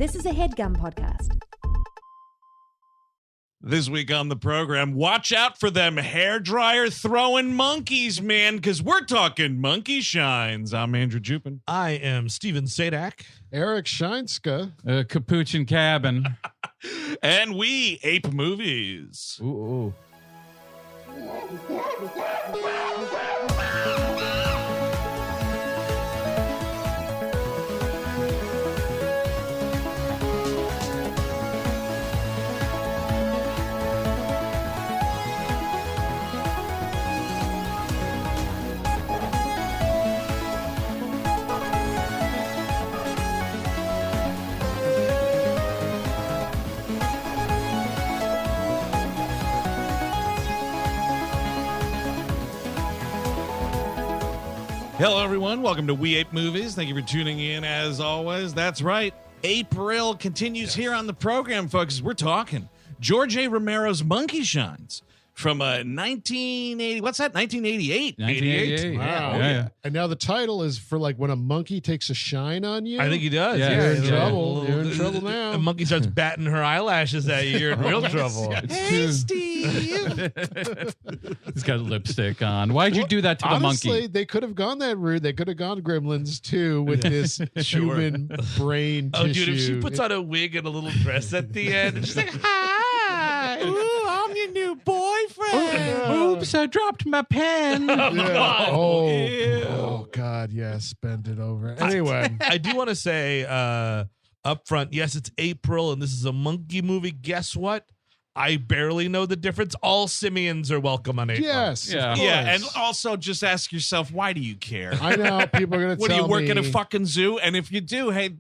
This is a HeadGum podcast. This week on the program, watch out for them hairdryer throwing monkeys, man, because we're talking monkey shines. I'm Andrew Jupin. I am Steven Sajak. Eric Scheinska. Capuchin Cabin. And we ape movies. Ooh. Hello, everyone. Welcome to We Ape Movies. Thank you for tuning in, as always. That's right. APE-ril continues here on the program, folks. We're talking George A. Romero's Monkey Shines from 1980. What's that? 1988. 1988. Wow. Yeah. And now the title is for like when a monkey takes a shine on you. I think he does. Yeah, You're in yeah. trouble. You're in trouble now. A monkey starts batting her eyelashes at you. You're in real trouble. Hey, Steve. He's got lipstick on. Why'd you do that to the Honestly, monkey? they could have gone that route. They could have gone Gremlins too with this human brain Oh, tissue. dude, if she puts on a wig and a little dress at the end, and she's like, hi. Ooh, I'm your new boyfriend. Oops, I dropped my pen. Yeah. Oh, Ew. oh, God, yes. Bend it over. Anyway. I do want to say up front, yes, it's April, and this is a monkey movie. Guess what? I barely know the difference. All simians are welcome on April. Yes. Yeah. Of Yeah, and course. also just ask yourself, why do you care? I know people are going to What do tell you work me. at a fucking zoo? And if you do, hey,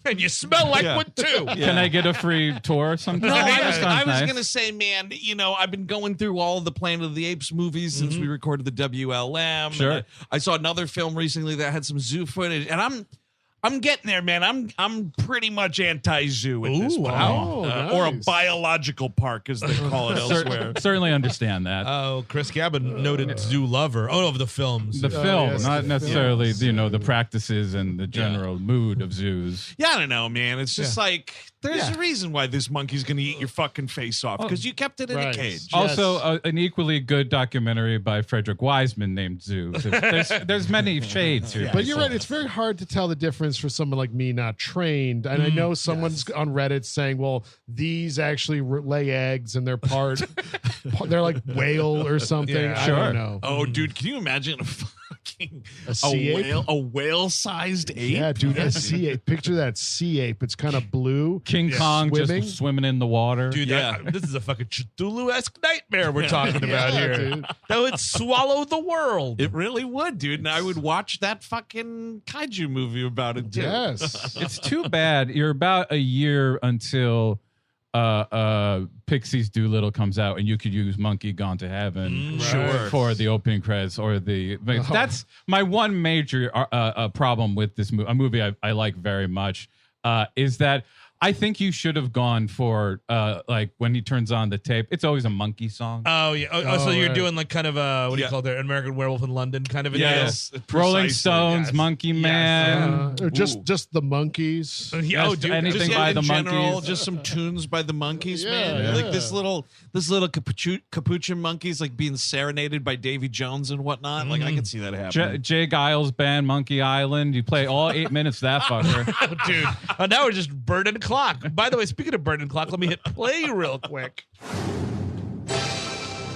And you smell like Yeah. one, too. Can I get a free tour sometime? no, I Sounds was nice. gonna say, man, you know, I've been going through all of the Planet of the Apes movies since we recorded the WLM. Sure. And I saw another film recently that had some zoo footage, and I'm getting there, man. I'm pretty much anti-zoo at this Ooh, point, wow. or a Nice. biological park, as they call it elsewhere. Certainly understand that. Oh, Chris Gabin, noted zoo lover. Oh, of the films. The film, yes, not the necessarily, films. the practices and the general mood of zoos. Yeah, I don't know, man. It's just like there's a reason why this monkey's gonna eat your fucking face off because you kept it in a Right. cage. Also, an equally good documentary by Frederick Wiseman named Zoo. There's many shades here. But you're right. It's very hard to tell the difference for someone like me, not trained. And I know someone's on Reddit saying, "Well, these actually lay eggs, and they're they're like whale or something." Yeah. I Sure. don't know. Oh, dude, can you imagine a fucking A sea ape? whale-sized ape? Yeah, dude, a sea ape. Picture that sea ape. It's kind of blue. King Kong Swimming? just swimming in the water. Dude, Yeah. this is a fucking Cthulhu-esque nightmare we're talking about Yeah, here. dude. That would swallow the world. It really would, dude. And I would watch that fucking kaiju movie about it, too. Yes. It's too bad. You're about a year until Pixies Doolittle comes out, and you could use Monkey Gone to Heaven Sure. for the opening credits or the. That's my one major problem with this movie. A movie I like very much is that I think you should have gone for like when he turns on the tape. It's always a monkey song. Oh, yeah. Oh, so you're right. doing like kind of a, what do you Yeah. call it? American Werewolf in London kind of a Yes. Rolling precisely, Stones, yes. Monkey Yes. Man. Or just Ooh. the monkeys. deal. Yes, Oh, dude. anything Just by in the general, monkeys. just some tunes by the monkeys, man. Yeah, Like yeah. this little capuchin monkeys, like being serenaded by Davy Jones and whatnot. Like I can see that happening. Jay Giles Band, Monkey Island. You play all 8 minutes of that fucker. Oh, dude. Now we're just burning clock. By the way, speaking of burning clock, let me hit play real quick.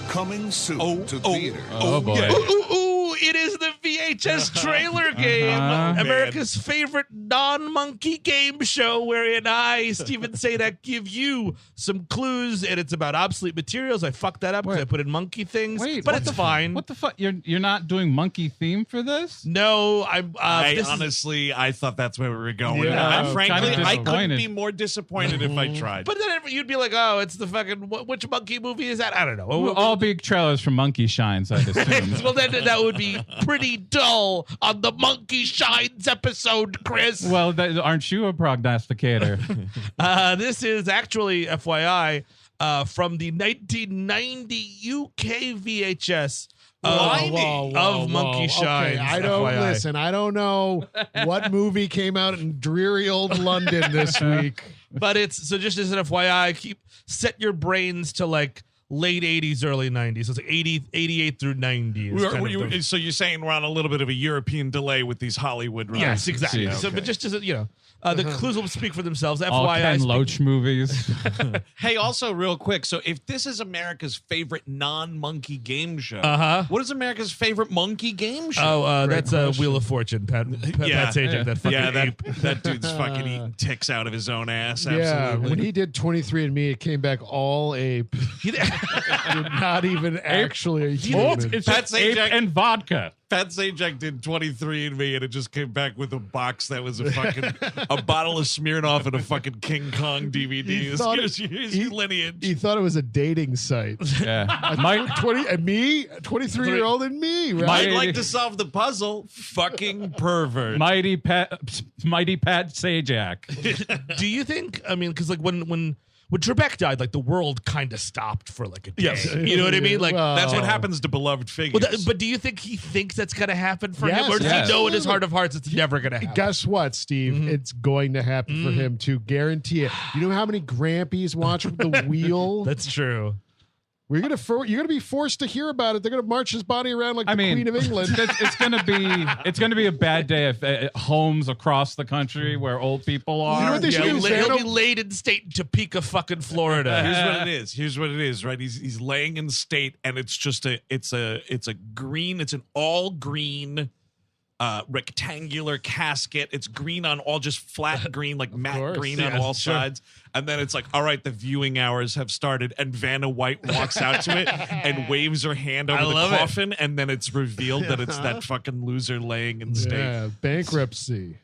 Coming soon to theater. Oh, boy. yeah. Ooh, it is the VHS trailer game, Uh-huh. America's favorite non-monkey game show, wherein I, Steven Sajak, give you some clues, and it's about obsolete materials. I fucked that up because Wait. I put in monkey things, Wait, but what it's the fine. What the fuck? You're not doing monkey theme for this? No, I'm. I this is- honestly, I thought that's where we were going. Yeah, And frankly, kinda I couldn't disappointed. be more disappointed if I tried. but then you'd be like, "Oh, it's the fucking which monkey movie is that?" I don't know. Well, all big trailers from Monkey Shines, I'd assume. Well, then that would be pretty dull on the Monkey Shines episode, Chris. Well, aren't you a prognosticator? This is actually, FYI, from the 1990 UK VHS of Monkey Shines. Okay, I don't FYI. listen. I don't know what movie came out in dreary old London this week. But it's so just as an FYI, set your brains to like late 80s, early 90s. So it's like 88 through 90. So you're saying we're on a little bit of a European delay with these Hollywood runs? Yes, exactly. Okay. So, but just as the clues will speak for themselves. All FYI, Ken Loach movies. Hey, also real quick. So if this is America's favorite non-monkey game show, what is America's favorite monkey game show? Oh, that's Wheel of Fortune, Pat Sajak, that fucking ape. that dude's fucking eating ticks out of his own ass. Yeah, Absolutely. when he did 23andMe, it came back all ape. Not even actually a human. It's Pat just ape Sajak- and vodka. Pat Sajak did 23andMe, and it just came back with a box that was a fucking a bottle of Smirnoff and a fucking King Kong DVD. Here's your lineage. He thought it was a dating site. Yeah. 23-year-old and me, right? I'd like to solve the puzzle. Fucking pervert. Mighty Pat Sajak. Do you think? I mean, because like when Trebek died, like the world kind of stopped for like a day. Yes. You know what I mean? Like Well, That's what happens to beloved figures. but do you think he thinks that's gonna happen for Yes, him, or does yes. he know in his heart of hearts it's never gonna happen? Guess what, Steve? It's going to happen for him too. Guarantee it. You know how many Grampies watch the wheel? That's true. You're gonna be forced to hear about it. They're gonna march his body around like the Queen of England. It's gonna be a bad day if homes across the country where old people are. You know what they should do? He'll be laid in state in Topeka, fucking Florida. Here's what it is, right? He's laying in state, and it's just it's an all green rectangular casket. It's green on all, just flat green, like matte course, green on yeah, all sure. sides. And then it's like, all right, the viewing hours have started, and Vanna White walks out to it and waves her hand over the love it. coffin, and then it's revealed that it's that fucking loser laying in state. Yeah, bankruptcy.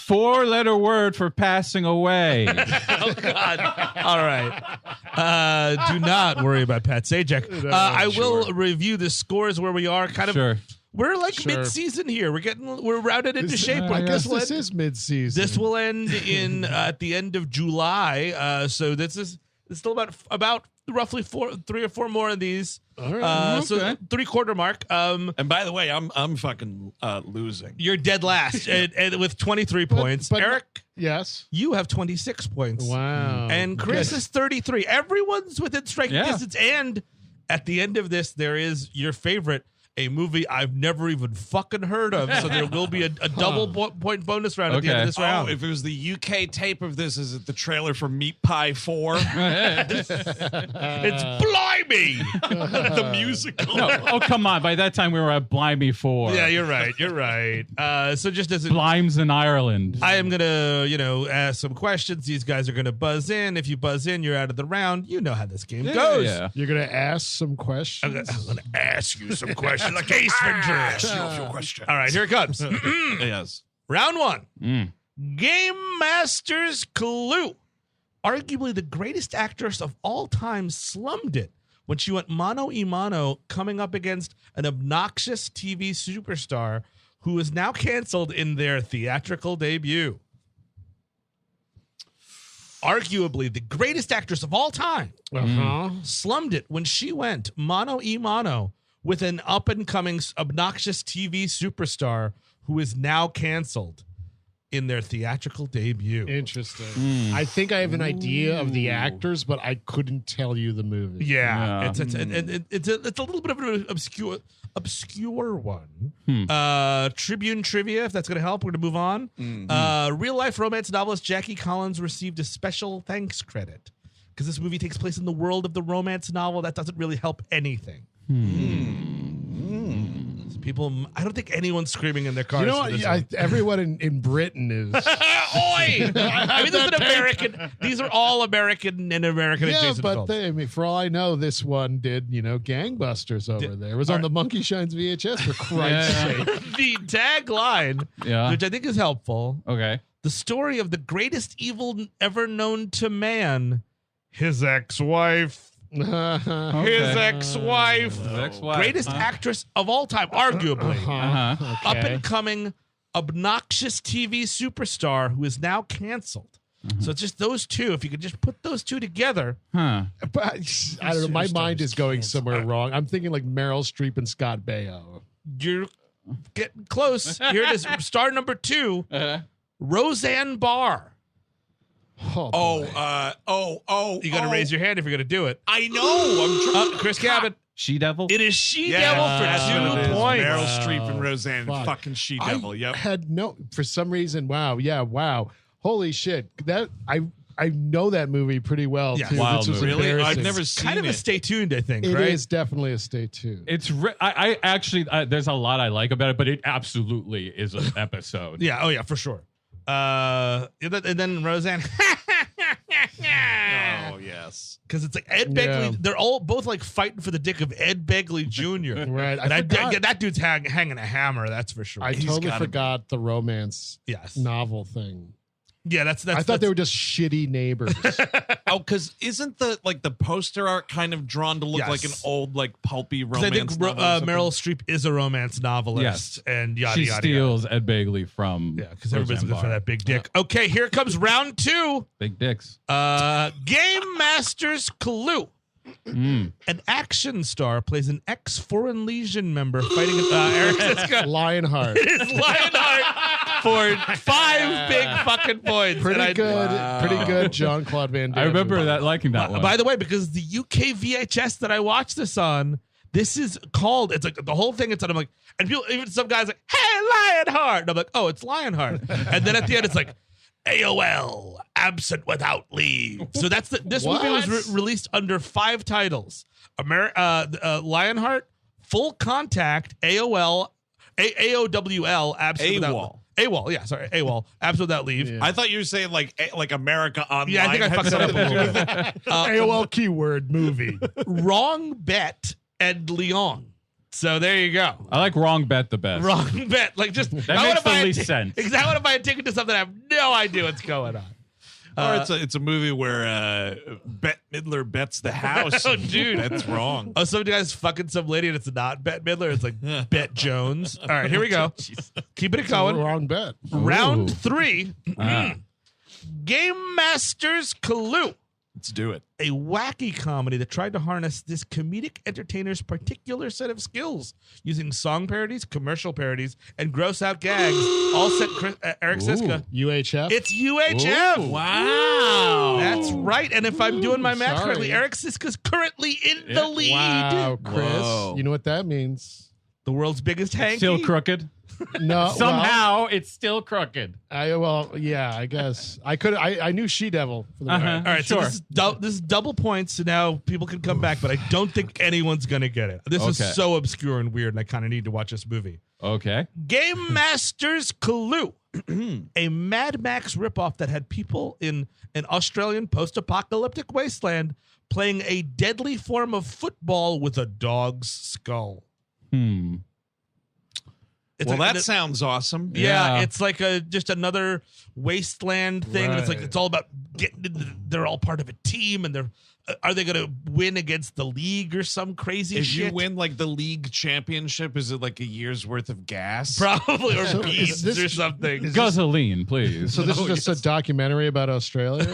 4-letter word for passing away. Oh God! All right. Do not worry about Pat Sajak. I will review the scores where we are. Kind of. Sure. We're like Sure. mid-season here. We're rounded into shape. I guess This will this end- is mid-season. This will end in at the end of July. So this is still about roughly 3 or 4 more of these. All right. So 3/4 mark. And by the way, I'm fucking losing. You're dead last and with 23 points. but- Eric, Yes. you have 26 points. Wow. And Chris is 33. Everyone's within striking Yeah. distance. And at the end of this, there is your favorite, a movie I've never even fucking heard of. So there will be a double point bonus round at the end of this round. Oh, if it was the UK tape of this, is it the trailer for Meat Pie 4? It's Blimey! The musical. No, oh, come on. By that time, we were at Blimey 4. Yeah, you're right. You're right. So just as Blimes in Ireland. I am gonna, ask some questions. These guys are gonna buzz in. If you buzz in, you're out of the round. You know how this game goes. Yeah. You're going to ask some questions? I'm gonna ask you some questions. Like Ace Ventura. question. All right, here it comes. Yes. Round 1. Mm. Game Master's Clue. Arguably the greatest actress of all time slummed it when she went mano a mano coming up against an obnoxious TV superstar who is now canceled in their theatrical debut. Arguably the greatest actress of all time slummed it when she went mano a mano with an up-and-coming obnoxious TV superstar who is now canceled in their theatrical debut. Interesting. I think I have an idea of the actors, but I couldn't tell you the movie. Yeah, Yeah. it's a little bit of an obscure one. Tribune trivia, if that's going to help. We're going to move on. Real life romance novelist Jackie Collins received a special thanks credit because this movie takes place in the world of the romance novel. That doesn't really help anything. People, I don't think anyone's screaming in their cars. You know for what? this one. Everyone in Britain is. Oi! I mean, this is an American. These are all American and American Yeah, adjacent but films. for all I know, this one did, gangbusters over there. It was on the Monkey Shines VHS, for Christ's sake. The tagline, Yeah. which I think is helpful, Okay. the story of the greatest evil ever known to man, his ex-wife. His ex-wife. Greatest actress of all time, arguably. Uh-huh. Up and coming obnoxious TV superstar who is now canceled So it's just those two. If you could just put those two together. Huh. But I don't know. My mind is going somewhere wrong. I'm thinking like Meryl Streep and Scott Baio. You're getting close. Here it is. Star number 2, Roseanne Barr. Oh, You got to raise your hand if you're going to do it. I know. I'm Chris Cabot. She-Devil? It is She-Devil for 2 points. Meryl Streep and Roseanne, Fuck. fucking She-Devil. Yep. had no, for some reason. Wow. Yeah. Wow. Holy shit. That I know that movie pretty well Yeah. too. Wild which was movie. Really? embarrassing. I've never seen Kind of it. a stay tuned, I think, It right? is definitely a stay tuned. It's I actually there's a lot I like about it, but it absolutely is an episode. Yeah. Oh, yeah, for sure. And then Roseanne. Oh, yes. Because it's like Ed Yeah. Begley. They're all both like fighting for the dick of Ed Begley Jr. Right. And forgot- that dude's hanging a hammer. That's for sure. I He's totally gotta forgot the romance Yes. novel thing. Yeah. That's. I thought they were just shitty neighbors. Oh, because isn't the poster art kind of drawn to look Yes. like an old, like, pulpy I think romance novel or something? Meryl Streep is a romance novelist, Yes. and yada She yada. steals Ed Begley from Yada. Yeah, because everybody's Roseanne looking for Barr. that big dick. Okay, here comes round 2. Big dicks. Game Master's Clue. An action star plays an ex-Foreign Legion member fighting Eric Siska. Lionheart. It is Lionheart for 5 big fucking points. Pretty And good. Pretty good. John Claude Van Damme. I remember that liking that one. By the way, because the UK VHS that I watched this on, this is called, it's like the whole thing, it's on, I'm like, and people, even some guys like, hey, Lionheart. And I'm like, oh, it's Lionheart. And then at the end, it's like, AOL, absent without leave. So that's this movie was released under 5 titles: Lionheart, Full Contact, AOL, AOWL, absent without AWOL. Yeah, sorry, AWOL, absent without leave. Yeah. I thought you were saying like America Online. Yeah, I think I fucked it up a little bit. AOL keyword movie. Wrong Bet and Leon. So there you go. I like Wrong Bet the best. Wrong bet. Like just That I makes wanna buy the a least ti- sense. Exactly. I want to buy a ticket to something I have no idea what's going on. Or it's a movie where Bette Midler bets the house. Oh, dude. That's wrong. Oh, some guy's fucking some lady and it's not Bette Midler. It's like Bet Jones. All right, here we go. Keeping it going. Wrong bet. Round Ooh. 3. Game Master's Clue. Let's do it. A wacky comedy that tried to harness this comedic entertainer's particular set of skills using song parodies, commercial parodies, and gross out gags, all set Eric Siska. UHF. It's UHF. Ooh. Wow. That's right. And if I'm doing my math Sorry. correctly, Eric Siska's currently in the lead. Wow, Chris. Whoa. You know what that means? The world's biggest hanky. Still crooked. No. Somehow it's still crooked. Yeah, I guess. I knew She-Devil. For the Uh-huh. All right, Sure. so this is double points, so now people can come back, but I don't think anyone's going to get it. This is Okay. so obscure and weird, and I kind of need to watch this movie. Okay. Game Master's Clue. A Mad Max ripoff that had people in an Australian post-apocalyptic wasteland playing a deadly form of football with a dog's skull. It's Well, like- that sounds awesome. Yeah, Yeah. it's like just another wasteland thing, and Right. it's all about they're all part of a team, and are they going to win against the league or some crazy If shit? you win like the league championship, is it like a year's worth of gas? Probably, or So beans is this- or something. Gasoline, please. So this is just a documentary about Australia?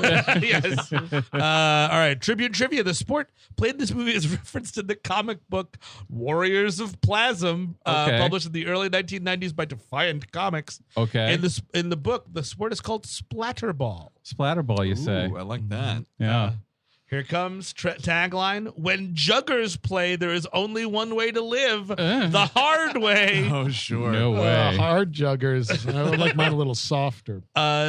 Yes. All right. Tribune trivia. The sport played in this movie is referenced in the comic book Warriors of Plasm, Okay. published in the early 1990s by Defiant Comics. Okay. In the book, the sport is called splatterball. Splatterball, you say. Ooh, I like that. Yeah. Here comes tagline. When juggers play, there is only one way to live. Uh. The hard way. Oh, sure. No way. Hard juggers. I would like mine a little softer.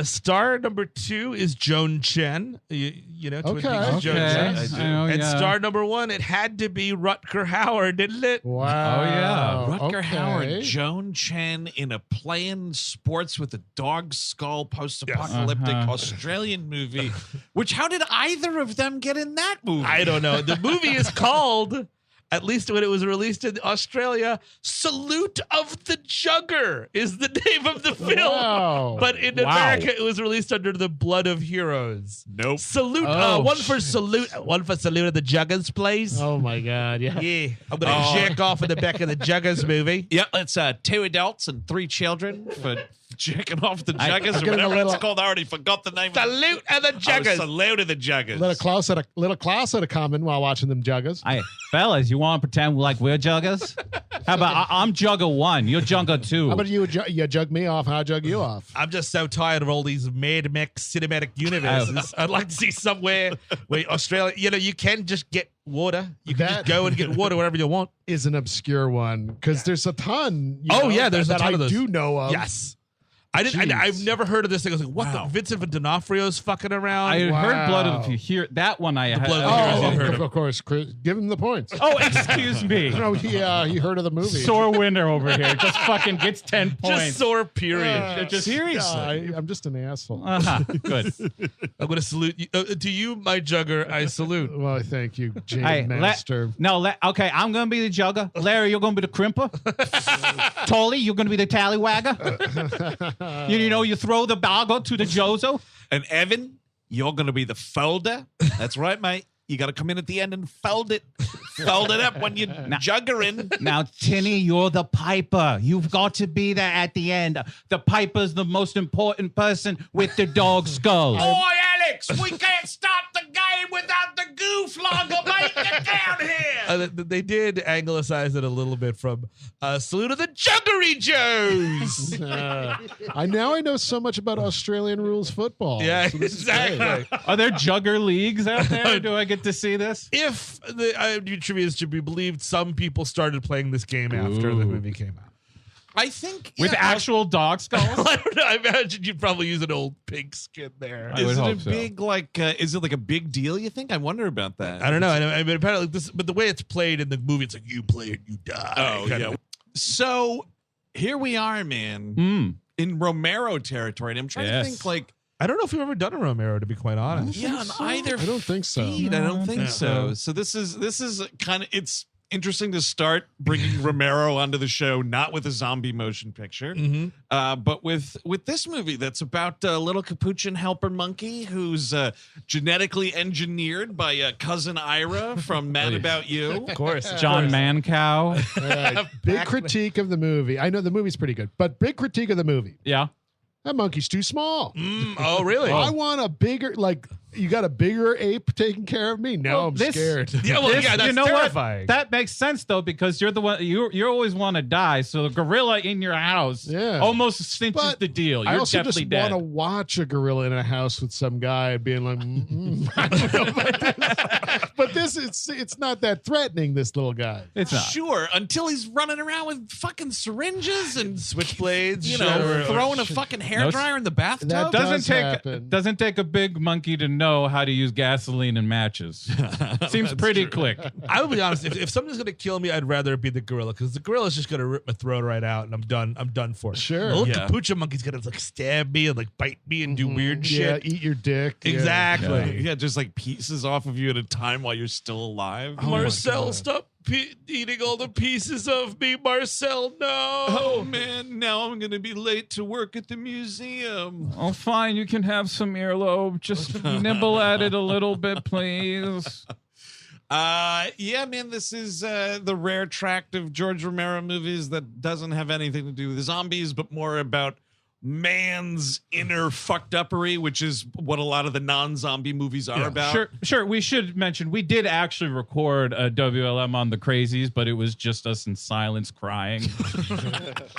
Star number 2 is Joan Chen. You know, Twin Okay. Peaks' Joan Okay. Chen. I do. I know, And yeah. star number 1, it had to be Rutger Hauer, didn't it? Wow. Oh, yeah. Rutger Okay. Hauer, Joan Chen in a playing sports with a dog skull post-apocalyptic Yes. Australian movie. Which how did either of them get in that movie? I don't know. The movie is called, at least when it was released in Australia, Salute of the Jugger is the name of the film. Wow. But in America, it was released under The Blood of Heroes. Nope. Salute, Oh, one for Salute of the Juggers, please. Oh my God. Yeah. Yeah, I'm gonna jerk off in the back of the Juggers movie. Yep, it's 2 adults and 3 children for Checking off the juggers or getting a whatever little- it's called. I already forgot the name. Salute and the juggers. Salute to the juggers. Little Klaus had a comment while watching them juggers. Hey, fellas, you want to pretend like we're juggers? How about I'm jugger 1, you're jugger 2. How about you jug me off, I'll jug you off. I'm just so tired of all these Mad Max cinematic universes. I'd like to see somewhere where Australia, you can just get water. You can just go and get water wherever you want. Is an obscure one because there's a ton. There's a ton I of those. do know of. Yes. I've Jeez. never heard of this thing. I was like, what the Vincent D'Onofrio's fucking around? I Wow. heard Blood of the Hero. That one I had. Blood of the Heroes Oh, I've heard of course, Chris, give him the points. Oh, excuse me. No, he heard of the movie. Sore winner over here. Just fucking gets 10 points. Just sore, period. Seriously. I'm just an asshole. Good. I'm going to salute you. To you, my jugger, I salute. Well, thank you, Jane Hey, Master. okay, I'm going to be the jugger. Larry, you're going to be the crimper. Tolly, you're going to be the tallywagger. You throw the bagger to the Jozo. And Evan, you're going to be the folder. That's right, mate. You got to come in at the end and fold it. Fold it up when you're juggering. Now, Tinny, you're the piper. You've got to be there at the end. The piper's the most important person with the dog skull. Oi, Alex, we can't start the game without the goof logger, mate. Get down here. They did anglicize it a little bit from salute to the Juggery Joes. I know so much about Australian rules football. Yeah, so this is great. exactly. Are there jugger leagues out there? Do I get to see this? If the IMDb trivia is to be believed, some people started playing this game after the movie came out. I think With actual dog skulls? I don't know. I imagine you'd probably use an old pig skin there. I would is it a hope so. big is it like a big deal? You think? I wonder about that. I don't know. I mean, apparently but the way it's played in the movie, it's like you play it, you die. Oh kind yeah. of- So here we are, man, in Romero territory, and I'm trying to think I don't know if we've ever done a Romero, to be quite honest. yeah, on either I don't think so. feed. I don't think so. So this is kind of it's interesting to start bringing Romero onto the show, not with a zombie motion picture, but with this movie that's about a little capuchin helper monkey who's genetically engineered by cousin Ira from Mad About You. Of course. John Pankow. Big critique of the movie. I know the movie's pretty good, but big critique of the movie. Yeah. That monkey's too small. Oh, really? I want a bigger, you got a bigger ape taking care of me. Now I'm scared. Yeah, well, yeah, that's terrifying. What? That makes sense though, because you're the one you always want to die. So the gorilla in your house almost cinches But the deal. You're I also definitely just dead. want to watch a gorilla in a house with some guy being like, I don't know about this. But this, it's not that threatening, this little guy. It's not. Sure, until he's running around with fucking syringes and Switchblades, throwing a fucking hairdryer in the bathtub. That Doesn't take a big monkey to know how to use gasoline and matches. Seems pretty quick. I will be honest. If something's gonna kill me, I'd rather it be the gorilla, because the gorilla's just gonna rip my throat right out, and I'm done. I'm done for. Sure. The little Yeah. capuchin monkey's gonna stab me and bite me and do weird Yeah, shit. eat your dick. Yeah. Exactly. Yeah, just like pieces off of you at a time while you're still alive. Marcel, stop eating all the pieces of me, Marcel. No. Oh man, now I'm gonna be late to work at the museum. Oh, fine. You can have some earlobe. Just nibble at it a little bit, please. Yeah, man, this is the rare tract of George Romero movies that doesn't have anything to do with zombies, but more about man's inner fucked uppery, which is what a lot of the non-zombie movies are about. Sure. We should mention we did actually record a WLM on the Crazies, but it was just us in silence crying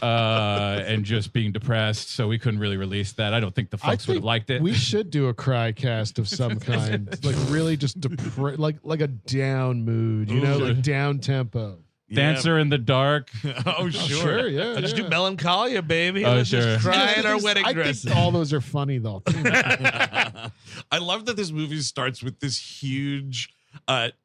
and just being depressed. So we couldn't really release that. I don't think the folks would have liked it. We should do a cry cast of some kind, like really just like a down mood, like down tempo. Dancer in the Dark. Oh, sure. Yeah. Let's do Melancholia, baby. Oh, Let's sure. just cry in our wedding I dresses. think all those are funny though. I love that this movie starts with this huge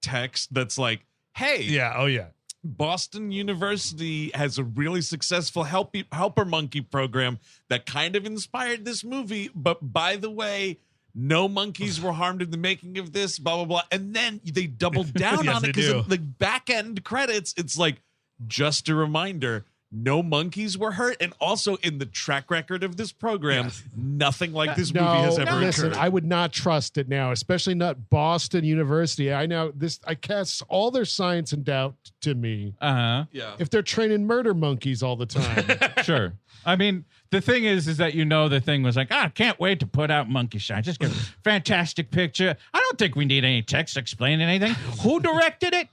text that's like, hey, Yeah. Oh, yeah. Boston University has a really successful helper monkey program that kind of inspired this movie. But by the way, no monkeys were harmed in the making of this, blah, blah, blah. And then they doubled down Yes, on they it because do. the back end credits, it's like, just a reminder, no monkeys were hurt, and also in the track record of this program, nothing like this movie No, has ever listen, occurred. I would not trust it now, especially not Boston University. I cast all their science in doubt to me Uh yeah. if they're training murder monkeys all the time. huh. Sure. I mean, the thing is that the thing was like, I can't wait to put out Monkey Shine. Just get a fantastic picture. I don't think we need any text explaining anything. Who directed it?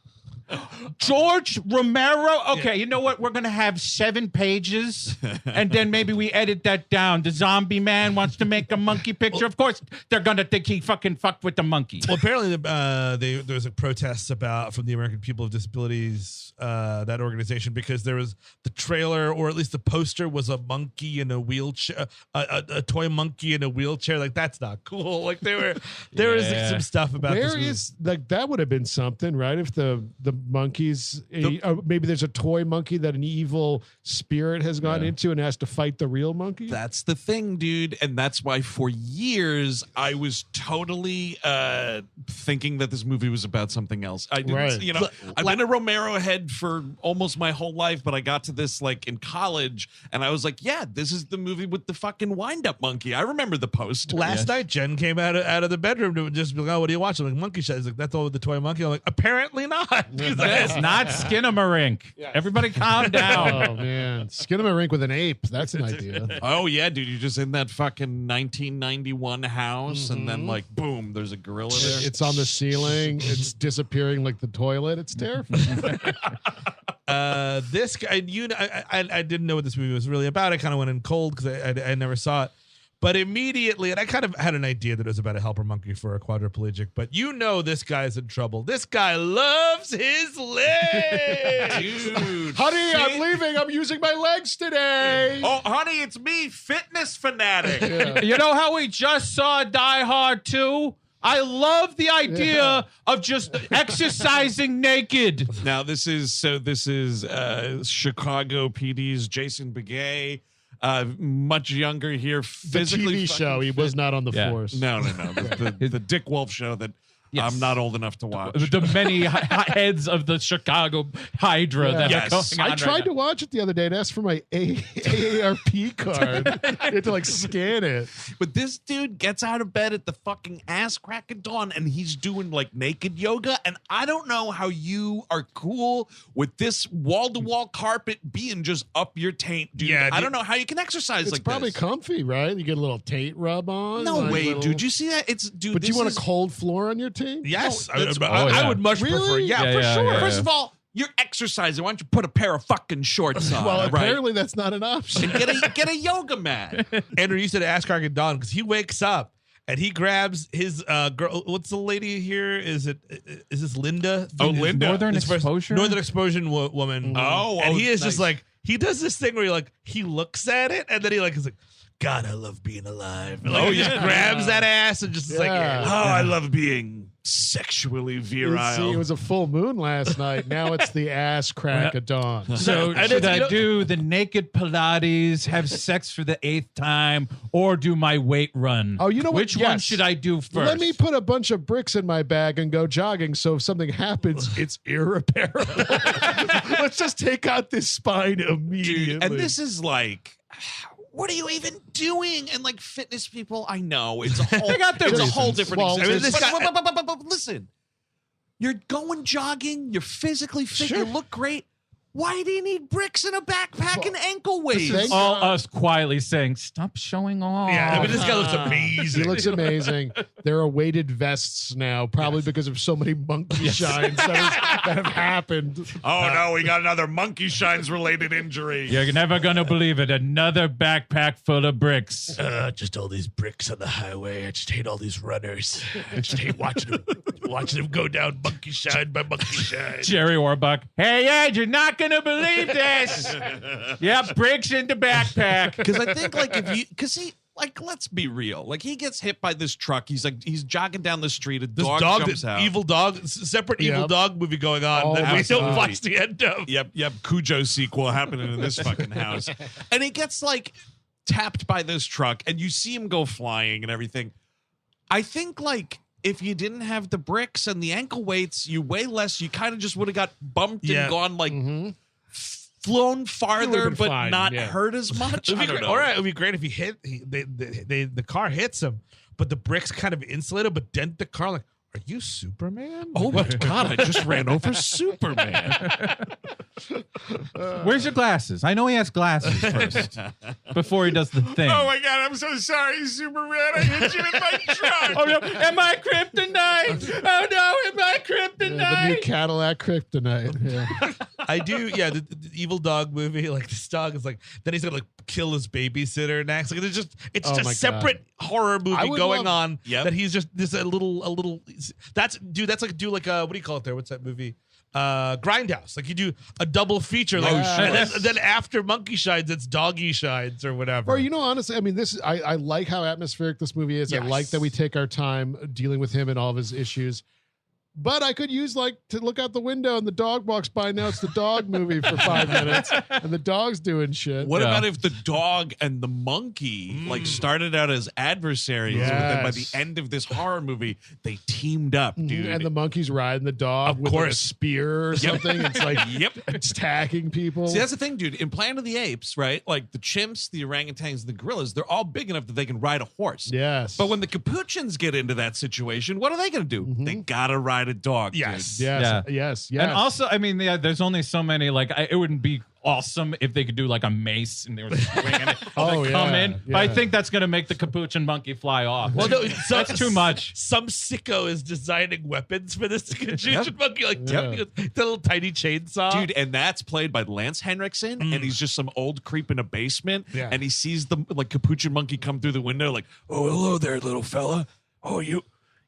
George Romero. Okay, you know what? We're gonna have 7 pages, and then maybe we edit that down. The zombie man wants to make a monkey picture. Of course, they're gonna think he fucking fucked with the monkey. Well, apparently, there was a protest from the American People with Disabilities, that organization, because there was the trailer, or at least the poster, was a monkey in a wheelchair, a toy monkey in a wheelchair. Like, that's not cool. Like, there was some stuff about this Where movie. is like that would have been something, right? If the monkeys, maybe there's a toy monkey that an evil spirit has gone into and has to fight the real monkey. That's the thing, dude. And that's why for years I was totally thinking that this movie was about something else. I didn't, Right. I've been a Romero head for almost my whole life, but I got to this like in college and I was like, yeah, this is the movie with the fucking wind-up monkey. I remember the post. Last night, Jen came out of the bedroom to just be like, "Oh, what are you watching?" I'm like, Monkey Shot. He's like, "That's all with the toy monkey." I'm like, "Apparently not." It's not Skinamarink. Everybody calm down. Oh man, Skinamarink with an ape. That's an idea. Oh yeah, dude, you're just in that fucking 1991 house and then like boom, there's a gorilla there. It's on the ceiling. It's disappearing like the toilet. It's terrifying. This guy, I didn't know what this movie was really about. I kind of went in cold because I never saw it. But immediately, and I kind of had an idea that it was about a helper monkey for a quadriplegic, but this guy's in trouble. This guy loves his legs. Dude, Honey, I'm leaving. I'm using my legs today. oh, honey, it's me, fitness fanatic. You know how we just saw Die Hard 2? I love the idea of just exercising naked. Now this is Chicago PD's Jason Beghe, much younger here, The physically. TV show. He was not on the force. No. The Dick Wolf show that Yes. I'm not old enough to watch. The many heads of the Chicago Hydra that Yes. are going on I tried right to watch it the other day and asked for my AARP card. You had to like scan it. But this dude gets out of bed at the fucking ass crack of dawn and he's doing like naked yoga. And I don't know how you are cool with this wall-to-wall carpet being just up your taint, dude. Yeah, I don't know how you can exercise It's like probably this. comfy, right? You get a little taint rub on. No like way, little- dude. You see that? It's dude. But do you this want is- a cold floor on your taint? Yes, No, that's- I would much prefer. Really? Yeah, Yeah, for yeah, sure. yeah. First of all, you're exercising. Why don't you put a pair of fucking shorts on? Well, right? apparently that's not an option. And get a yoga mat. Andrew, you said ask Crack at dawn because he wakes up and he grabs his girl. What's the lady here? Is this Linda? Oh, Linda. Northern His first- Exposure? Northern Exposure woman. Oh, and he is nice. just like he does this thing where he looks at it and then he is like, God, I love being alive. And, Oh, he just yeah. grabs that ass and just is like, Yeah. Oh, I love being sexually virile. See, it was a full moon last night. Now it's the ass crack of dawn. So And should it's- you I know- do the naked Pilates, have sex for the 8th time, or do my weight run? Oh, you know what? Which one Yes. should I do first? Let me put a bunch of bricks in my bag and go jogging. So if something happens, it's irreparable. Let's just take out this spine immediately. Dude, and this is like, what are you even doing? And like fitness people, I know it's a whole, got their it's a reasons. whole different Well, existence. this guy- but listen, you're going jogging, you're physically fit, you look great. Why do you need bricks in a backpack and ankle weights? Thank all us quietly saying, "Stop showing off." yeah. I mean, this guy looks He amazing. looks amazing. There are weighted vests now, probably because of so many monkey shines that have happened. Oh no, we got another monkey shines related injury. You're never gonna believe it. Another backpack full of bricks. Just all these bricks on the highway. I just hate all these runners. I just hate watching them go down monkey shine by monkey shine. Jerry Orbach. Hey, Ed, you're not gonna believe this. Yep, bricks in the backpack. Because I think like let's be real. Like he gets hit by this truck. He's jogging down the street. A This dog jumps this out. evil dog, separate evil Yep. dog movie going on Oh, that we don't absolutely. watch the end of. Yep. Cujo sequel happening in this fucking house. And he gets like tapped by this truck and you see him go flying and everything. I think like if you didn't have the bricks and the ankle weights, you weigh less. You kind of just would have got bumped Yeah. and gone like flown farther been but fine, not yeah. hurt as much. I don't know. Or it would be great if the car hits him, but the bricks kind of insulate him, but dent the car. Like, are you Superman? Oh my God, I just ran over Superman. Where's your glasses? I know he has glasses first before he does the thing. Oh my God, I'm so sorry, Superman. I hit you in my truck. Oh no! Am I kryptonite? Oh no! Am I kryptonite? The new Cadillac Kryptonite. Yeah. I do. Yeah, the evil dog movie. Like this dog is like. Then he's gonna like kill his babysitter next. Like it's just Oh a my separate horror I movie would going love- on. Yep. That he's just this a little. That's like what do you call it there? What's that movie? Grindhouse. Like you do a double feature. Like, yes. and then after Monkey Shines, it's Doggy Shines or whatever. Or, you know, honestly, I mean, I like how atmospheric this movie is. Yes. I like that we take our time dealing with him and all of his issues. But I could use to look out the window and the dog walks by. Now it's the dog movie for 5 minutes and the dog's doing shit. What Yeah. about if the dog and the monkey started out as adversaries, but then by the Yes. end of this horror movie, they teamed up, dude. And the monkey's riding the dog Of with like, a course. spear or something. It's like Yep. it's attacking people. See, that's the thing, dude. In Planet of the Apes, right? Like the chimps, the orangutans, the gorillas, they're all big enough that they can ride a horse. Yes. But when the capuchins get into that situation, what are they going to do? They got to ride a dog. Yes. Dude. Yes. And also, I mean, there's only so many. Like, it wouldn't be awesome if they could do like a mace and they were swinging it. Oh, They come yeah, in. But I yeah. think that's going to make the capuchin monkey fly off. Well, no, That's too much. Some sicko is designing weapons for this Capuchin monkey, like Yeah. the little tiny chainsaw. Dude, and that's played by Lance Henriksen, and he's just some old creep in a basement, Yeah. and he sees the like capuchin monkey come through the window, like, "Oh, hello there, little fella. Oh, you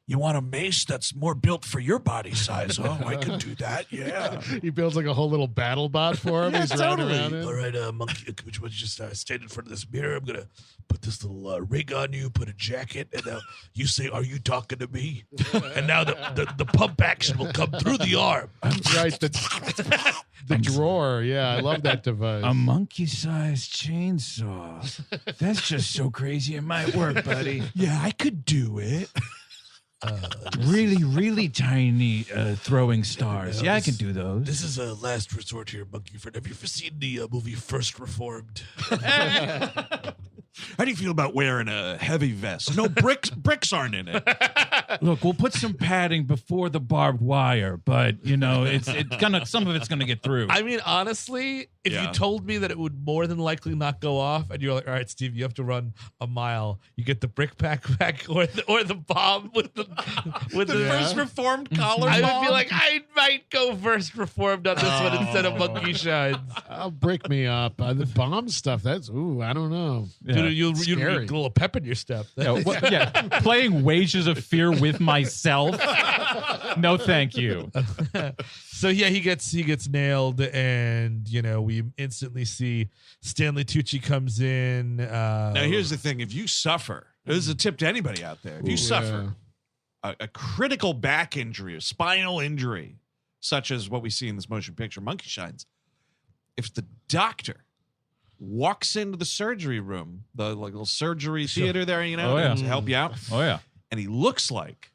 want a mace that's more built for your body size? Oh, I can do that. Yeah." he builds like a whole little battle bot for him. Yeah, He's riding totally. around in. All right, monkey, Capuchin monkey, just stand in front of this mirror. I'm gonna put this little rig on you, put a jacket, and you say, "Are you talking to me?" And now the pump action will come through the arm. Right. The drawer. Yeah, I love that device. A monkey-sized chainsaw. That's just so crazy. It might work, buddy. Yeah, I could do it. Really, really tiny throwing stars. Yeah, I can do those. This is a last resort here, monkey friend. Have you ever seen the movie First Reformed? How do you feel about wearing a heavy vest? No, bricks aren't in it. Look, we'll put some padding before the barbed wire, but you know, it's gonna some of it's gonna get through. I mean, honestly, if Yeah. you told me that it would more than likely not go off, and you're like, "All right, Steve, you have to run a mile," you get the brick back or the bomb with the First reformed collar I would bomb. be like, I might go First Reformed on this one instead of Monkey Shines. Break me up. The bomb stuff. That's I don't know. Yeah. Dude, you'll need a Scary. little pep in your step. Playing Wages of Fear with myself. No, thank you. So yeah, he gets nailed, and we instantly see Stanley Tucci comes in. Now, here's the thing. If you suffer, this is a tip to anybody out there. If you suffer a critical back injury, a spinal injury, such as what we see in this motion picture, Monkey Shines, if the doctor walks into the surgery room, the little surgery theater there, to help you out, Oh yeah. and he looks like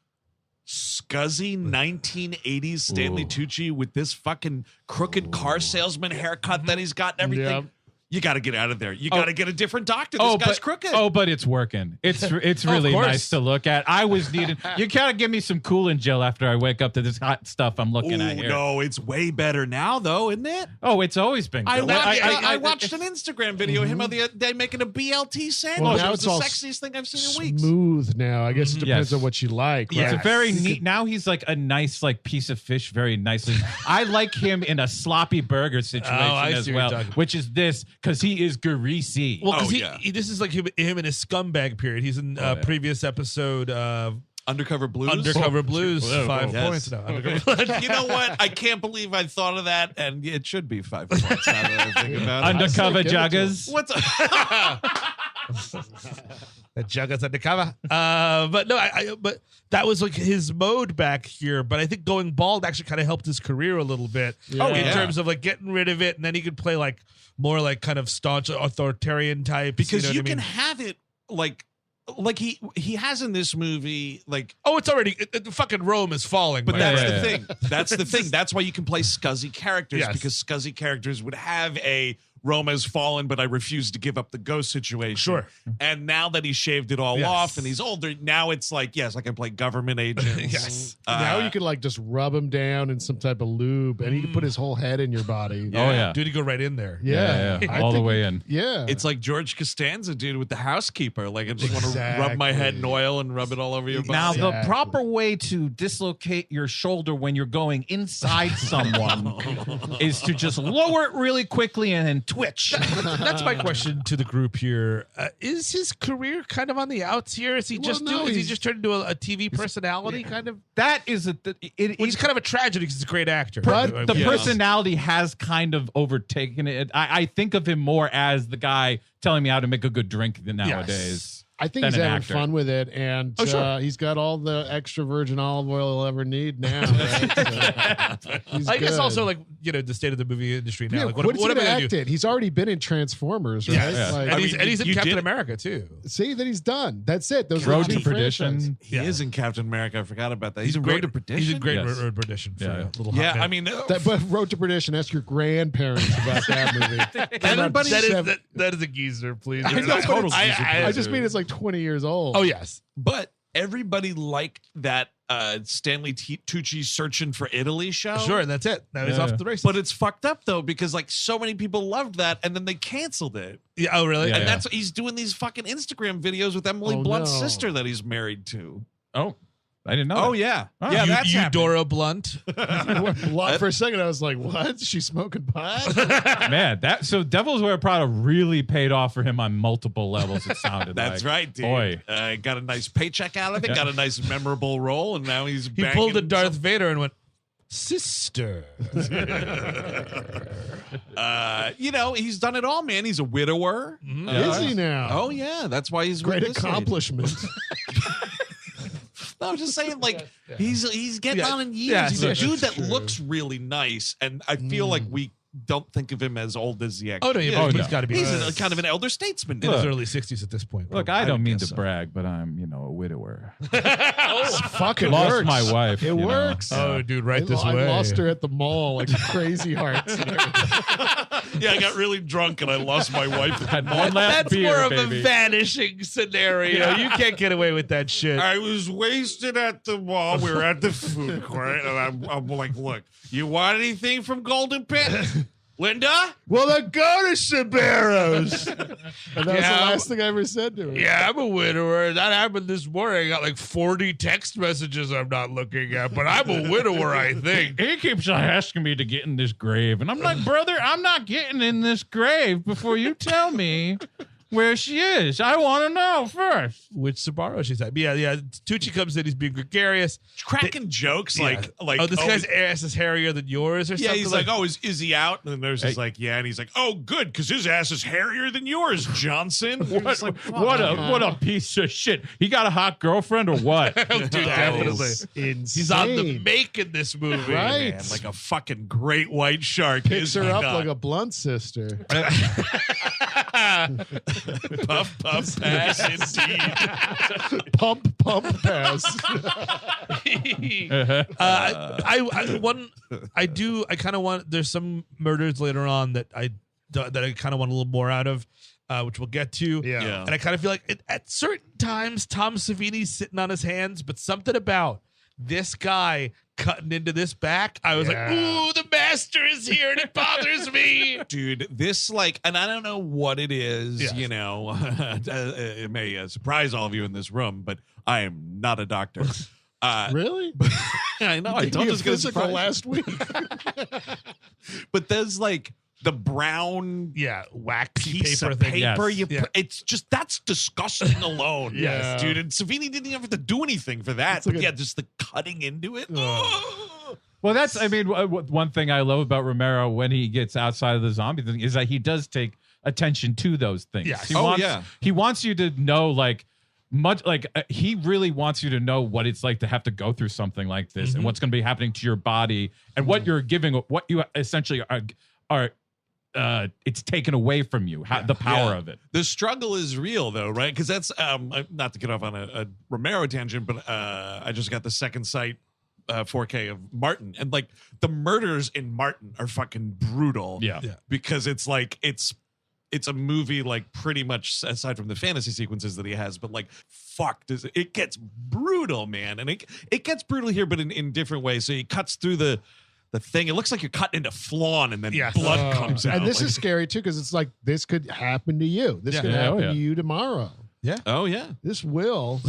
scuzzy 1980s Stanley Tucci with this fucking crooked car salesman haircut that he's got and everything. Yep. You got to get out of there. You got to get a different doctor. This guy's crooked. But it's working. It's really course. nice to look at. I was needing. You gotta give me some cooling gel after I wake up to this hot stuff I'm looking at here. No, it's way better now, though, isn't it? Oh, it's always been. I good. watched an Instagram video of him the other day making a BLT sandwich. Well, It now was it's the all sexiest thing I've seen in weeks. Smooth now. I guess it depends Yes. on what you like. It's right? a very neat. Now he's like a nice piece of fish. Very nicely. I like him in a sloppy burger situation I as see what you're well, talking about. which is this because he is greasy. Well, because yeah. this is like him in his scumbag period. He's in previous episode of Undercover Blues. Undercover Blues. Oh, 5 yes. points now. Undercover Blues. You know what? I can't believe I thought of that, and it should be 5 points. Now that I think about it. Undercover give it to him. joggers. What's The Jugger's undercover. But no, but that was like his mode back here. But I think going bald actually kind of helped his career a little bit. Oh, in yeah. terms of like getting rid of it, and then he could play like more like kind of staunch authoritarian type. because know you what I can mean? have it like like he has in this movie, like, Oh, it's already fucking Rome is falling. but by that's the way. the thing. That's the thing. That's why you can play scuzzy characters, Yes. because scuzzy characters would have a Rome has fallen, but I refuse to give up the ghost situation. Sure. And now that he shaved it all Yes. off and he's older, now it's like, yes, I can play government agents. Yes. Now you can like just rub him down in some type of lube, and he can put his whole head in your body. Oh yeah. Dude, you go right in there. Yeah. I all the think- way in. Yeah, It's like George Costanza, dude, with the housekeeper. Like, I just want to rub my head in Exactly. oil and rub it all over your body. Now, the Exactly. proper way to dislocate your shoulder when you're going inside someone is to just lower it really quickly and then twitch. That's my question to the group here. Is his career kind of on the outs here? Is he Well, just no, is he he's- just turned into a TV personality kind of? That is Which is kind of a tragedy because he's a great actor. But the Yeah. personality has kind of overtaken it. I think of him more as the guy telling me how to make a good drink than nowadays. I think than he's an having actor. fun with it, and sure. he's got all the extra virgin olive oil he'll ever need now. Right? So, he's I guess good. also like the state of the movie industry now. Yeah, Like, what's he what am gonna I act gonna do? in? He's already been in Transformers, right? Yes. Like, and he's in you Captain did- America too. see that he's done. That's it. Those are Road the to two franchises. Perdition. He is in Captain America. I forgot about that. He's in great. Road to Perdition. He's in great Yes. Road to Perdition. For Yeah. a little Yeah, hot I minute. mean, But Road to Perdition. Ask your grandparents about that movie. everybody that is a geezer, please. I know, It's a but total it's- geezer I please, just mean dude. it's like 20 years old. Oh yes. But everybody liked that Stanley Tucci Searching for Italy show. Sure, and that's it. Now he's Yeah. off to the races. But it's fucked up though, because like so many people loved that, and then they canceled it. yeah, oh really? Yeah. And that's he's doing these fucking Instagram videos with Emily Oh, Blunt's no. sister that he's married to. Oh, I didn't know. Oh that. yeah, Oh. yeah, that's happening. Eudora Blunt. For a second, I was like, "What? She's smoking pot?" Man, so Devil's Wear Prada really paid off for him on multiple levels. It sounded That's like. right, dude. Boy. Got a nice paycheck out of it. Yeah. Got a nice memorable role, and now he's He pulled a Darth Vader and went, "Sister." He's done it all, man. He's a widower. Is he now? Oh yeah, that's why he's great with this lady. accomplishment. No, I'm just saying, like he's getting Yeah. on in years. Yeah, He's a that's dude that true. looks really nice, and I feel like we don't think of him as old as he actually. Oh no, is. yeah, Oh, he's no. got to be. He's in kind of an elder statesman. his Look. early 60s at this point. Look, I don't mean guess to so. brag, but I'm, a widower. Fucking Lost works. my wife. It you know. works. Oh, dude, right this I way. lost her at the mall, like Crazy Hearts. Yeah, I got really drunk and I lost my wife. Had one last That's beer, more of baby. a vanishing scenario. You can't get away with that shit. I was wasted at the mall. We were at the food court, and I'm like, "Look, you want anything from Golden Pit, Linda?" Well, then go to Sbarro's. And that was the Yeah, last thing I ever said to her. Yeah, I'm a widower. That happened this morning. I got like 40 text messages I'm not looking at, but I'm a widower, I think. He keeps asking me to get in this grave, and I'm like, brother, I'm not getting in this grave before you tell me where she is. I want to know first. Which Sabaro she's at. But yeah. Tucci comes in. He's being gregarious. Cracking jokes like, oh, this guy's ass is hairier than yours or Yeah, something. he's like, "Oh, is he out?" And the nurse is Hey. like, "Yeah," and he's like, "Oh, good, because his ass is hairier than yours, Johnson." You're just like, What a piece of shit. He got a hot girlfriend or what? oh, dude, definitely. Insane. He's on the make in this movie. Right. man, like a fucking great white shark. Picks is her he up not? like a blunt sister. puff pass indeed. Pump pass. I kind of want. There's some murders later on that I kind of want a little more out of, which we'll get to. Yeah. And I kind of feel like at certain times Tom Savini's sitting on his hands, but something about this guy cutting into this back, I was Yeah. like, "Ooh, the master is here," and it bothers me. Dude, this and I don't know what it is, Yes. it may surprise all of you in this room, but I am not a doctor. Really? I know, I Did told you you it's going to physical surprise last week. But there's like the brown Yeah, waxy piece paper of thing. paper. Yes. Yeah. It's just, that's disgusting alone. Yes. Dude. And Savini didn't even have to do anything for that. It's like But a- yeah, just the cutting into it. Ugh. Well, that's, one thing I love about Romero when he gets outside of the zombie thing is that he does take attention to those things. Yes. He wants you to know, he really wants you to know what it's like to have to go through something like this and what's going to be happening to your body and what you're giving, what you essentially are it's taken away from you. The power of it. The struggle is real, though, right? Because that's not to get off on a Romero tangent, but I just got the second sight 4K of Martin, and like the murders in Martin are fucking brutal. Yeah. Because it's like it's a movie like pretty much aside from the fantasy sequences that he has, but like fuck, it gets brutal, man, and it gets brutal here, but in different ways. So he cuts through the thing. It looks like you're cutting into flawn, and then blood comes out. And this is scary too, because it's like this could happen to you. This could happen to you tomorrow. Yeah. Oh yeah. This will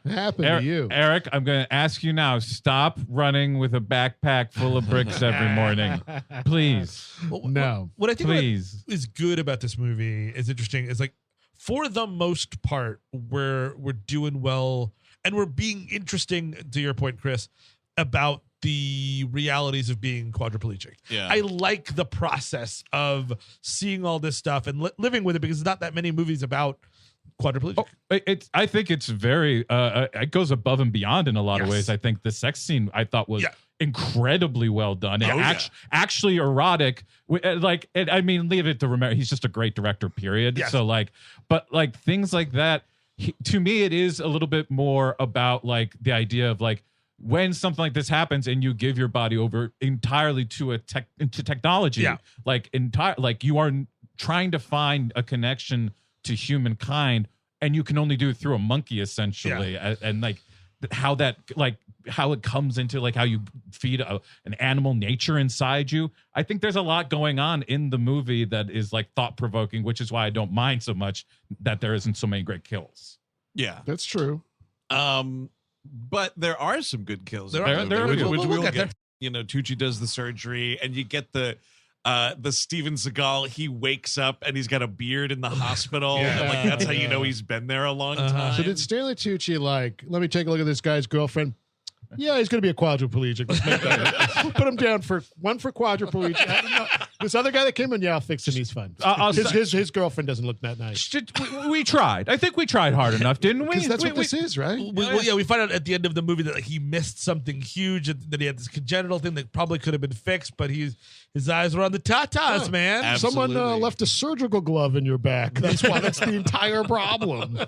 happen to you. Eric, I'm going to ask you now. Stop running with a backpack full of bricks every morning, please. No. What I think Please. is good about this movie is interesting. Is like for the most part, we're doing well, and we're being interesting. To your point, Chris, about the realities of being quadriplegic. Yeah. I like the process of seeing all this stuff and living with it, because there's not that many movies about quadriplegic. I think it's very it goes above and beyond in a lot of Yes. ways. I think the sex scene I thought was incredibly well done. And actually erotic. I mean, leave it to Romero. He's just a great director, period. Yes. So like, but like things like that, to me, it is a little bit more about like the idea of like when something like this happens and you give your body over entirely to to technology, like you are trying to find a connection to humankind, and you can only do it through a monkey, essentially, and like how it comes into like how you feed an animal nature inside you. I think there's a lot going on in the movie that is like thought-provoking, which is why I don't mind so much that there isn't so many great kills. Yeah. That's true. But there are some good kills. There are which good. we'll We'll get. get You know, Tucci does the surgery, and you get the Steven Seagal. He wakes up and he's got a beard in the hospital. And like that's how you know he's been there a long time. So did Stanley Tucci let me take a look at this guy's girlfriend? Yeah, he's going to be a quadriplegic. Let's make that. We'll put him down for quadriplegic. This other guy that came in, I'll fix him. He's fine. His girlfriend doesn't look that nice. We tried. I think we tried hard enough, didn't we? Because that's what this is, right? We find out at the end of the movie that like, he missed something huge, that he had this congenital thing that probably could have been fixed, but his eyes were on the tatas, man. Absolutely. Someone left a surgical glove in your back. That's why. That's the entire problem.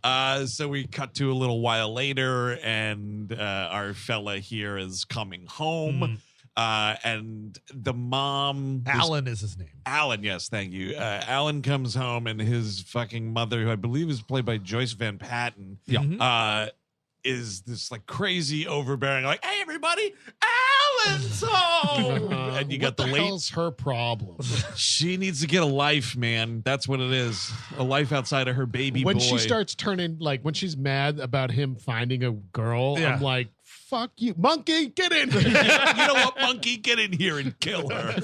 So we cut to a little while later, and our fella here is coming home. And the mom, Alan is his name. Alan, yes, thank you. Alan comes home, and his fucking mother, who I believe is played by Joyce Van Patten, is this like crazy overbearing, like, "Hey, everybody, Alan's home," and you got what the the hell's her problem? She needs to get a life, man. That's what it is. A life outside of her baby When boy. she starts turning, like when she's mad about him finding a girl, I'm like, fuck you, monkey, get in here. You know what, monkey? Get in here and kill her.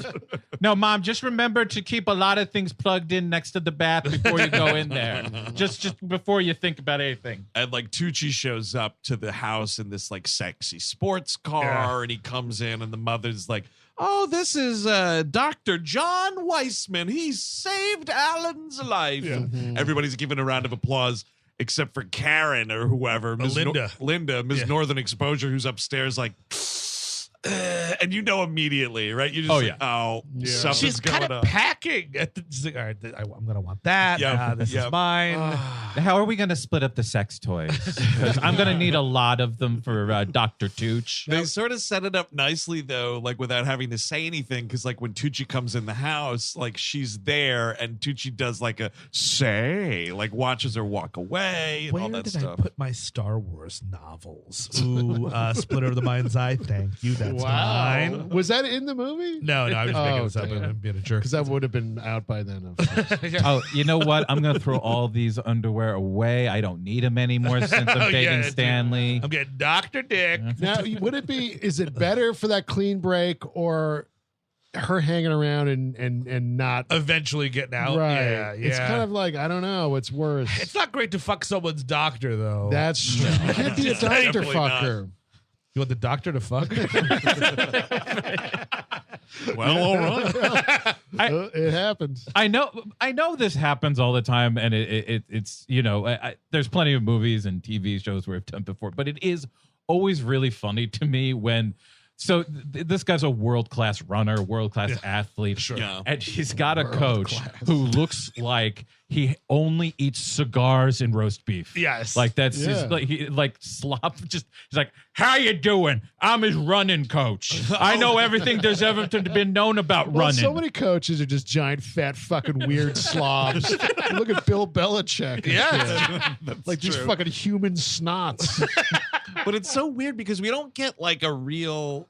No, Mom, just remember to keep a lot of things plugged in next to the bath before you go in there. just before you think about anything. And like Tucci shows up to the house in this like sexy sports car, and he comes in, and the mother's like, "Oh, this is Dr. John Weissman. He saved Alan's life." And everybody's giving a round of applause, except for Karen or whoever, Linda, Ms. Northern Exposure, who's upstairs, like, and you know immediately, right? You just something's She's going kind on. of packing. She's like, all right, I'm gonna want that. This is mine. How are we going to split up the sex toys? Because I'm going to need a lot of them for Dr. Tooch. They sort of set it up nicely, though, like without having to say anything, because like when Tucci comes in the house, like she's there, and Tucci does like a like watches her walk away and all Where that did stuff. I put my Star Wars novels? Ooh, Splitter of the Mind's Eye. Thank you. That's mine. Was that in the movie? No, I'm just making this up. damn. I'm being a jerk. Because that would have been out by then. Oh, you know what? I'm going to throw all these underwear away. I don't need them anymore since I'm dating Stanley. I'm getting Dr. Dick. Now, is it better for that clean break or her hanging around and not Eventually getting out. right? Yeah. It's kind of like, I don't know, what's worse. It's not great to fuck someone's doctor, though. That's true. You can't be a doctor Definitely not. fucker. You want the doctor to fuck? Well, all right. It happens. I know this happens all the time, and it's there's plenty of movies and TV shows where I've done before, but it is always really funny to me when So this guy's a world-class runner, world-class athlete. Sure. Yeah. And he's got a coach who looks like he only eats cigars and roast beef. Yes. Like that's his, like he like slop. Just he's like, "How you doing? I'm his running coach. I know everything there's ever been known about Well, running." so many coaches are just giant, fat, fucking weird slobs. Look at Bill Belichick. Yeah. Like these fucking human snots. But it's so weird because we don't get like a real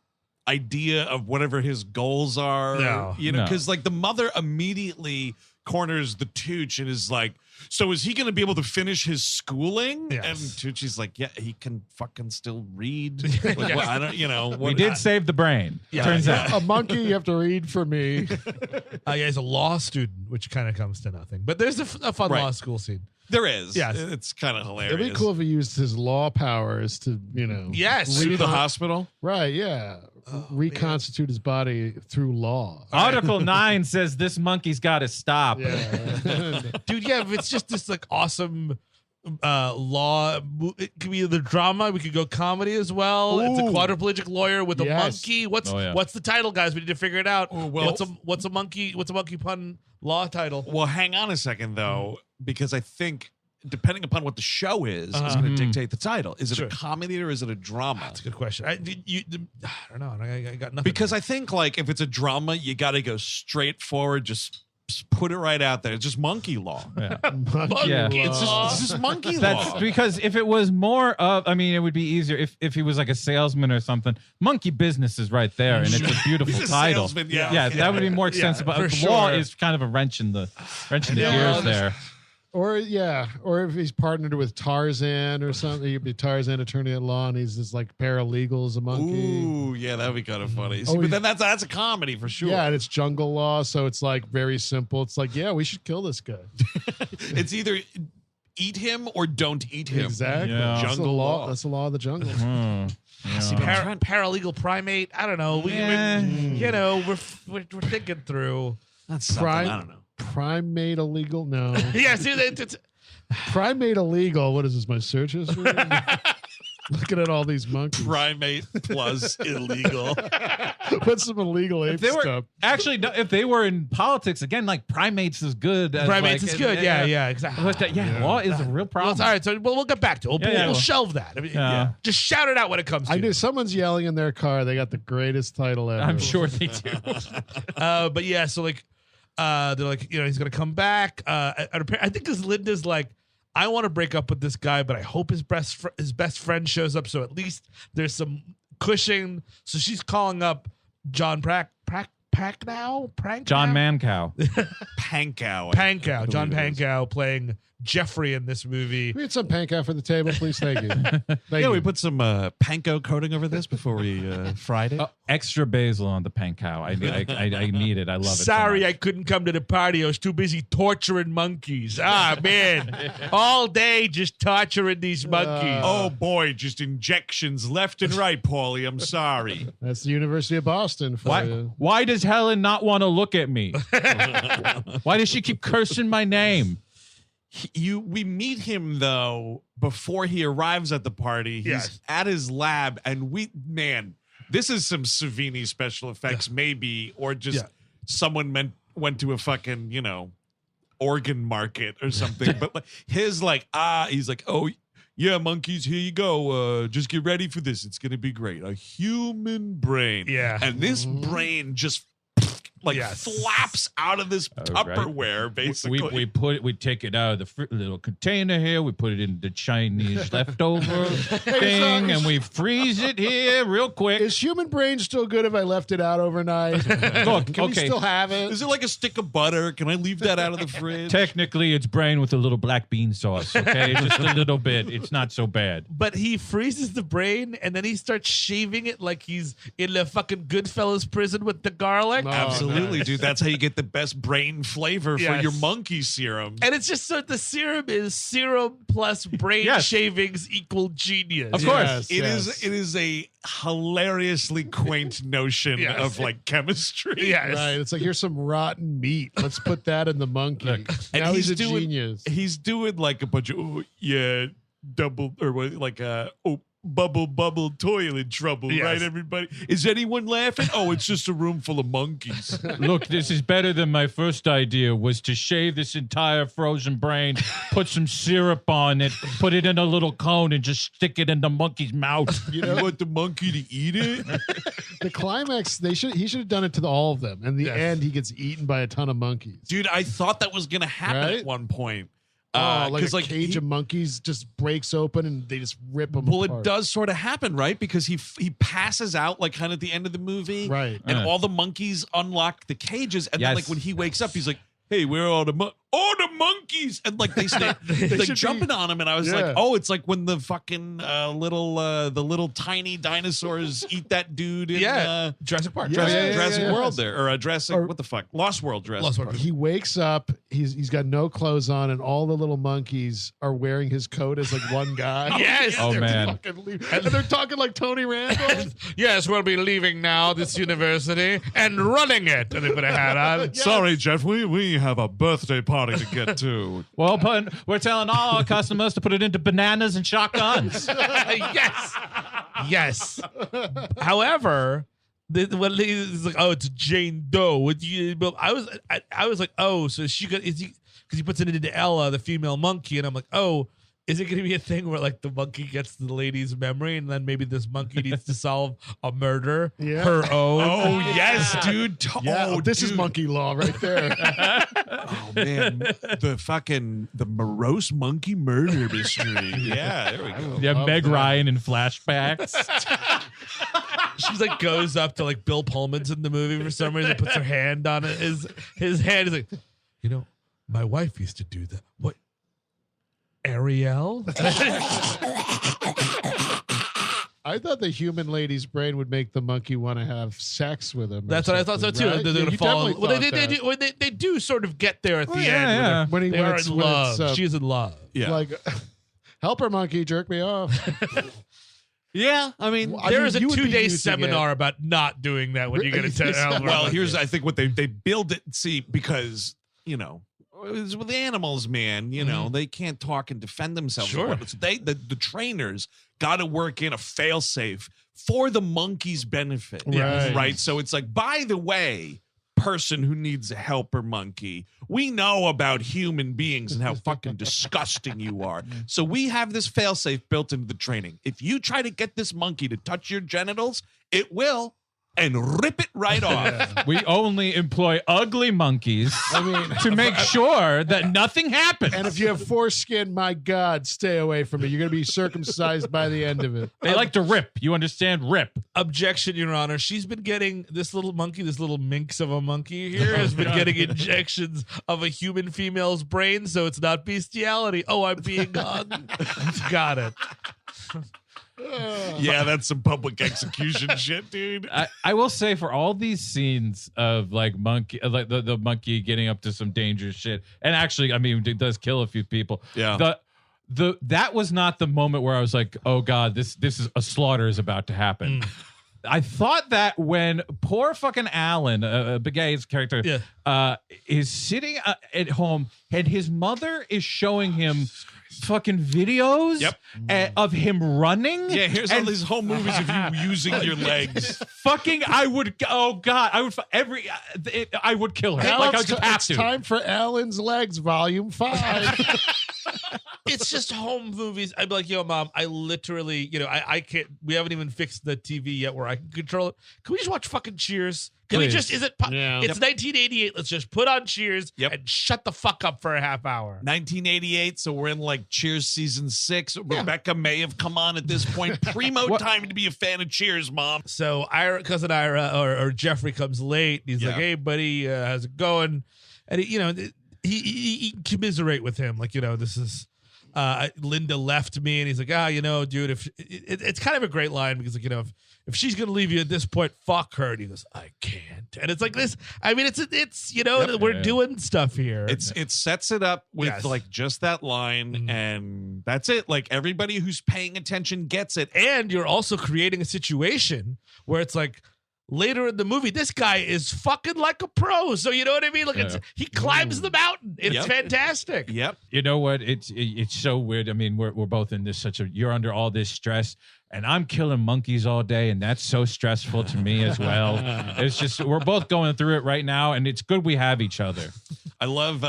idea of whatever his goals are. No. You know, No. because like the mother immediately corners the Tooch and is like, so is he going to be able to finish his schooling? Yes. And Tucci's like, yeah, he can fucking still read. Like, well, I don't, you know. We did save the brain. Turns out. A monkey, you have to read for me. Yeah, he's a law student, which kind of comes to nothing. But there's a fun Right. law school scene. There is. Yes. It's kind of hilarious. It'd be cool if he used his law powers to, Yes. Sue the hospital. Right, yeah. Reconstitute his body through law. Article 9 says this monkey's got to stop. Yeah. Dude, yeah, if it's just this like awesome law, it could be the drama. We could go comedy as well. It's a Ooh. quadriplegic lawyer with a Yes. monkey. What's Oh, yeah. what's the title, guys? We need to figure it out. well- what's a monkey pun law title? Well, hang on a second, though, because I think depending upon what the show is going to dictate the title. Is it Sure. a comedy or is it a drama? That's a good question. I don't know. I got nothing. Because I think like if it's a drama, you got to go straight forward. Just put it right out there. It's just monkey law. Monkey Yeah. law. It's just monkey That's law. because if it was more of, I mean, it would be easier if he was like a salesman or something. Monkey business is right there, and it's a beautiful He's a title. salesman, yeah. yeah, that would be more extensive. for But law sure. is kind of a wrench in the Yeah. gears there. Or if he's partnered with Tarzan or something, he'd be Tarzan attorney at law, and he's this like paralegal as a monkey. Ooh, yeah, that'd be kind of funny. See, Oh, but yeah. then that's a comedy for sure. Yeah, and it's jungle law, so it's like very simple. It's like, yeah, we should kill this guy. It's either eat him or don't eat him. Exactly. Yeah. That's the Jungle law. law. That's the law of the jungle. paralegal primate. I don't know. We're thinking through. That's something. I don't know. Primate illegal? No. Yeah, see, it's Primate illegal. What is this? My search history? Looking at all these monkeys. Primate plus illegal. Put some illegal ape They were stuff. actually, no, if they were in politics again, like primates is good. as, primates like, is good. Yeah, exactly. But law is a real Well, problem. it's all right. So we'll get back to it. Yeah, We'll yeah. shelve that. I mean, Yeah. Just shout it out when it comes to I it. knew someone's yelling in their car. They got the greatest title ever. I'm sure they do. But yeah, so like, they're like, he's gonna come back. I think because Linda's like, I want to break up with this guy, but I hope his best friend shows up, so at least there's some cushion. So she's calling up John Pankow. John Mancow. Pankow. John Pankow playing Jeffrey in this movie. We had some pankow for the table, please. Thank you. Thank Yeah, you. we put some panko coating over this before we fried it. Extra basil on the pankow. I need it. I love it. so Sorry, much. I couldn't come to the party. I was too busy torturing monkeys. Ah, man. All day just torturing these monkeys. Oh boy, just injections left and right, Paulie. I'm sorry. That's the University of Boston for you. Why does Helen not want to look at me? Why does she keep cursing my name? We meet him though before he arrives at the party. He's Yes. at his lab, and this is some Savini special effects, maybe, or just someone went to a fucking organ market or something. But like, he's like, oh yeah, monkeys, here you go. Just get ready for this. It's gonna be great. A human brain. Yeah. And this brain just flaps out of this right. Tupperware, basically. We take it out of the little container here. We put it in the Chinese leftover thing, and we freeze it here real quick. Is human brain still good if I left it out overnight? Look, Can we okay. still have it? Is it like a stick of butter? Can I leave that out of the fridge? Technically, it's brain with a little black bean sauce. Okay, just a little bit. It's not so bad. But he freezes the brain and then he starts shaving it like he's in the fucking Goodfellas prison with the garlic. Absolutely, dude. That's how you get the best brain flavor for Yes. your monkey serum. And it's just so the serum is serum plus brain Yes. shavings equal genius. Of course. Yes, It yes. is a hilariously quaint notion Yes. of like chemistry. Yes. Right. It's like, here's some rotten meat. Let's put that in the monkey. Look, And Now he's a doing genius. He's doing like a bunch of double or what, like bubble toilet trouble, Yes. right, everybody? Is anyone laughing? Oh, it's just a room full of monkeys. Look, this is better than my first idea, was to shave this entire frozen brain, put some syrup on it, put it in a little cone, and just stick it in the monkey's mouth. You want the monkey to eat it? The climax, he should have done it to all of them. And the end, he gets eaten by a ton of monkeys. Dude, I thought that was going to happen Right? at one point. Like a cage he- of monkeys just breaks open and they just rip them Well, apart. it does sort of happen, right? Because he passes out like kind of at the end of the movie, Right. And Yeah. all the monkeys unlock the cages, and then Yes. like when he wakes up, he's like, "Hey, where are all the monkeys?" And like they start like should jumping be- on him, and I was Yeah. like, "Oh, it's like when the fucking little tiny dinosaurs eat that dude in Jurassic Park. Yeah. Jurassic World yes. there, or Jurassic what the fuck, Lost World, Jurassic Lost World. Park. He wakes up, he's got no clothes on, and all the little monkeys are wearing his coat as like one guy. Yes. Oh, They're man. fucking and they're talking like Tony Randall. Yes, we'll be leaving now this university and running it. And they put a hat on. Sorry, Jeff, we have a birthday party to get to. Well, but we're telling all our customers to put it into bananas and shotguns. Yes. Yes. However, when he's like, "Oh, it's Jane Doe." But I was like, "Oh, so she could," because he puts it into Ella, the female monkey, and I'm like, "Oh, is it going to be a thing where like the monkey gets the lady's memory, and then maybe this monkey needs to solve a murder, Yeah. her own?" Oh yes, dude. This is dude. monkey law right there. Oh man, the morose monkey murder mystery. Yeah, there we go. Yeah, Meg Ryan in flashbacks. She's like goes up to like Bill Pullman's in the movie for some reason, puts her hand on his hand. Is like, my wife used to do that. What? Ariel? I thought the human lady's brain would make the monkey want to have sex with him. or That's what I thought so something, too. right? They're Yeah, gonna you fall. definitely Well, thought that. they do sort of get there at the end. yeah. When he They are when in love. it's, She's in love. Yeah, like, help her, monkey, jerk me off. yeah. I mean, There is a you would be 2-day using seminar about not doing that when you get to tell. well, here's I think what they build it. See, because it's with animals, man. They can't talk and defend themselves. Sure. So the trainers got to work in a failsafe for the monkey's benefit. Right. Right. So it's like, by the way, person who needs a helper monkey, we know about human beings and how fucking disgusting you are. So we have this failsafe built into the training. If you try to get this monkey to touch your genitals, it will, and rip it right off. We only employ ugly monkeys to make sure that nothing happens. And if you have foreskin, my God, stay away from it. You're going to be circumcised by the end of it. they like to rip. You understand? Rip. Objection, Your Honor. She's been getting this little minx of a monkey here has been getting injections of a human female's brain, so it's not bestiality. Oh, I'm being hung. Got it. Yeah, that's some public execution shit, dude. I will say, for all these scenes of like monkey, like the monkey getting up to some dangerous shit, and actually, I mean, it does kill a few people. Yeah. That was not the moment where I was like, oh God, this is a slaughter is about to happen. I thought that when poor fucking Alan, Beghe's character, is sitting at home and his mother is showing him fucking videos of him running. Yeah, here's all these home movies of you using your legs. Fucking, I would kill her. Like, I would just have It's to. time for Alan's Legs, Volume 5. It's just home movies. I'd be like, yo, Mom, I literally, I can't, we haven't even fixed the TV yet where I can control it. Can we just watch fucking Cheers? Can we Please. just, it's 1988. Let's just put on Cheers and shut the fuck up for a half hour. 1988, so we're in like Cheers season 6. Rebecca may have come on at this point. Primo time to be a fan of Cheers, Mom. So cousin Ira or Jeffrey comes late. He's like, hey, buddy, how's it going? And he commiserate with him. Like, this is, Linda left me, and he's like, dude, if it's kind of a great line because like, if she's gonna leave you at this point, fuck her. And he goes, I can't. And it's like this. I mean, it's we're doing stuff here. It sets it up with like just that line, and that's it. Like everybody who's paying attention gets it. And you're also creating a situation where it's like, later in the movie, this guy is fucking like a pro. So you know what I mean? Like he climbs the mountain. It's fantastic. Yep. You know what? It's so weird. I mean, we're both in this you're under all this stress, and I'm killing monkeys all day, and that's so stressful to me as well. It's just we're both going through it right now, and it's good we have each other. I love,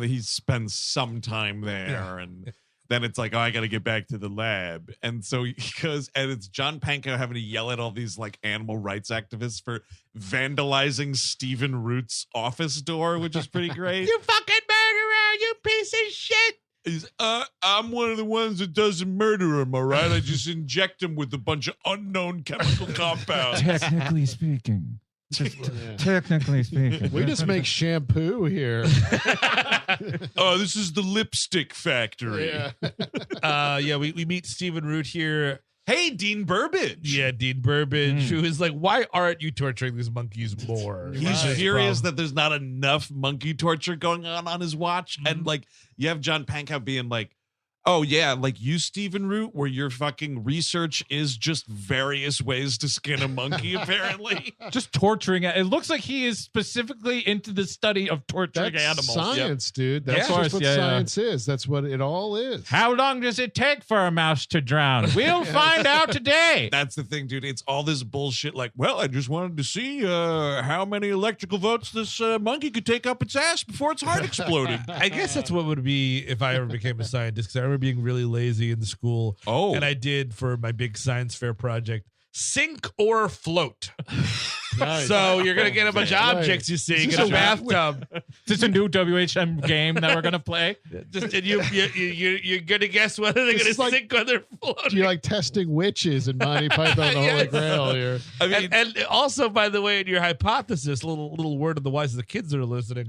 he spends some time there, and then it's like, oh, I got to get back to the lab. And so he goes, and it's John Pankow having to yell at all these like animal rights activists for vandalizing Stephen Root's office door, which is pretty great. You fucking murderer, you piece of shit. He's, I'm one of the ones that doesn't murder him, all right? I just inject him with a bunch of unknown chemical compounds. Technically speaking. Technically speaking. We just make shampoo here. Oh, this is the lipstick factory. Yeah. We meet Stephen Root here. Hey, Dean Burbage. Yeah, Dean Burbage, who is like, why aren't you torturing these monkeys more? He's furious that there's not enough monkey torture going on his watch. And like, you have John Pankow being like, oh, yeah, like you, Stephen Root, where your fucking research is just various ways to skin a monkey, apparently. Just torturing it. It looks like he is specifically into the study of torturing That's animals. science, dude. That's Yeah. just what science is. That's what it all is. How long does it take for a mouse to drown? We'll find out today. That's the thing, dude. It's all this bullshit like, well, I just wanted to see how many electrical votes this monkey could take up its ass before its heart exploded. I guess that's what would be if I ever became a scientist, because I remember being really lazy in the school. Oh. And I did, for my big science fair project, sink or float. Nice. So you're going to get a bunch of objects you see in a bathtub. Is this a new WHM game that we're going to play? Just, and you're going to guess whether they're going to like- sink or they're floating. You're like testing witches in Monty Python and the Holy Yes. Grail here. I mean, And also, by the way, in your hypothesis, little word of the wise to the kids that are listening,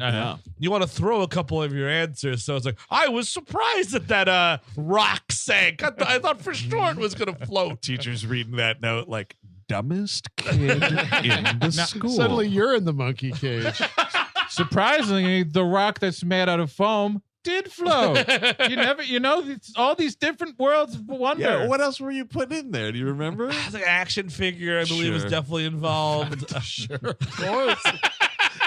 you want to throw a couple of your answers. So it's like, I was surprised that rock sank. I thought for sure it was going to float. teacher's reading that note like, dumbest kid in the school. Suddenly you're in the monkey cage. Surprisingly, the rock that's made out of foam did float. It's all these different worlds of wonder. Yeah, what else were you putting in there? Do you remember? It's like an action figure, I believe, was Sure. definitely involved. Sure, of course.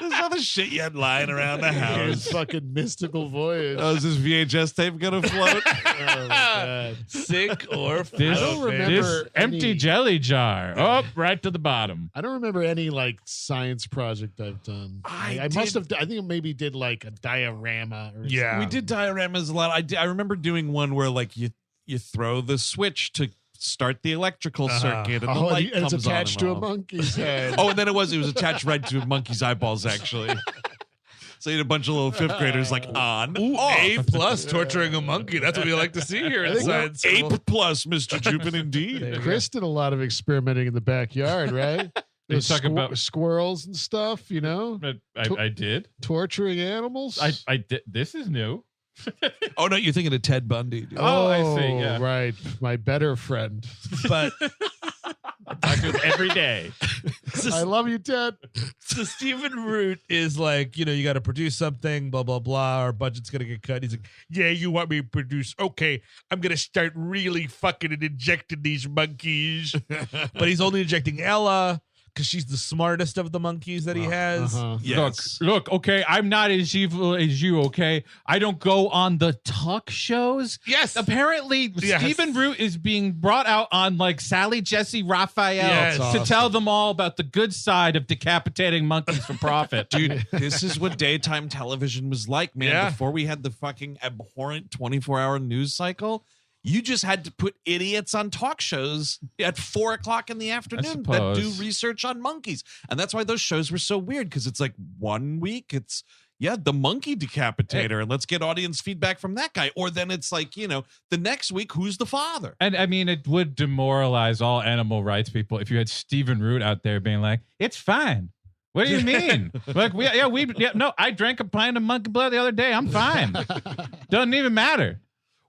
There's other shit you had lying around the His house. fucking mystical voyage. Oh, is this VHS tape gonna float? Oh, my God. Sink or float. This, I don't remember this empty any- jelly jar. Oh, right to the bottom. I don't remember any like science project I've done. I must have. I think I maybe did like a diorama. Or Yeah. We did dioramas a lot. I remember doing one where like you throw the switch to start the electrical circuit, and the Oh, light and it's comes on attached and to a off. monkey's head. Oh, and then it was attached right to a monkey's eyeballs, actually. So you had a bunch of little fifth graders like on. Ooh, off. A+ torturing a monkey. That's what we like to see here in science school. Ape plus, Mr. Jupin, indeed. Chris did a lot of experimenting in the backyard, right? You talking about- squirrels and stuff, you know, But I did. torturing animals. I did. This is new. Oh no, you're thinking of Ted Bundy, dude. Oh, I see, yeah. Right, my better friend. But I do it every day. I love you, Ted. so Stephen Root is like, you got to produce something, blah, blah, blah. Our budget's going to get cut. He's like, yeah, you want me to produce? Okay, I'm going to start really fucking and injecting these monkeys. But he's only injecting Ella because she's the smartest of the monkeys that he has. Yes. Look, okay, I'm not as evil as you, okay? I don't go on the talk shows. Yes. Apparently, Yes. Stephen Root is being brought out on like Sally Jesse Raphael Yes. to tell them all about the good side of decapitating monkeys for profit. Dude, this is what daytime television was like, man. Yeah. Before we had the fucking abhorrent 24-hour news cycle, you just had to put idiots on talk shows at 4 o'clock in the afternoon that do suppose. research on monkeys. And that's why those shows were so weird, because it's like 1 week, it's the monkey decapitator, and let's get audience feedback from that guy. Or then it's like, the next week, who's the father? And I mean, it would demoralize all animal rights people if you had Stephen Root out there being like, it's fine. What do you mean? Like, I drank a pint of monkey blood the other day. I'm fine. Doesn't even matter.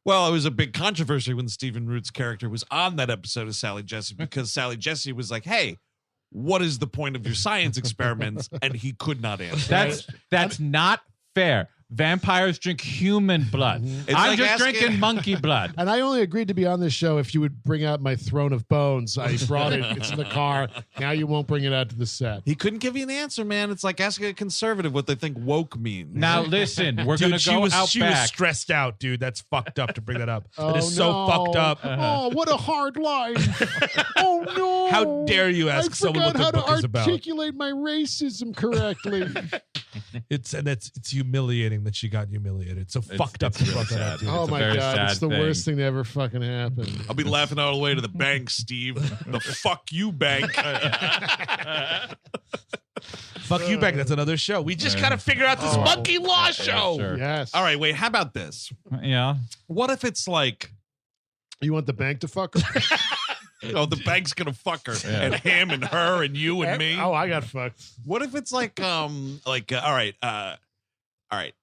Well, it was a big controversy when Stephen Root's character was on that episode of Sally Jesse, because Sally Jesse was like, hey, what is the point of your science experiments? And he could not answer. That's not fair. vampires drink human blood. I'm like just asking- drinking monkey blood. And I only agreed to be on this show if you would bring out my throne of bones. I brought it. It's in the car. Now you won't bring it out to the set. He couldn't give you an answer, man. It's like asking a conservative what they think woke means. Now listen, we're gonna Dude, go out she was back. stressed out, dude. That's fucked up to bring that up. Oh, That is so no. fucked up. Oh, what a hard life. Oh, no. How dare you ask I someone what forgot the how book to is about? articulate my racism correctly. It's humiliating that she got humiliated. It's so fucked up. it's to really brought that sad. up, dude. Oh, It's a my very God. It's sad the thing. worst thing to ever fucking happen. I'll be laughing all the way to the bank, Steve. The fuck you, bank. Fuck you back. That's another show. We just gotta figure out this monkey law show. Sure. Yes. All right, wait. How about this? Yeah. What if it's like, You want the bank to fuck her? oh, the bank's gonna fuck her, and him, and her, and you, and me? Oh, I got fucked. What if it's like, all right,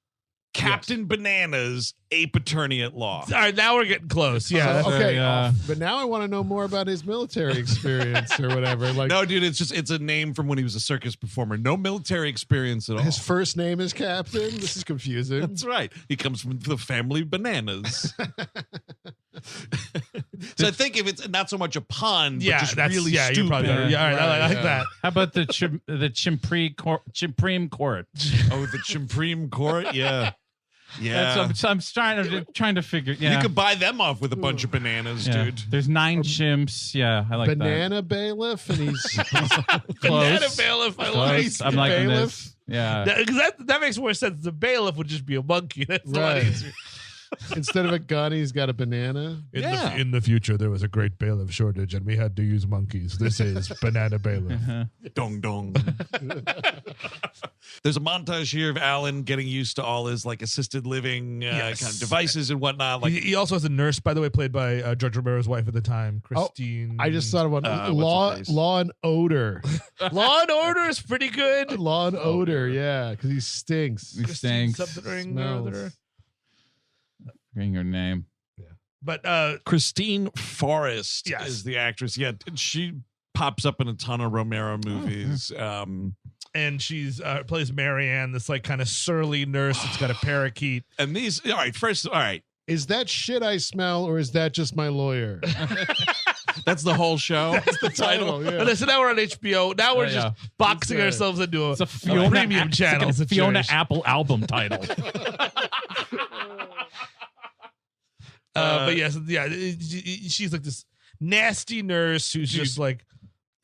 Captain Bananas, ape attorney at law. All right, now we're getting close. Yeah. Okay. Yeah. But now I want to know more about his military experience or whatever. Like, No, dude, it's a name from when he was a circus performer. No military experience at all. his first name is Captain. This is confusing. That's right. He comes from the family Bananas. So I think if it's not so much a pun, but Yeah, just that's really yeah. stupid. You're probably better. Yeah, all right, I like yeah. that. How about the Supreme Court? Oh, the Supreme Court? Yeah. Yeah. So I'm trying to figure. Yeah. You could buy them off with a bunch of bananas, Yeah. dude. There's 9 chimps. Yeah, I like Banana bailiff, and he's that. Banana Close. bailiff. I Close. like. I'm liking Bailiff. this. Yeah. Because that makes more sense. The bailiff would just be a monkey. That's a lot Right. easier. instead of a gun, he's got a banana. In the future, there was a great bailiff shortage, and we had to use monkeys. This is banana bailiff. Dong dong. There's a montage here of Alan getting used to all his like assisted living Yes. kind of devices and whatnot. Like He also has a nurse, by the way, played by George Romero's wife at the time, Christine. I just thought of one. what's her face? Law and Odor. Law and Order is pretty good. Law and Odor, yeah, because he stinks. He stinks. Something or Smells. other. Forgetting your name. But Christine Forrest Yes. is the actress. Yeah, and she pops up in a ton of Romero movies. and she's plays Marianne, this like kind of surly nurse that's got a parakeet. And these, all right. Is that shit I smell, or is that just my lawyer? That's the whole show. That's the title. yeah. And so now we're on HBO. Now we're just boxing It's, ourselves into It's a Fiona premium channel. it's like a Fiona situation. Apple album title. But yes, yeah, she's like this nasty nurse who's just like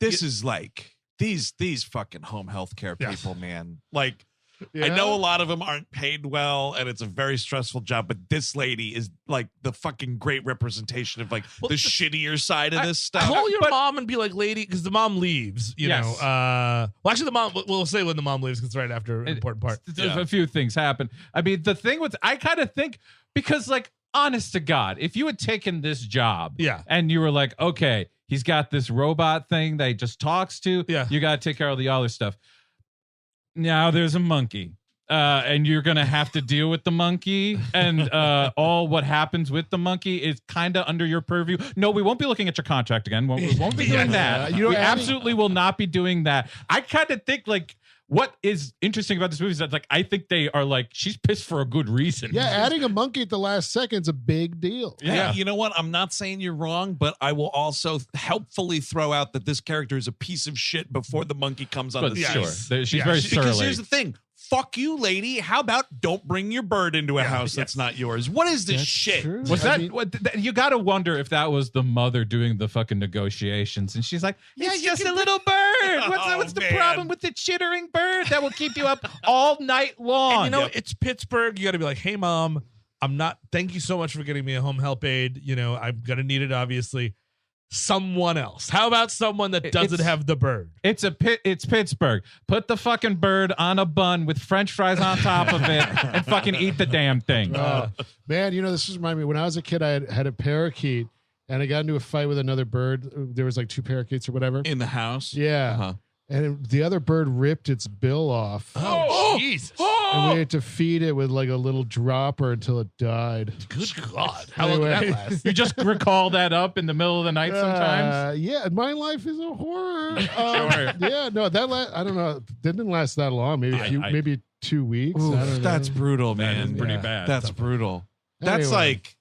This is like these fucking home health care Yeah. people, man. Like Yeah? I know a lot of them aren't paid well and it's a very stressful job, but this lady is like the fucking great representation of like the shittier side of this stuff. call your mom and be like, lady, because the mom leaves. You know. Yes. Well, actually, the mom. We'll say when the mom leaves because it's right after an important part. There's a few things happen. I mean, the thing with I kind of think because like honest to God, if you had taken this job, Yeah. and you were like, okay, he's got this robot thing that he just talks to, Yeah. you got to take care of the other stuff. Now there's a monkey. And you're gonna have to deal with the monkey, and all what happens with the monkey is kind of under your purview. No, we won't be looking at your contract again. We won't be doing that. You know, We Annie- absolutely will not be doing that. I kind of think like what is interesting about this movie is that like I think they are like she's pissed for a good reason. Yeah, adding a monkey at the last second's a big deal. Yeah. Hey, you know what? I'm not saying you're wrong, but I will also helpfully throw out that this character is a piece of shit before the monkey comes on But the sure, scene. she's very surly. Because here's the thing. Fuck you, lady. How about don't bring your bird into a house that's not yours? What is this shit? True. Was I that mean- what? You got to wonder if that was the mother doing the fucking negotiations, and she's like, "It's just a little bird. What's the man. problem with the chittering bird that will keep you up all night long?" And you know, it's Pittsburgh. You got to be like, hey, mom, I'm not. Thank you so much for getting me a home help aid. You know, I'm gonna need it, obviously. Someone else. How about someone that doesn't It's- have the bird? It's Pittsburgh. Put the fucking bird on a bun with French fries on top of it, and fucking eat the damn thing. Man, you know, this reminds me. When I was a kid, I had a parakeet, and I got into a fight with another bird. There was like 2 parakeets or whatever. In the house? Yeah. Uh-huh. And the other bird ripped its bill off. Oh, Jesus. And we had to feed it with like a little dropper until it died. Good God. How long did Anyway. that last? You just recall that up in the middle of the night sometimes. Yeah, my life is a horror. Sure. Yeah, no, I don't know. It didn't last that long. Maybe I- maybe 2 weeks. Oof, I don't know. that's brutal, That man. is pretty bad. That's brutal. That's Anyway. like,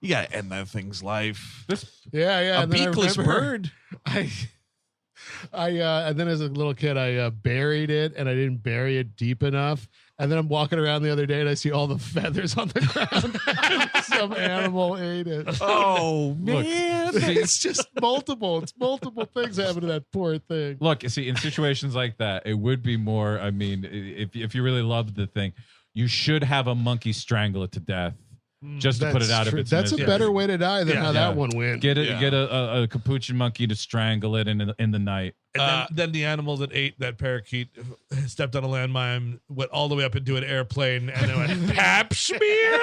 you gotta end that thing's life. Yeah. A and then I beakless remember bird. And then as a little kid, I buried it, and I didn't bury it deep enough. And then I'm walking around the other day, and I see all the feathers on the ground. Some animal ate it. Oh man. It's just multiple. It's multiple things happening to that poor thing. Look, see, in situations like that, it would be more. I mean, if you really love the thing, you should have a monkey strangle it to death, just to put it out true. of its That's misery. a better way to die than Yeah. how that one went. Get a capuchin monkey to strangle it in the night. And then the animal that ate that parakeet stepped on a landmine, went all the way up into an airplane, and then went pap smear.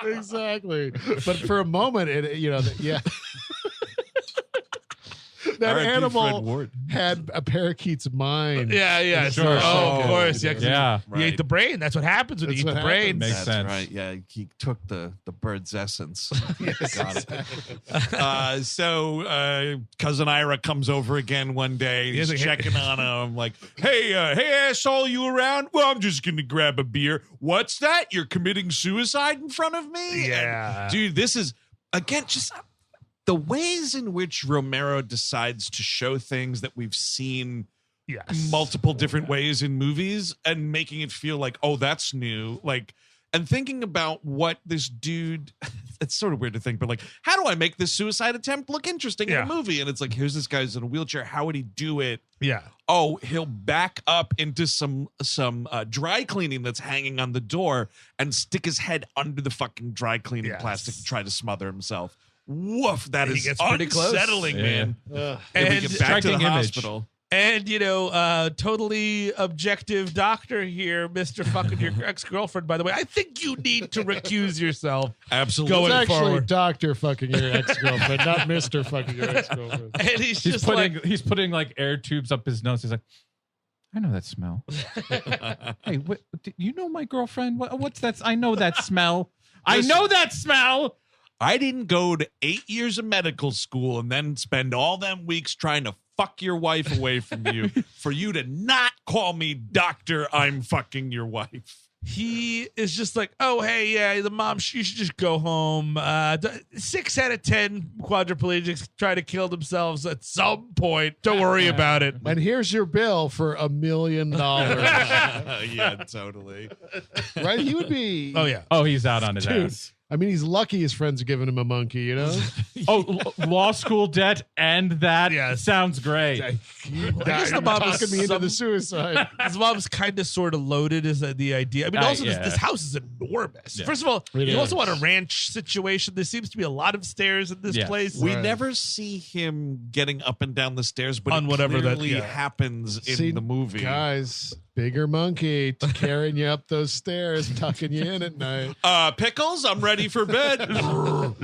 Exactly. But for a moment, that R.I.P. Fred animal Ward. had a parakeet's mind. Yeah. Sure. Oh, Oh, of course. Yeah. 'cause Yeah. You ate the brain. That's what happens when you That's eat what the brain. happens. Makes That's sense. right. Yeah, he took the bird's essence. Got it. Exactly. So cousin Ira comes over again one day. He's He's like, checking on him, like, "Hey, asshole, you around? Well, I'm just gonna grab a beer. What's that? You're committing suicide in front of me?" Yeah. And, dude, this is again just the ways in which Romero decides to show things that we've seen Yes. multiple different ways in movies and making it feel like, oh, that's new. Like, and thinking about what this dude, it's sort of weird to think, but like, how do I make this suicide attempt look interesting in Yeah. a movie? And it's like, here's this guy's in a wheelchair. How would he do it? Yeah. Oh, he'll back up into some dry cleaning that's hanging on the door and stick his head under the fucking dry cleaning Yes. plastic to try to smother himself. Woof, that He is gets pretty close. unsettling, Yeah. man. Ugh. And we And get back to the striking image. hospital. And, totally objective doctor here, Mr. fucking your ex-girlfriend, by the way. I think you need to recuse yourself. Absolutely. Going It's actually forward. Dr. fucking your ex-girlfriend, not Mr. fucking your ex-girlfriend. And he's He's just he's putting like air tubes up his nose. He's like, I know that smell. Hey, you know my girlfriend? What's that? I know that smell. I know that smell. I didn't go to 8 years of medical school and then spend all them weeks trying to fuck your wife away from you for you to not call me doctor. I'm fucking your wife. he is just like, oh, hey, yeah, the mom, she should just go home. 6 out of 10 quadriplegics try to kill themselves at some point. Don't worry about it. And here's your bill for $1 million. Yeah, totally. Right? He would be. Oh, yeah. Oh, he's out on his Dude. ass. I mean, he's lucky his friends are giving him a monkey, you know? Oh, law school debt and that Yes. sounds great. I guess the mom is talking me into some- the suicide. His mom's kind of sort of loaded is the idea. I mean, also yeah. this house is enormous. Yeah. First of all, It you is. also want a ranch situation. There seems to be a lot of stairs in this Yes. place. We Right. never see him getting up and down the stairs, but On it whatever that- clearly yeah. happens in See, the movie. Guys, bigger monkey carrying you up those stairs, tucking you in at night. Pickles, I'm ready for bed. Love,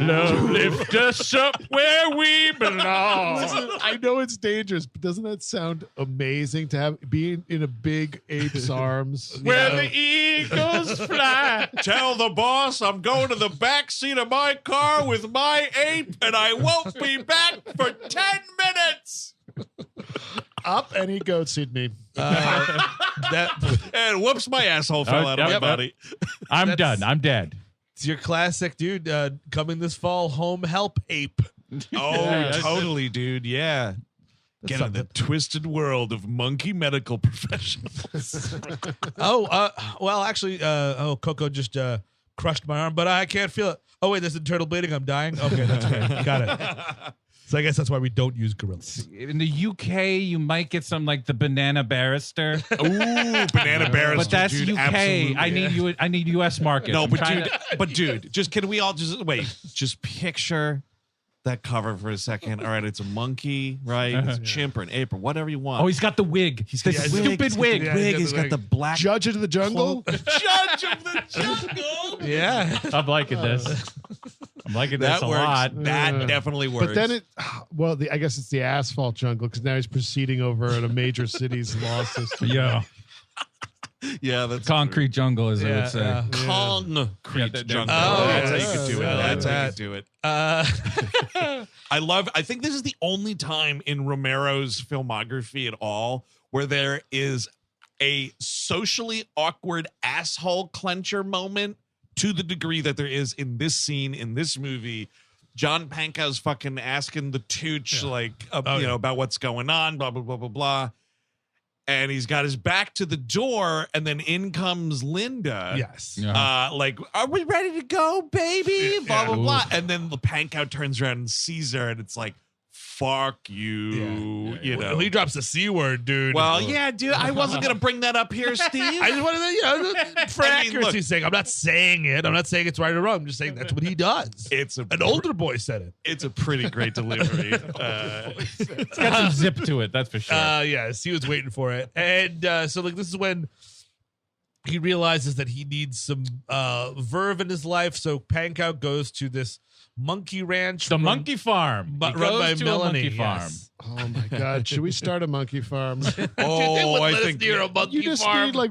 lift us up where we belong. Listen, I know it's dangerous, but doesn't that sound amazing to have be in a big ape's arms? Where the eagles fly. Tell the boss I'm going to the back seat of my car with my ape and I won't be back for 10 minutes. Up and he goatsied me. And whoops, my asshole fell out of my yep. body. I'm That's- done. I'm dead. It's your classic, dude. Coming this fall, home help ape. Oh, totally, dude. Yeah. Get in the twisted world of monkey medical professionals. Well, actually, Coco just crushed my arm, but I can't feel it. Oh, wait, there's internal bleeding. I'm dying. Okay, that's great. Got it. So I guess that's why we don't use gorillas. In the UK, you might get some like the banana barrister, Ooh, banana barrister. but that's dude, UK. absolutely. I need US market. No, I'm but trying dude, just can we all just picture that cover for a second? All right, it's a monkey, right? It's a chimp or an ape or whatever you want. Oh, he's got the wig. He's the got the stupid wig. Yeah, wig. he's He's got got the the black Judge of the jungle? judge of the jungle. Yeah. I'm liking this. I'm liking this That a works. lot. That definitely works. But then I guess it's the asphalt jungle because now he's proceeding over at a major city's law system. Yeah, yeah, that's concrete jungle, as I Yeah, would say. yeah. concrete Yeah, jungle. Oh, That's how yeah, you could do it. yeah, That's how you that. could do it. Uh, I think this is the only time in Romero's filmography at all where there is a socially awkward asshole clencher moment to the degree that there is in this scene in this movie. John Pankow's fucking asking the Tooch about what's going on, blah blah blah blah blah, and he's got his back to the door, and then in comes Linda. Yes. Like, are we ready to go, baby? Blah blah blah, and then the Pankow turns around and sees her, and it's like, fuck you, you know. Well, he drops the C word, dude. Well, yeah, dude. I wasn't gonna bring that up here, Steve. I just wanted to, for accuracy's sake, I'm not saying it. I'm not saying it's right or wrong. I'm just saying that's what he does. An older boy said it. It's a pretty great delivery. It's got some zip to it, that's for sure. Yes, he was waiting for it, and so like this is when he realizes that he needs some verve in his life. So Pankow goes to this monkey ranch, monkey farm, but run by Melanie. Monkey farm. Yes. Oh my God! Should we start a monkey farm? I think near a monkey You just farm. need like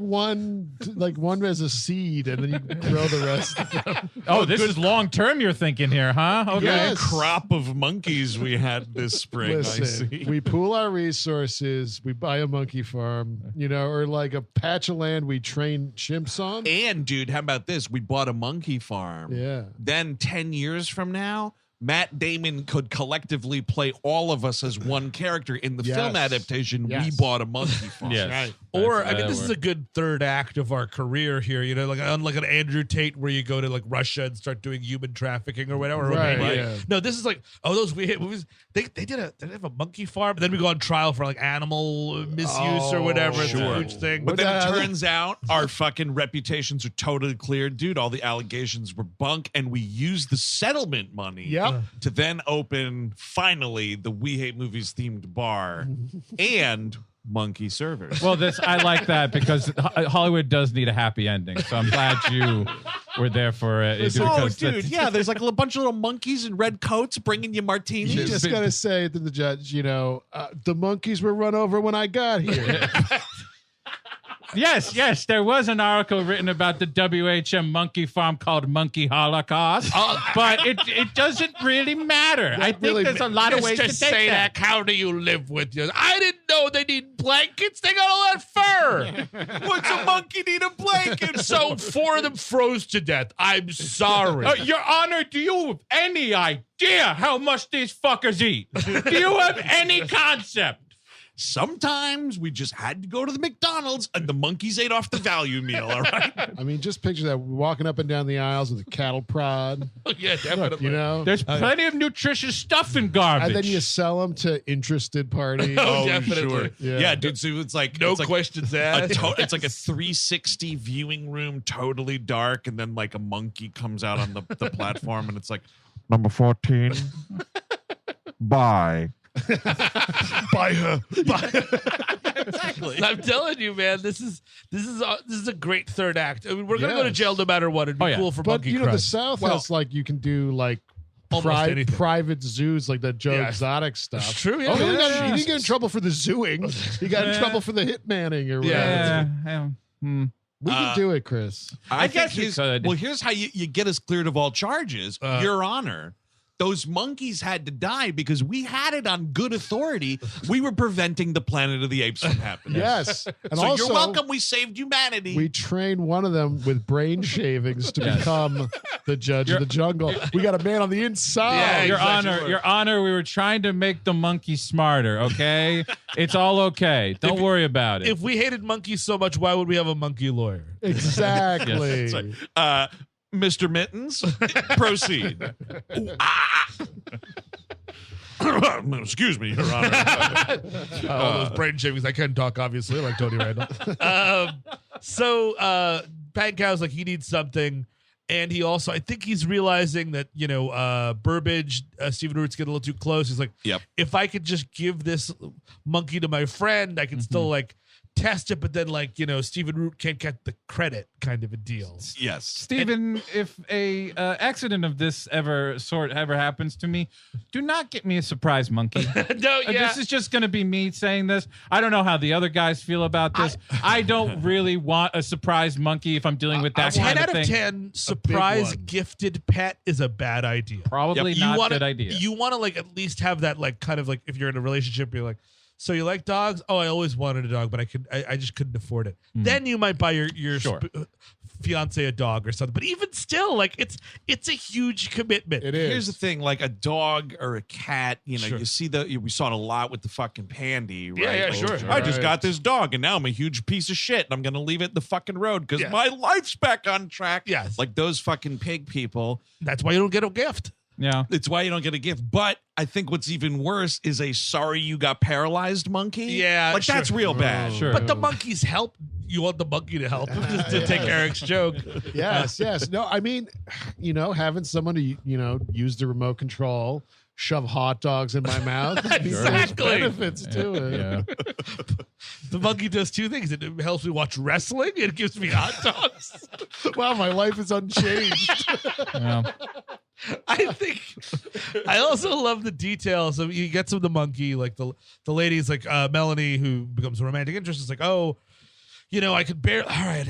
one as a seed, and then you grow the rest. Oh, this is long term. You're thinking here, huh? Okay. Yes. crop of monkeys we had this spring. I Listen, see. we pool our resources. We buy a monkey farm, or like a patch of land we train chimps on. And dude, how about this? We bought a monkey farm. Yeah. Then 10 years from now, Matt Damon could collectively play all of us as one character in the Yes. film adaptation. Yes. We bought a monkey farm. Yes. Right. Or That's- this is a good third act of our career here, like unlike an Andrew Tate where you go to like Russia and start doing human trafficking or whatever. Right, Romania. yeah. No, this is like those weird movies. They have a monkey farm, and then we go on trial for like animal misuse or whatever. It's a sure. huge thing. But then it Yeah. turns out our fucking reputations are totally clear, dude. All the allegations were bunk, and we used the settlement money Yep. to then open, finally, the We Hate Movies themed bar and monkey servers. Well, I like that because Hollywood does need a happy ending. So I'm glad you were there for it. because dude, that's- yeah, there's like a bunch of little monkeys in red coats bringing you martinis. You just gotta say to the judge, the monkeys were run over when I got here. Yes, there was an article written about the WHM monkey farm called Monkey Holocaust, but it doesn't really matter. I think really there's a lot of ways to take that. How do you live with you? I didn't know they need blankets. They got all that fur. What's a monkey need a blanket? So 4 of them froze to death. I'm sorry. Your Honor, do you have any idea how much these fuckers eat? Do you have any concept? Sometimes we just had to go to the McDonald's and the monkeys ate off the value meal, all right? I mean, just picture that walking up and down the aisles with a cattle prod. Yeah, definitely. Look, There's plenty of nutritious stuff in garbage. and then you sell them to interested parties. Oh, definitely. Yeah, dude, so it's like No it's like questions a asked. it's like a 360 viewing room, totally dark, and then like a monkey comes out on the platform and it's like Number 14. Bye. Buy her. Exactly. I'm telling you, man, this is a great third act. I mean, we're gonna go to Yes. jail no matter what. It'd be cool for But monkey the crime. South Well- has you can do Almost anything. private zoos like that Joe Yeah. Exotic stuff. It's true, yeah. Oh, he Yeah. didn't get in trouble for the zooing. He got in trouble for the hitmanning or whatever. yeah. We can do it, Chris. I guess we could. Well, here's how you get us cleared of all charges. Your Honor, those monkeys had to die because we had it on good authority. We were preventing the Planet of the Apes from happening. Yes. And So also, you're welcome. We saved humanity. we train one of them with brain shavings to become the judge of the jungle. We got a man on the inside. Yeah, Your exactly. Your Honor, we were trying to make the monkey smarter, okay? It's all okay. Don't worry about it. If we hated monkeys so much, why would we have a monkey lawyer? Exactly. Mr. Mittens, proceed. Excuse me, Your Honor. All those brain shavings. I couldn't talk, obviously, like Tony Randall. So Pankow's like, he needs something. And he also, I think he's realizing that, Burbage, Stephen Root's getting a little too close. He's like, Yep. if I could just give this monkey to my friend, I can still test it, but then Stephen Root can't get the credit kind of a deal. Yes. Stephen, if a accident of this ever happens to me, do not get me a surprise monkey. No, yeah. This is just going to be me saying this. I don't know how the other guys feel about this. I don't really want a surprise monkey if I'm dealing with that 10 kind out of of thing. 10, surprise one. gifted pet is a bad idea. Probably Yep. not a wanna, good idea. You want to at least have that kind of if you're in a relationship, you're like, So you like dogs? Oh, I always wanted a dog, but I just couldn't afford it. Then you might buy your fiance a dog or something. But even still, like it's a huge commitment. It is. Here's the thing, like a dog or a cat, you know, Sure. you see we saw it a lot with the fucking Pandy, right? Yeah, sure. I just Right. got this dog and now I'm a huge piece of shit and I'm going to leave it in the fucking road because Yeah. my life's back on track. Yes. Like those fucking pig people. That's why you don't get a gift. Yeah. It's why you don't get a gift. But I think what's even worse is a sorry you got paralyzed monkey. Yeah, Like sure. that's real bad. Sure. But the monkeys help. You want the monkey to help just to take Eric's joke. Yes. No, I mean, having someone to, use the remote control, shove hot dogs in my mouth. There's Exactly. benefits to it. Yeah. The monkey does two things. It helps me watch wrestling. It gives me hot dogs. Wow, my life is unchanged. Yeah. I also love the details. So he gets him the monkey, like the lady's like Melanie, who becomes a romantic interest, is like, oh, I could bear. All right,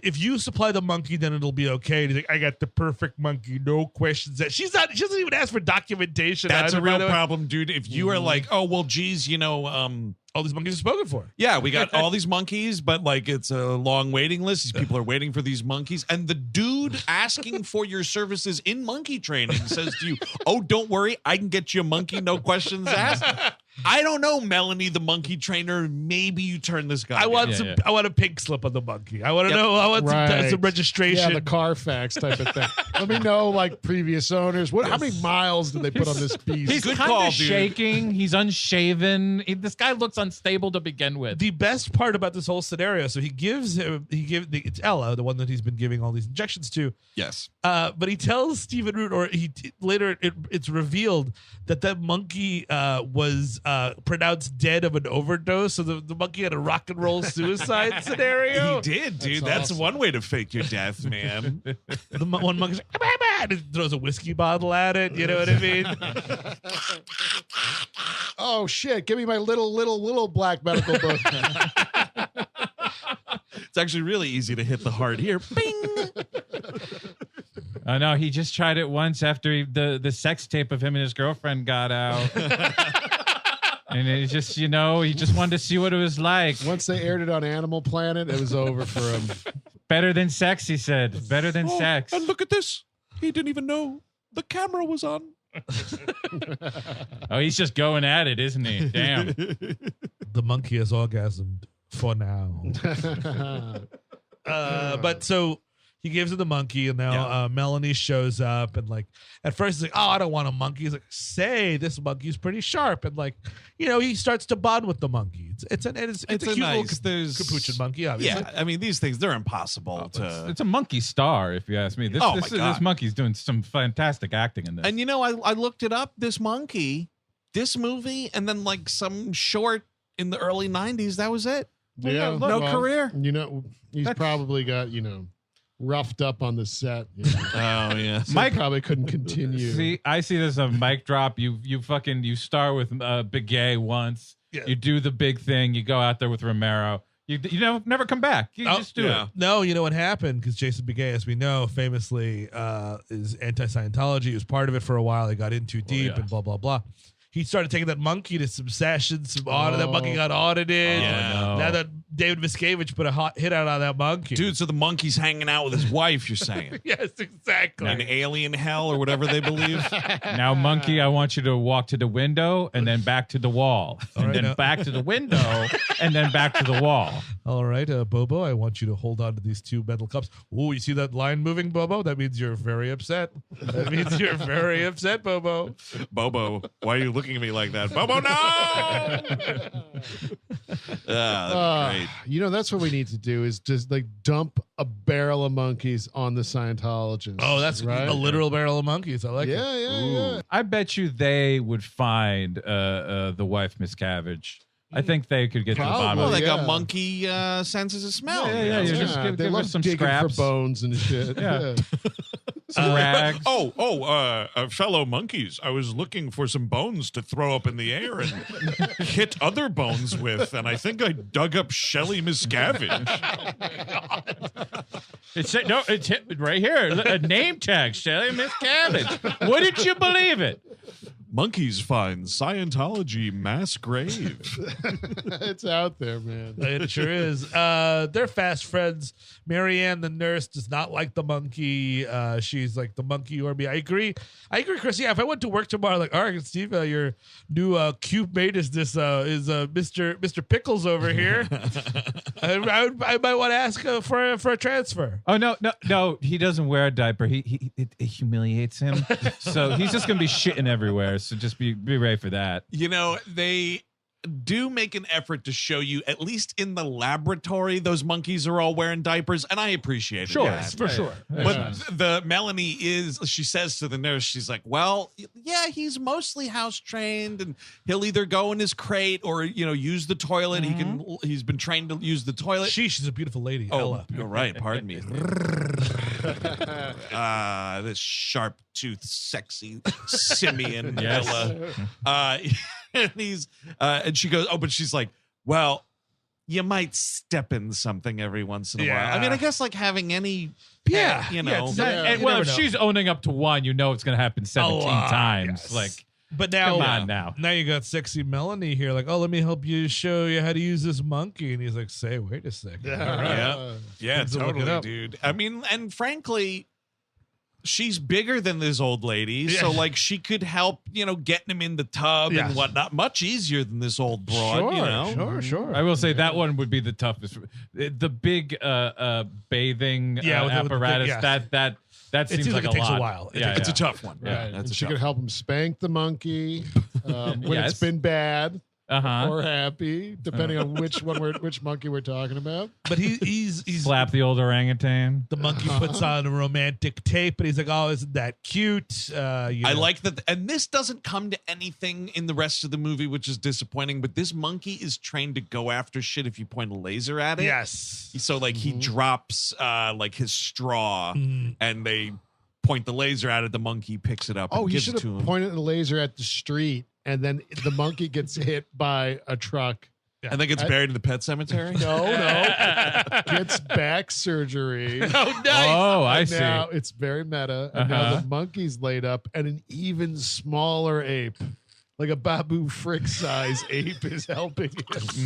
if you supply the monkey, then it'll be okay. And he's like, I got the perfect monkey, no questions. She doesn't even ask for documentation. That's either, a by real the way. problem, dude. If you are like, oh, well, geez, All these monkeys are spoken for. yeah, we got all these monkeys, but like it's a long waiting list. These people are waiting for these monkeys. And the dude asking for your services in monkey training says to you, oh, don't worry. I can get you a monkey. No questions asked. I don't know, Melanie, the monkey trainer. Maybe you turn this guy. I want down. Yeah. I want a pink slip on the monkey. I want to Yep. know. I want Right. some registration. Yeah, the Carfax type of thing. Let me know, like, previous owners. How many miles did they put on this piece? He's Good kind call, of dude. shaking. He's unshaven. This guy looks unstable to begin with. The best part about this whole scenario, so it's Ella, the one that he's been giving all these injections to. Yes. But he tells Stephen Root, or later it's revealed that monkey was pronounced dead of an overdose. So the monkey had a rock and roll suicide scenario. He did, dude. That's one way to fake your death, man. One monkey's like, "Ah, bah, bah," and he throws a whiskey bottle at it. You know what I mean? Oh, shit. Give me my little black medical book. It's actually really easy to hit the heart here. Bing. I know he just tried it once after the sex tape of him and his girlfriend got out. And it just, he just wanted to see what it was like. Once they aired it on Animal Planet, it was over for him. Better than sex, he said. Better than sex. And look at this. He didn't even know the camera was on. Oh, he's just going at it, isn't he? Damn. The monkey has orgasmed for now. But so he gives it the monkey, and now Melanie shows up, and like at first he's like, "Oh, I don't want a monkey." He's like, "Say, this monkey's pretty sharp," and like he starts to bond with the monkey. It's a cute nice. little capuchin monkey, obviously. Yeah, I mean these things they're impossible to. It's a monkey star, if you ask me. This monkey's doing some fantastic acting in this. And I looked it up. This monkey, this movie, and then like some short in the early '90s. That was it. Yeah, no career. He's probably got, roughed up on the set. Oh yeah. So Mike probably couldn't continue. I see this as a mic drop. You start with Beghe once. Yeah. You do the big thing. You go out there with Romero. You never come back. You just do it. No, you know what happened? Because Jason Beghe, as we know, famously is anti-Scientology. He was part of it for a while. He got in too deep and blah, blah, blah. He started taking that monkey to some sessions. That monkey got audited. Yeah. Now that David Miscavige put a hot hit out on that monkey. Dude, so the monkey's hanging out with his wife, you're saying? Yes, exactly. In alien hell or whatever they believe. Now, monkey, I want you to walk to the window and then back to the wall. And then back to the window and then back to the wall. All right, Bobo, I want you to hold on to these two metal cups. Oh, you see that line moving, Bobo? That means you're very upset. That means you're very upset, Bobo. Bobo, why are you looking at me like that? Bobo, no! That's great. That's what we need to do is just like dump a barrel of monkeys on the Scientologists. Oh, that's right. a literal barrel of monkeys. I like it. Yeah. I bet you they would find the wife, Miscavige. I think they could get to the bottom Well, of they it. got monkey senses of smell. Yeah. You just They give love us some digging scraps. for bones and shit. Yeah. Some rags. Fellow monkeys, I was looking for some bones to throw up in the air and hit other bones with, and I think I dug up Shelly Miscavige. It's right here. A name tag, Shelly Miscavige. Wouldn't you believe it? Monkeys find Scientology mass grave. It's out there, man. It sure is. They're fast friends. Marianne, the nurse, does not like the monkey. She's like the monkey or me. I agree, Chris. Yeah, if I went to work tomorrow, like, all right, Steve, your new cube mate is Mr. Pickles over here. I might want to ask for a transfer. Oh no! He doesn't wear a diaper. It humiliates him. So he's just gonna be shitting everywhere. So just be ready for that. You know, they do make an effort to show you, at least in the laboratory, those monkeys are all wearing diapers, and I appreciate it. Sure, Yeah. for sure. But the Melanie she says to the nurse, she's like, well, yeah, he's mostly house trained, and he'll either go in his crate or, use the toilet. He's been trained to use the toilet. She's a beautiful lady, Ella. You're right. Pardon me. This sharp toothed, sexy simian Ella. And she goes, but she's like, well, you might step in something every once in a while. I mean, I guess like having any pet, If she's owning up to one, it's going to happen 17 times. Yes. Like, But now, come on now. Now you got sexy Melanie here, like, oh, let me help you show you how to use this monkey. And he's like, wait a second. Yeah, Let's look it totally, up. dude. I mean, and frankly, she's bigger than this old lady, so like she could help, getting him in the tub and whatnot. Much easier than this old broad, Sure. I will say that one would be the toughest. The big bathing apparatus, that seems like it takes lot. a while. It's a tough one. Yeah. And she could help him spank the monkey when Yes. it's been bad Uh-huh. or happy, depending on which monkey we're talking about. But he's Slap the old orangutan. the monkey puts on a romantic tape, and he's like, "Oh, isn't that cute?" I like that, and this doesn't come to anything in the rest of the movie, which is disappointing. But this monkey is trained to go after shit if you point a laser at it. Yes. So like he drops like his straw, and they point the laser at it. The monkey picks it up. Oh, and he gives should it to have him. pointed the laser at the street, and then the monkey gets hit by a truck. And then gets buried in the pet cemetery. No, gets back surgery. Oh, nice. Oh, I And see. now it's very meta. And now the monkey's laid up, and an even smaller ape, like a Babu Frick size ape, is helping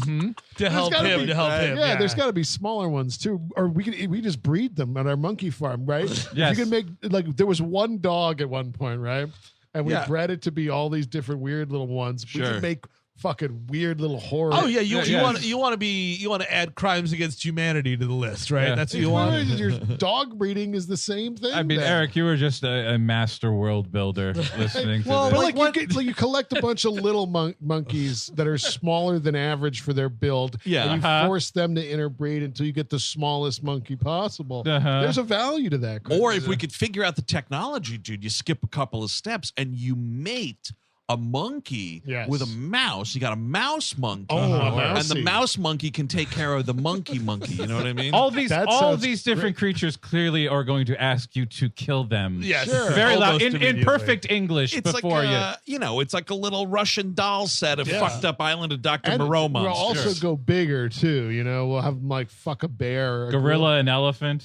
him. To help him. Yeah, there's got to be smaller ones too, or we just breed them at our monkey farm, right? Yes. You can make like there was one dog at one point, right? And we bred it to be all these different weird little ones. We Sure. can make fucking weird little horror. Oh yeah, you Yeah. want to add crimes against humanity to the list, right? Yeah. That's what you want. Your dog breeding is the same thing. I mean, then. Eric, you were just a master world builder listening to Well, this. but you collect a bunch of little monkeys that are smaller than average for their build. Yeah. And you force them to interbreed until you get the smallest monkey possible. There's a value to that. Or if we could figure out the technology, dude, you skip a couple of steps and you mate a monkey with a mouse. You got a mouse monkey. Oh, and the mousey. mouse monkey can take care of the monkey. You know what I mean? all these sounds these different creatures clearly are going to ask you to kill them. Yes. Sure. Very loud Almost in immediately. perfect English It's before like it's like a little Russian doll set of fucked up Island of Dr. and Moreau we'll monsters. also go bigger too. We'll have them like fuck a bear, or a gorilla and elephant.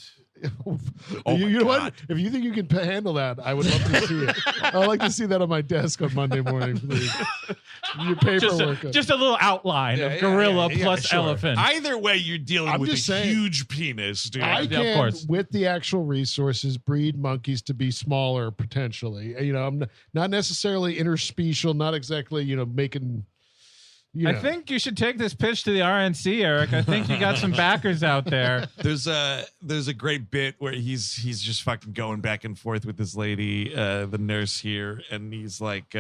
Oh you my know God. what? If you think you can handle that, I would love to see it. I'd like to see that on my desk on Monday morning, please. Your paperwork. Just a little outline of gorilla plus sure. elephant. Either way, you're dealing I'm with a just saying, huge penis, dude. I of can, course. with the actual resources, breed monkeys to be smaller potentially. I'm not necessarily interspecial, not exactly, making. I think you should take this pitch to the RNC, Eric. I think you got some backers out there. There's a great bit where he's just fucking going back and forth with this lady, the nurse here, and he's like,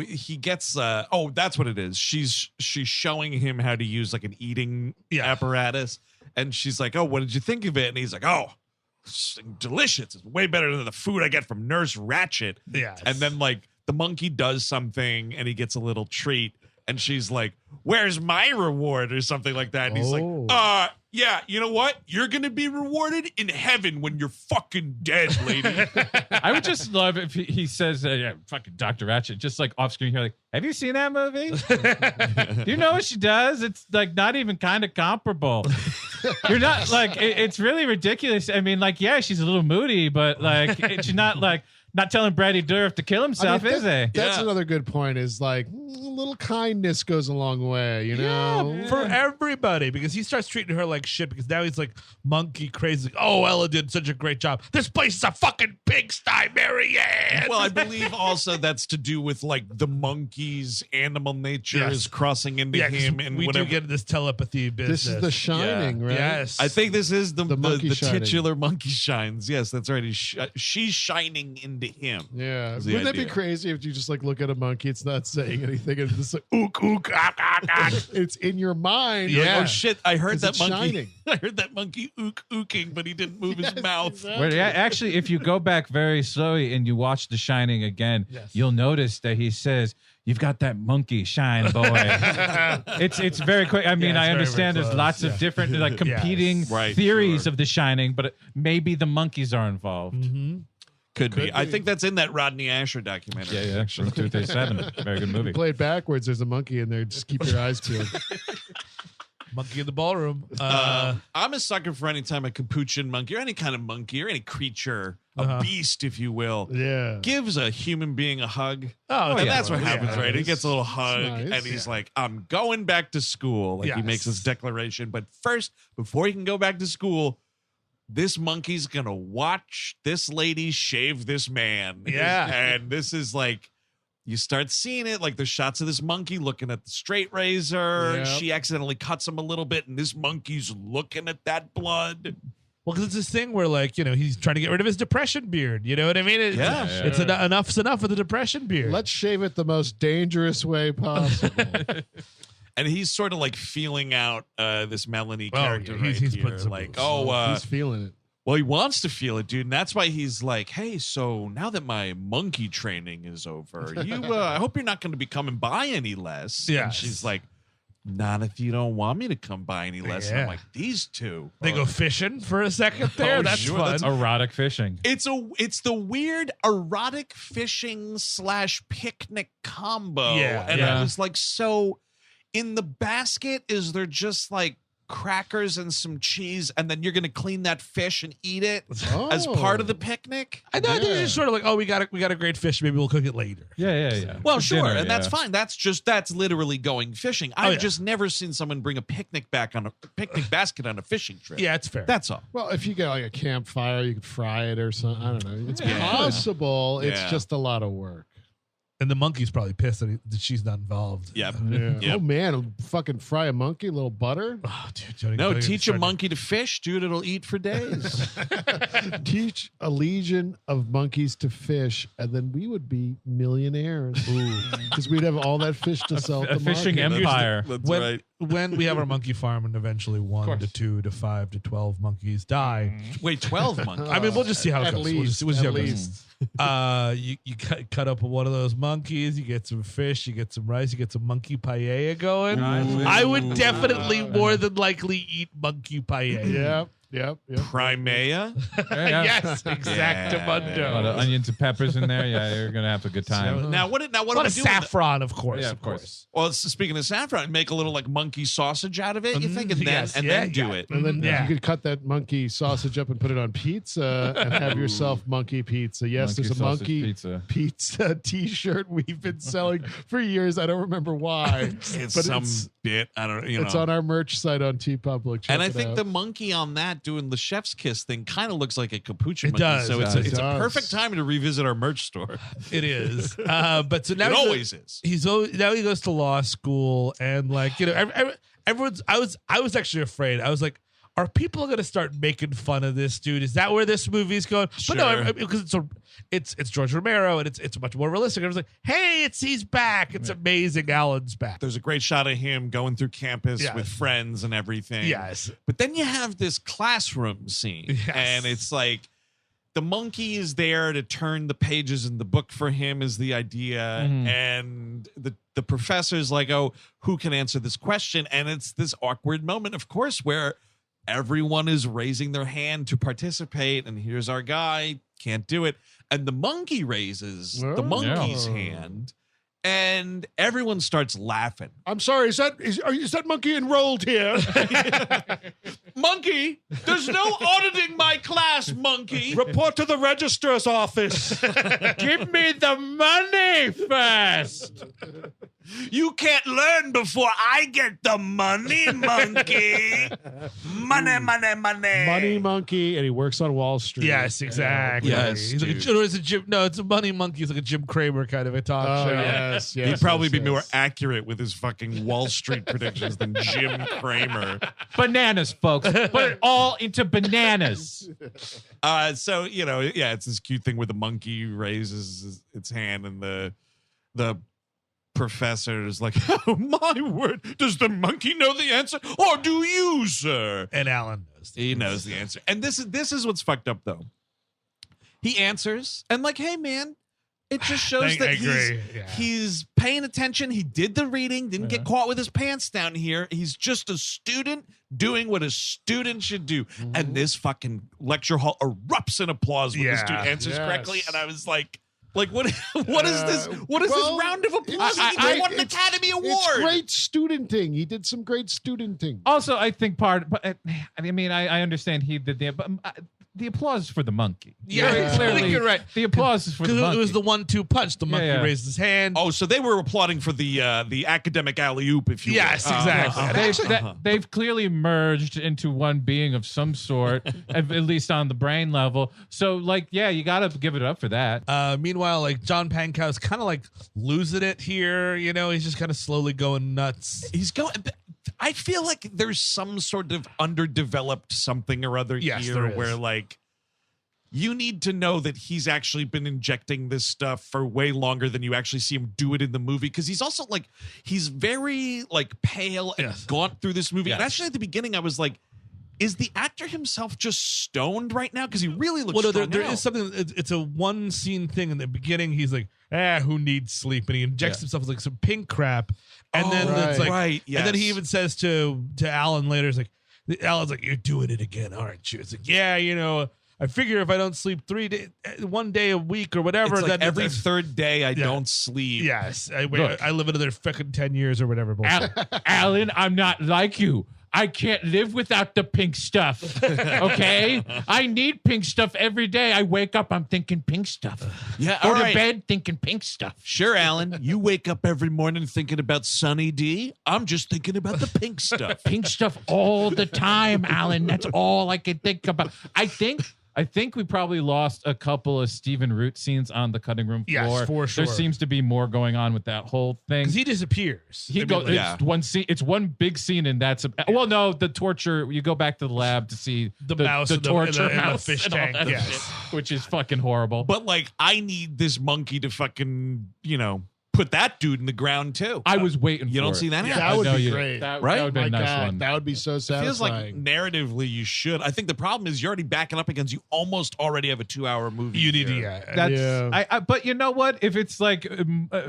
he gets that's what it is. She's showing him how to use like an eating apparatus, and she's like, oh, what did you think of it? And he's like, oh, it's delicious. It's way better than the food I get from Nurse Ratchet. Yeah. And then like the monkey does something and he gets a little treat. And she's like, where's my reward or something like that. And he's like, yeah, you know what? You're going to be rewarded in heaven when you're fucking dead, lady. I would just love if he says, fucking Dr. Ratchet, just like off screen here, like, have you seen that movie? Do you know what she does? It's like not even kind of comparable. You're not like, it's really ridiculous. I mean, like, yeah, she's a little moody, but like, she's not like Not telling Brady Dourif to kill himself, is he? That's another good point. Is like a little kindness goes a long way, you know. For everybody, because he starts treating her like shit because now he's like monkey crazy. Oh, Ella did such a great job. This place is a fucking pigsty, Marianne. Well, I believe also that's to do with like the monkey's animal nature is crossing into him, and we whatever. do get this telepathy business. This is The Shining, right? Yes, I think this is the monkey shining. titular monkey shines. Yes, that's right. She's shining into him. Yeah. Is the Wouldn't that be idea. crazy if you just like look at a monkey, it's not saying anything, and it's just like ook ook ak ak ak. It's in your mind. Yeah. Oh shit! I heard 'Cause that it's monkey. shining. I heard that monkey ook ooking, but he didn't move his mouth. exactly. Well, yeah, actually, if you go back very slowly and you watch The Shining again, you'll notice that he says, "You've got that monkey shine, boy." it's very quick. I mean, Yeah, I it's very, understand very there's close. lots of different like competing Right, theories sure. of The Shining, but maybe the monkeys are involved. Could be. I think that's in that Rodney Asher documentary. Yeah, from 2007. Very good movie. Play it backwards. There's a monkey in there. Just keep your eyes peeled. monkey in the ballroom. I'm a sucker for any time a capuchin monkey or any kind of monkey or any creature, a beast, if you will, Yeah. gives a human being a hug. Oh, And yeah. that's what happens, Yeah. right? He gets a little hug nice. and he's like, I'm going back to school. Like he Yes. makes this declaration. But first, before he can go back to school, this monkey's going to watch this lady shave this man. Yeah. And this is like, you start seeing it, like the shots of this monkey looking at the straight razor. Yep. She accidentally cuts him a little bit, and this monkey's looking at that blood. Well, because it's this thing where, like, you know, he's trying to get rid of his depression beard. You know what I mean? It's, Yeah, it's enough's enough with the depression beard. Let's shave it the most dangerous way possible. And he's sort of like feeling out this Melanie character yeah, he's right putting here. some Like, moves. He's feeling it. well, he wants to feel it, dude. And that's why he's like, hey, so now that my monkey training is over, I hope you're not going to be coming by any less. Yeah. And she's like, not if you don't want me to come by any less. And I'm Yeah. like, these two. They go fishing for a second there. Oh, That's sure, fun. that's- Erotic fishing. It's the weird erotic fishing / picnic combo. Yeah. And Yeah. I was like, so in the basket, is there just like crackers and some cheese, and then you're gonna clean that fish and eat it as part of the picnic? I know they're just sort of like, oh, we got a great fish. Maybe we'll cook it later. Yeah. Well, For sure, dinner, and that's yeah. fine. That's literally going fishing. I've yeah. just never seen someone bring a picnic basket on a fishing trip. Yeah, it's fair. That's all. Well, if you get like a campfire, you could fry it or something. I don't know. It's possible. It's Yeah. just a lot of work. And the monkey's probably pissed that she's not involved. Yep. Yeah. Yep. Oh man, fucking fry a monkey, a little butter. Oh, dude, Johnny, No, don't even teach a start- monkey to fish, dude. It'll eat for days. Teach a legion of monkeys to fish, and then we would be millionaires. Because we'd have all that fish to sell. At A the fishing market. empire. That's When, right. when we have our monkey farm and eventually 1 course. to 2 to 5 to 12 monkeys die. Wait, 12 monkeys. I mean, we'll just see how it At goes. least, We'll just see how at it goes. least. You cut up one of those monkeys, you get some fish, you get some rice, you get some monkey paella going. I would definitely more than likely eat monkey paella. Yep. Primea. Yes, exactamundo. A lot of onions and peppers in there. Yeah, you're gonna have a good time. Now what A are lot we of doing? saffron, of course. Yeah, of course. Well, speaking of saffron, make a little like monkey sausage out of it. You think, and then yes, and yeah, then do yeah. it. And then Yeah. you could cut that monkey sausage up and put it on pizza and have yourself monkey pizza. Yes, Monkey there's a sausage monkey pizza. T-shirt we've been selling for years. I don't remember why. It's but some bit. I don't. it's on our merch site on TeePublic. Check And I it think out. the monkey on that doing the chef's kiss thing kind of looks like a capuchin It monkey. does, So it's it a does. perfect time to revisit our merch store. It is. But so now It he's always is. now he goes to law school and like, you know, everyone's I was actually afraid. I was like, are people going to start making fun of this dude? Is that where this movie's going? But no, Sure. because it's George Romero and it's much more realistic. I was like, hey, he's back. It's amazing. Alan's back. There's a great shot of him going through campus Yes. with friends and everything. Yes. But then you have this classroom scene, Yes. and it's like the monkey is there to turn the pages in the book for him is the idea, and the professor's like, oh, who can answer this question? And it's this awkward moment, of course, where everyone is raising their hand to participate, and here's our guy, can't do it. And the monkey raises the Oh. monkey's Yeah. hand, And everyone starts laughing. I'm sorry, is that monkey enrolled here? Monkey, there's no auditing my class, monkey. Report to the registrar's office. Give me the money first. You can't learn before I get the money, monkey. Money. Money monkey, and he works on Wall Street. Yes, exactly. Yes, He's like it's a Jim. No, it's a money monkey. He's like a Jim Kramer kind of a talk Oh, show. yes. He'd probably be more accurate with his fucking Wall Street predictions than Jim Cramer. Bananas, folks. Put it all into bananas. So, it's this cute thing where the monkey raises its hand and the professor is like, oh, my word. Does the monkey know the answer? Or do you, sir? And Alan knows. He knows the answer. And this is what's fucked up, though. He answers and like, hey, man, it just shows that he's paying attention. He did the reading, didn't get caught with his pants down here. He's just a student doing what a student should do. And this fucking lecture hall erupts in applause when the student answers correctly. And I was like, what is this? What is this round of applause? He won an Academy Award. It's great studenting. He did some great studenting. Also, I think I understand he did that, but the applause is for the monkey. Yeah, clearly, you're right. The applause is for the monkey. It was the 1-2 punch. The monkey raised his hand. Oh, so they were applauding for the academic alley-oop, if you will. Yes, exactly. They've clearly merged into one being of some sort, at least on the brain level. So, you got to give it up for that. Meanwhile, John Pankow's kind of losing it here. He's just kind of slowly going nuts. He's going. I feel like there's some sort of underdeveloped something or other here where you need to know that he's actually been injecting this stuff for way longer than you actually see him do it in the movie. Because he's also he's very pale and gaunt through this movie. Yes. And actually at the beginning I was like, is the actor himself just stoned right now? Because he really looks there is something. It's a one scene thing in the beginning. He's like, who needs sleep? And he injects himself with some pink crap. And then it's and then he even says to Alan later, it's Alan's like, you're doing it again, aren't you? It's I figure if I don't sleep 1 day a week or whatever, it's then every third day I don't sleep. Yes, I live another fucking 10 years or whatever. Alan, I'm not like you. I can't live without the pink stuff. Okay? I need pink stuff every day. I wake up, I'm thinking pink stuff. Yeah, Go to bed thinking pink stuff. Sure, Alan. You wake up every morning thinking about Sunny D. I'm just thinking about the pink stuff. Pink stuff all the time, Alan. That's all I can think about. I think we probably lost a couple of Stephen Root scenes on the cutting room floor. Yes, for sure. There seems to be more going on with that whole thing. Because he disappears. It's one scene. It's one big scene, and that's the torture. You go back to the lab to see the mouse, the torture mouse, the fish tank, which is fucking horrible. But I need this monkey to fucking put that dude in the ground too. I was waiting. You don't see that? Yeah, that would be great. That right? That would be a nice one. That would be so satisfying. It feels like narratively you should. I think the problem is you're already backing up against. You almost already have a 2-hour movie. You need But you know what? If it's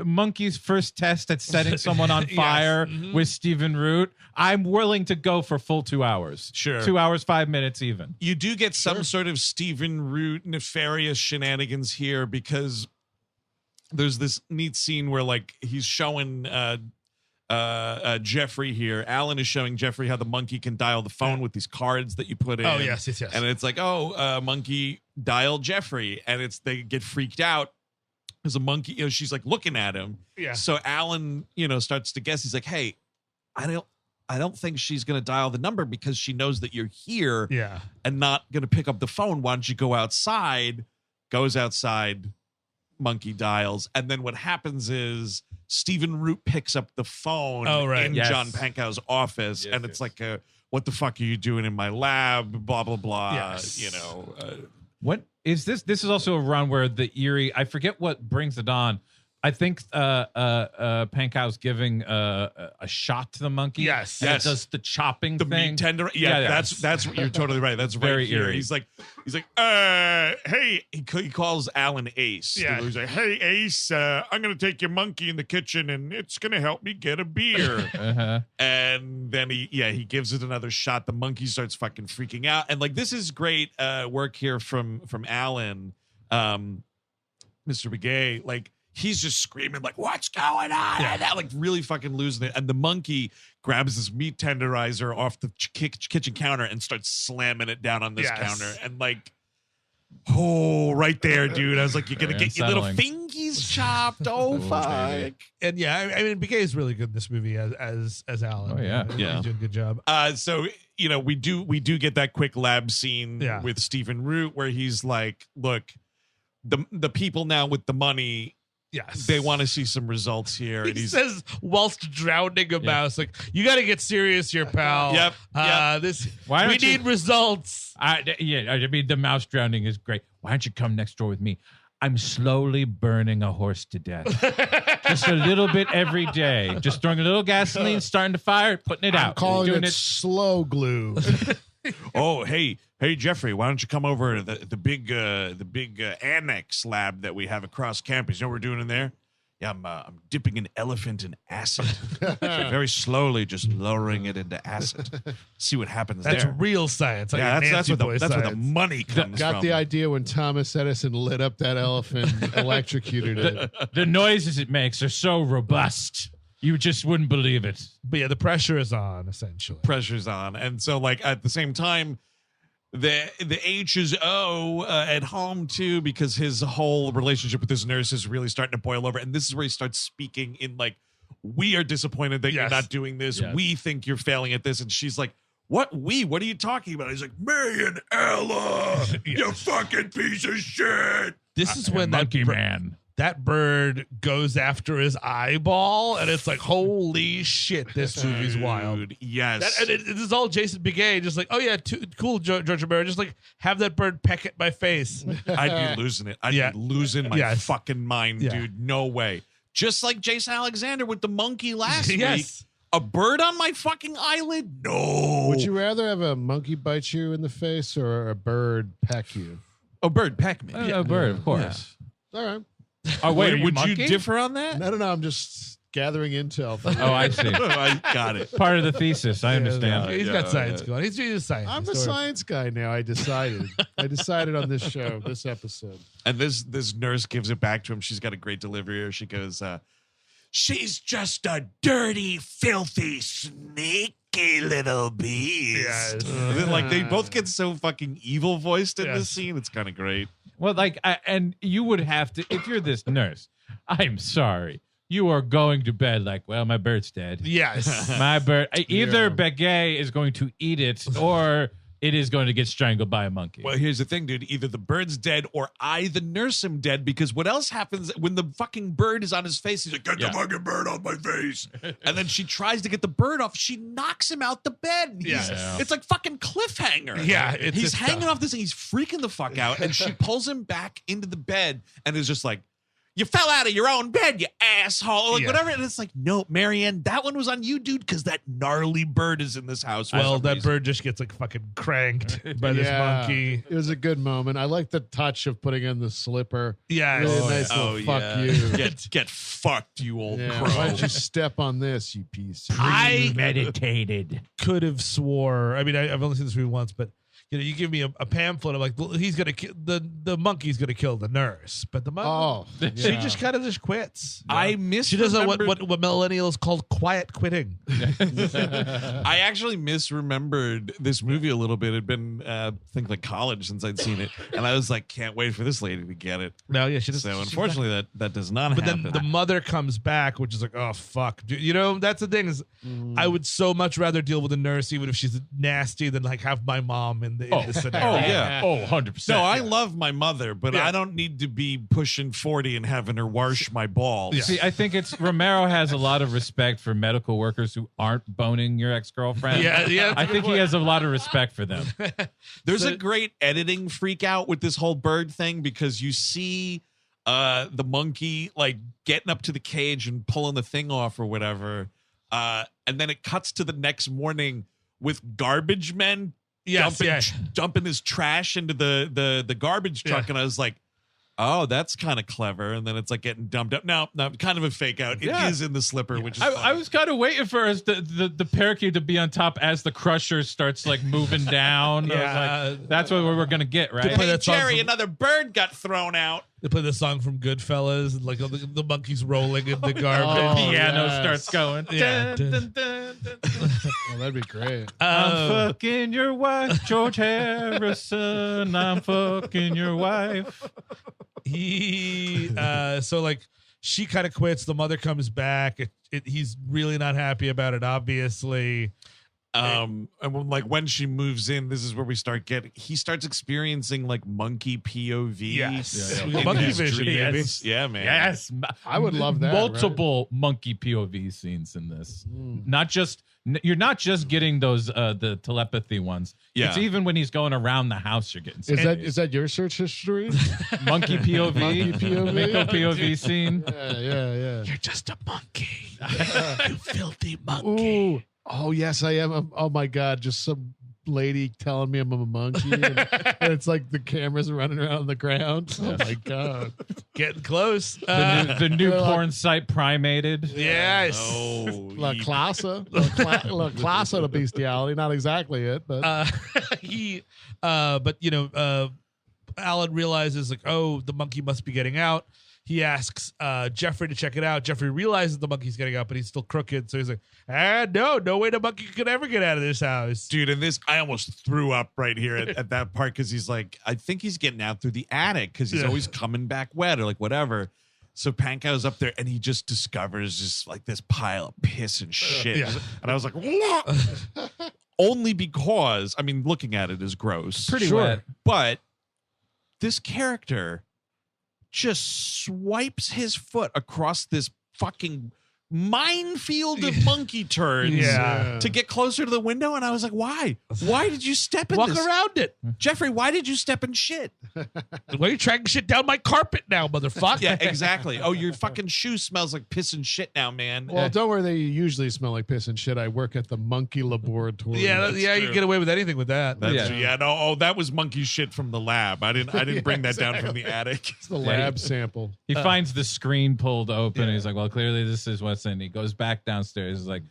Monkey's first test at setting someone on fire with Stephen Root, I'm willing to go for full 2 hours. Sure, 2 hours 5 minutes even. You do get some sort of Stephen Root nefarious shenanigans here because there's this neat scene where he's showing Jeffrey here. Alan is showing Jeffrey how the monkey can dial the phone with these cards that you put in. Oh, yes. And it's monkey dial Jeffrey. And they get freaked out because a monkey, she's looking at him. Yeah. So Alan, starts to guess. He's like, hey, I don't think she's going to dial the number because she knows that you're here and not going to pick up the phone. Why don't you go outside? Goes outside. Monkey dials, and then what happens is Stephen Root picks up the phone in John Pankow's office, and it's what the fuck are you doing in my lab? Blah blah blah. What is this? This is also a run where the eerie. I forget what brings it on. I think Pankow's giving a shot to the monkey. Yes. And it does the chopping the thing. meat tender. Yeah, that's you're totally right. That's very right here. eerie. He's like, hey, he calls Alan Ace. Yeah. He's like, hey Ace, I'm gonna take your monkey in the kitchen and it's gonna help me get a beer. And then he gives it another shot. The monkey starts fucking freaking out, and this is great work here from Alan, Mr. Beghe. he's just screaming like, "What's going on?" And that, like really fucking losing it. And the monkey grabs this meat tenderizer off the kitchen counter and starts slamming it down on this counter. And like, oh, right there, dude. I was like, you're gonna get your little fingies chopped. Oh fuck. And yeah, I mean, Beghe is really good in this movie as Alan. Oh yeah, he's doing a good job. So you know, we do get that quick lab scene with Stephen Root where he's like, look, the people now with the money. Yes, they want to see some results here. And he says, whilst drowning a mouse, like, you got to get serious here, pal. Yep. We need results. I mean, the mouse drowning is great. Why don't you come next door with me? I'm slowly burning a horse to death. Just a little bit every day. Just throwing a little gasoline, starting to fire, putting it out. I'm calling it slow glue. Oh, hey, Jeffrey, why don't you come over to the big annex lab that we have across campus? You know what we're doing in there? Yeah, I'm dipping an elephant in acid. So very slowly, just lowering it into acid. See what happens that's there. real science. Like that's where the money comes Got from. the idea when Thomas Edison lit up that elephant, electrocuted it. The noises it makes are so robust. You just wouldn't believe it. But yeah, the pressure is on, essentially. Pressure's on. And so, like, at the same time, the H is O at home, too, because his whole relationship with this nurse is really starting to boil over. And this is where he starts speaking in, like, we are disappointed that you're not doing this. Yes. We think you're failing at this. And she's like, what we? What are you talking about? He's like, me and Ella, you fucking piece of shit. This is when Monkey Man. That bird goes after his eyeball, and it's like, holy shit, this movie's wild. Yes. And it is all Jason Beghe, just like, oh yeah, cool, George Romero, just like have that bird peck at my face. I'd be losing it. I'd be losing my fucking mind, dude. No way. Just like Jason Alexander with the monkey last week. A bird on my fucking eyelid? No. Would you rather have a monkey bite you in the face or a bird peck you? A bird peck me. A bird, of course. Yeah. All right. Oh, wait, would you differ on that? No. I'm just gathering intel. Oh, I see. I got it. Part of the thesis. I understand. He's got science going. He's doing science. I'm a science guy now. I decided on this show, this episode. And this nurse gives it back to him. She's got a great delivery. She goes, she's just a dirty, filthy, sneaky little beast. Yes. Like, they both get so fucking evil voiced in this scene. It's kind of great. Well, like, and you would have to, if you're this nurse, I'm sorry. You are going to bed like, well, my bird's dead. Yes. My bird. Either Beghe is going to eat it or it is going to get strangled by a monkey. Well, here's the thing, dude. Either the bird's dead or I, the nurse, am dead, because what else happens when the fucking bird is on his face? He's like, get the fucking bird off my face. And then she tries to get the bird off. She knocks him out the bed. It's like fucking cliffhanger. Yeah. He's hanging off this thing. He's freaking the fuck out. And she pulls him back into the bed and is just like, you fell out of your own bed, you asshole. Like, whatever. And it's like, no, Marianne, that one was on you, dude, because that gnarly bird is in this house. Well, that bird just gets like fucking cranked by this monkey. It was a good moment. I like the touch of putting in the slipper. Yeah. Really nice little fuck you. Get fucked, you old crow. Why don't you step on this, you piece? I meditated. Could have swore. I mean, I've only seen this movie once, but you give me a pamphlet of like, well, he's gonna kill the monkey's gonna kill the nurse, but the monkey, she just kind of just quits. I She does what millennials call quiet quitting. I actually misremembered this movie a little bit. It'd been I think like college since I'd seen it, and I was like, can't wait for this lady to get it. No, yeah, she does. So unfortunately, that does not happen. But then the mother comes back, which is like, oh fuck, you know, that's the thing is, I would so much rather deal with a nurse, even if she's nasty, than like have my mom in the scenario. Oh yeah. Oh, 100%. No, I love my mother, but I don't need to be pushing 40 and having her wash my balls. See, I think it's Romero has a lot of respect for medical workers who aren't boning your ex-girlfriend. Yeah. I think he has a lot of respect for them. There's a great editing freak out with this whole bird thing, because you see the monkey like getting up to the cage and pulling the thing off or whatever. And then it cuts to the next morning with garbage men dumping his trash into the garbage truck. And I was like, oh, that's kind of clever. And then it's like getting dumped up. No, kind of a fake out. It is in the slipper, which is I was kind of waiting for us the parakeet to be on top as the crusher starts like moving down. I was like, that's what we're gonna get, right? Hey, Jerry, another bird got thrown out. They play the song from Goodfellas, and like the monkeys rolling in the garbage. The piano starts going. Yeah. Dun, dun, dun, dun, dun. Oh, that'd be great. I'm fucking your wife, George Harrison. I'm fucking your wife. So like she kind of quits. The mother comes back. He's really not happy about it, obviously. And when she moves in, this is where he starts experiencing like monkey POV. Yes. in Monkey his vision, dreams. baby. Yeah, man. Yes, I would love that. multiple monkey POV scenes in this. You're not just getting those the telepathy ones. Yeah. It's even when he's going around the house, you're getting Is that your search history? monkey POV, Monkey POV? Mako POV scene. Yeah. You're just a monkey. You filthy monkey. Ooh. Oh, yes, I am. Oh, my God. Just some lady telling me I'm a monkey. And it's like the camera's running around on the ground. Oh, my God. Getting close. The new porn site Primated. Yes. Oh, La Classa. La Classa to bestiality. Not exactly it, but. Alan realizes like, oh, the monkey must be getting out. He asks Jeffrey to check it out. Jeffrey realizes the monkey's getting out, but he's still crooked. So he's like, no way the monkey could ever get out of this house. dude, and this, I almost threw up right here at that part because he's like, I think he's getting out through the attic because he's always coming back wet or like whatever. So Pankow's up there and he just discovers just like this pile of piss and shit. Yeah. And I was like, what? Only because, I mean, looking at it is gross. Pretty wet. But this character just swipes his foot across this fucking minefield of monkey turns to get closer to the window. And I was like, why? Why did you step in Walk this? around it. Jeffrey, why did you step in shit? Why are you tracking shit down my carpet now, motherfucker? Yeah, exactly. Oh, your fucking shoe smells like piss and shit now, man. Well, don't worry. They usually smell like piss and shit. I work at the monkey laboratory. Yeah, That's you true. get away with anything with that. That's no. Oh, that was monkey shit from the lab. I didn't bring that down from the attic. It's the lab sample. He finds the screen pulled open. And he's like, well, clearly this is what's in. He goes back downstairs. He's like,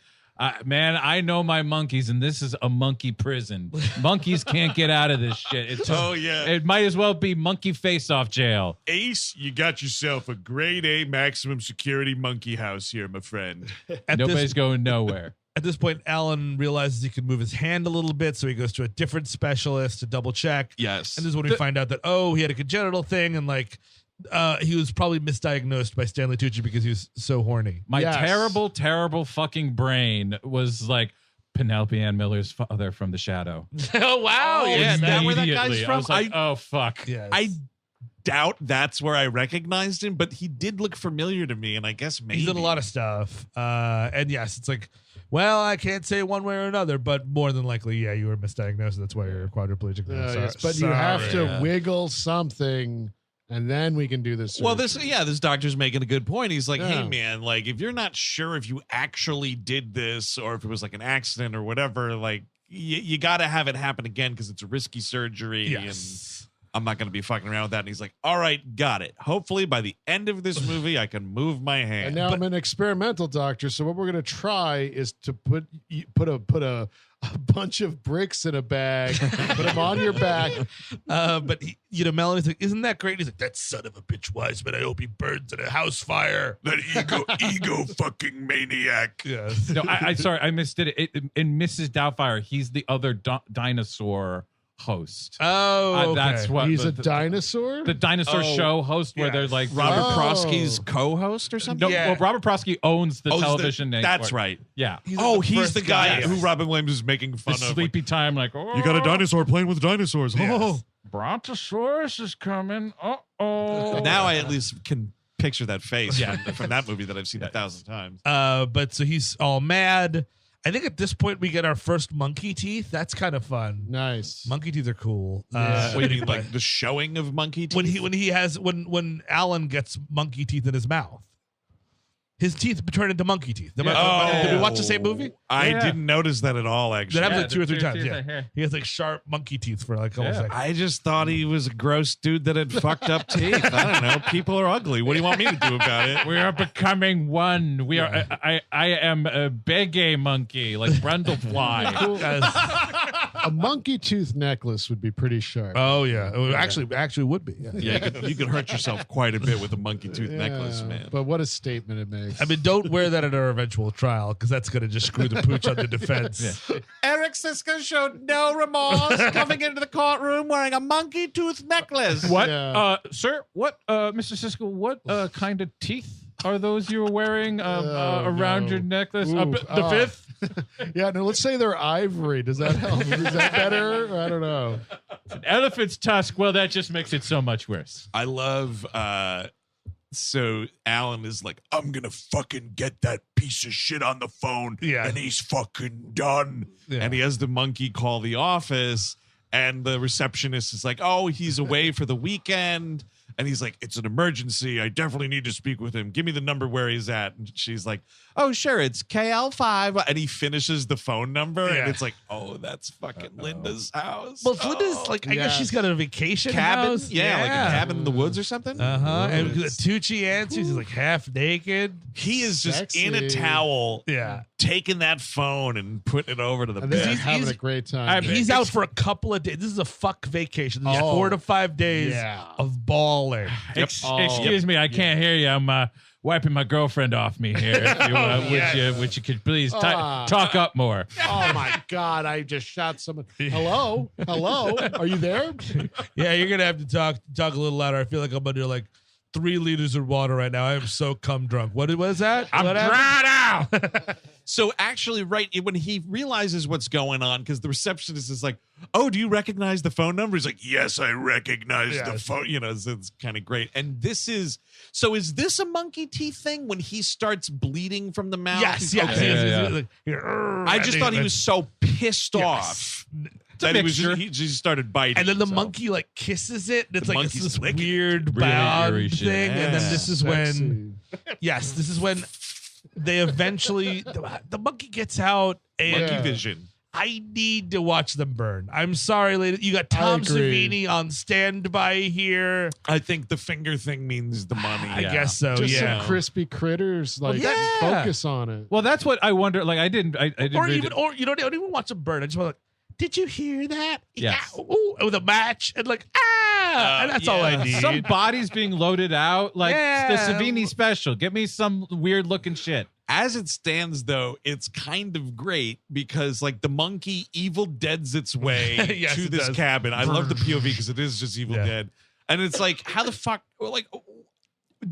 man, I know my monkeys, and this is a monkey prison. Monkeys can't get out of this shit. It's it might as well be monkey face-off jail. Ace, you got yourself a grade A maximum security monkey house here, my friend. Nobody's going nowhere. At this point, Alan realizes he can move his hand a little bit, so he goes to a different specialist to double check. Yes. And this is when we find out that, he had a congenital thing, and like, he was probably misdiagnosed by Stanley Tucci because he was so horny. My terrible fucking brain was like Penelope Ann Miller's father from The Shadow. Oh, wow. is that where that guy's Immediately, from? I was like, oh, fuck. Yes. I doubt that's where I recognized him, but he did look familiar to me, and I guess maybe. He's done a lot of stuff. And yes, it's like, well, I can't say one way or another, but more than likely, you were misdiagnosed. That's why you're quadriplegic. Yes, but you have to wiggle something, and then we can do this. Well, this doctor's making a good point. He's like, Yeah. hey, man, like, if you're not sure if you actually did this or if it was like an accident or whatever, like, you got to have it happen again because it's a risky surgery. And I'm not going to be fucking around with that. And he's like, all right, got it. Hopefully by the end of this movie, I can move my hand. And now I'm an experimental doctor, so what we're going to try is to put a bunch of bricks in a bag, put them on your back. But Melanie's like, isn't that great? He's like, that son of a bitch Wiseman. I hope he burns in a house fire. That ego fucking maniac. Yes. No, sorry, I missed it. In Mrs. Doubtfire, he's the other dinosaur host. Oh, okay. That's what He's a dinosaur? The dinosaur show host, where they're like Robert Oh. Prosky's co-host or something? No, well, Robert Prosky owns the television network. That's right. Yeah, He's the guy Yes. who Robin Williams is making fun the of. sleepy time, like, oh, You got a dinosaur playing with dinosaurs. Oh. Brontosaurus is coming. Uh-oh. Now I at least can picture that face from that movie that I've seen 1,000 times. But so he's all mad. I think at this point we get our first monkey teeth. That's kind of fun. Nice. Monkey teeth are cool. What do you mean, like the showing of monkey teeth? when Alan gets monkey teeth in his mouth. his teeth turn into monkey teeth. Did we watch the same movie? I didn't notice that at all, actually. That happens like 2 or 3 times. teeth Yeah, are here. he has like sharp monkey teeth for like a couple seconds. I just thought he was a gross dude that had fucked up teeth. I don't know. People are ugly. What do you want me to do about it? We are becoming one. We are. I am a Beghe monkey, like Brundlefly. A monkey tooth necklace would be pretty sharp. Oh yeah, it actually would be. Yeah. Yeah, you could hurt yourself quite a bit with a monkey tooth necklace, man. But what a statement it makes. I mean, don't wear that at our eventual trial because that's going to just screw the pooch on the defense. Eric Siska showed no remorse coming into the courtroom wearing a monkey tooth necklace. What, Yeah. sir? What, Mr. Sisko? What kind of teeth are those you were wearing around your necklace? Ooh, The fifth. Yeah, no, let's say they're ivory. Does that help? Is that better? I don't know. An elephant's tusk. Well, that just makes it so much worse. I love so Alan is like, I'm gonna fucking get that piece of shit on the phone, and he's fucking done. And he has the monkey call the office, and the receptionist is like, oh, he's away for the weekend. And he's like, it's an emergency. I definitely need to speak with him. Give me the number where he's at. And she's like, oh, sure, it's KL5. And he finishes the phone number. And it's like, oh, that's fucking Linda's house. Well, Linda's like, I guess she's got a vacation cabin. house. Yeah, like a cabin in the woods or something. And Tucci answers. He's like half naked. He is just Sexy. in a towel. Yeah. Taking that phone and putting it over to the And bed. they're having a great time. He's out for a couple of days. This is a fuck vacation. There's 4 to 5 days of balling. Excuse me, I can't hear you. I'm wiping my girlfriend off me here. If you, would you could please talk up more? Oh my God! I just shot someone. Hello, are you there? Yeah, you're gonna have to talk a little louder. I feel like I'm under like 3 liters of water right now. I am so cum drunk. What is that? I'm dried out. So actually, right when he realizes what's going on, because the receptionist is like, "Oh, do you recognize the phone number?" He's like, "Yes, I recognize the phone." You know, it's kind of great. And this is a monkey teeth thing when he starts bleeding from the mouth? Yes. I just thought he was so pissed off that he just started biting. And then the monkey like kisses it. And it's like it's this licking weird Really bound eerie thing. shit. And then this is when Sexy. this is when they eventually the monkey gets out and monkey vision. I need to watch them burn. I'm sorry, lady. You got Tom Savini on standby here. I think the finger thing means the money. I guess so. Just yeah. some crispy critters. Like yeah. focus on it. Well, that's what I wonder. Like, I didn't. Or you don't even watch them burn. I just want to. Did you hear that? Yes. Yeah. Ooh, with a match and like and that's all I need. Some bodies being loaded out, like the Yeah. Savini special. Give me some weird looking shit. As it stands, though, it's kind of great because, like, the monkey Evil Dead's its way Yes, to it this does. cabin. I love the POV because it is just Evil Dead. And it's like, how the fuck, like,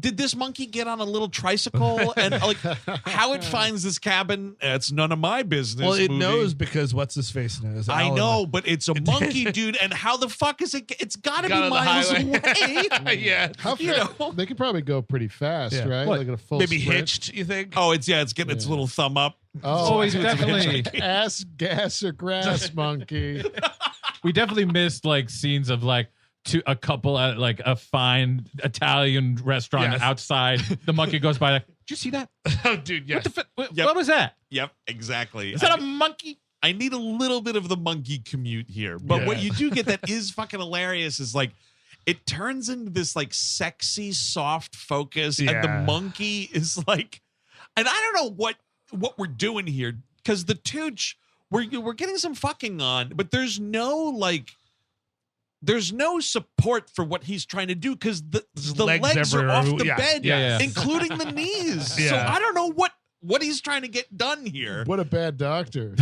did this monkey get on a little tricycle? And, like, how it finds this cabin, it's none of my business. Well, it movie. knows because what's his face knows. I Alan. know, but it's a monkey, dude. And how the fuck is it? It's got to be Got on the miles highway. away. Yeah. How fast? They could probably go pretty fast, Yeah. right? What? Like a full Maybe sprint. hitched, you think? Oh, it's getting its little thumb up. Oh, he's definitely. ass, gas, or grass monkey. We definitely missed like scenes of like a couple at like a fine Italian restaurant Yes. outside. The monkey goes by. Like, did you see that? Oh, dude, yes. What was that? Yep, exactly. Is that a monkey? I need a little bit of the monkey commute here. But what you do get that is fucking hilarious is like it turns into this like sexy, soft focus. And the monkey is like, and I don't know what we're doing here because the Tooch, we're getting some fucking on, but there's no support for what he's trying to do because the legs are off the bed, including the knees. Yeah. So I don't know what he's trying to get done here. What a bad doctor.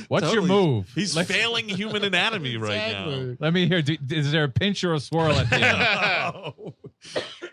What's your move? He's failing human anatomy right now. Let me hear. Is there a pinch or a swirl at the end?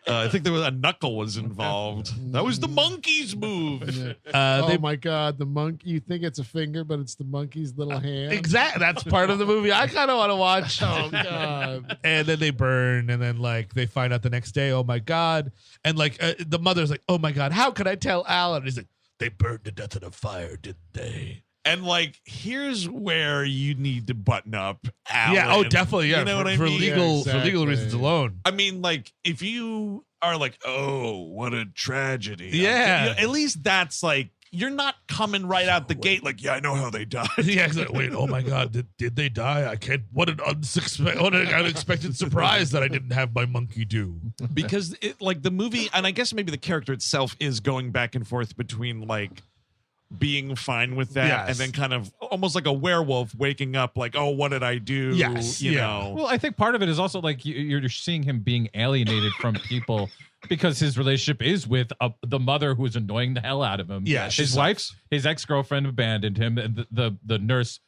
I think there was a knuckle was involved. That was the monkey's move. Oh my God, the monkey! You think it's a finger, but it's the monkey's little hand. Exactly. That's part of the movie I kind of want to watch. Oh God! And then they burn, and then like they find out the next day. Oh my God! And like the mother's like, oh my God, how could I tell Alan? And he's like, they burned to death in a fire, didn't they? And like, here's where you need to button up Alan. Yeah. Oh, definitely. Yeah. You know what I for mean? legal Yeah, for legal exactly. reasons alone. I mean, like, if you are like, oh, what a tragedy. Yeah. At least that's like, you're not coming right out the gate like, yeah, I know how they died. Yeah, exactly. Wait, oh my God, did they die? I can't. What an unexpected surprise that I didn't have my monkey do. Because like the movie, and I guess maybe the character itself is going back and forth between like being fine with that, Yes. and then kind of almost like a werewolf waking up like, oh, what did I do? Yes, You yeah. know. Well, I think part of it is also like you're seeing him being alienated from people because his relationship is with the mother who is annoying the hell out of him. Yeah, she his ex-girlfriend abandoned him, and the nurse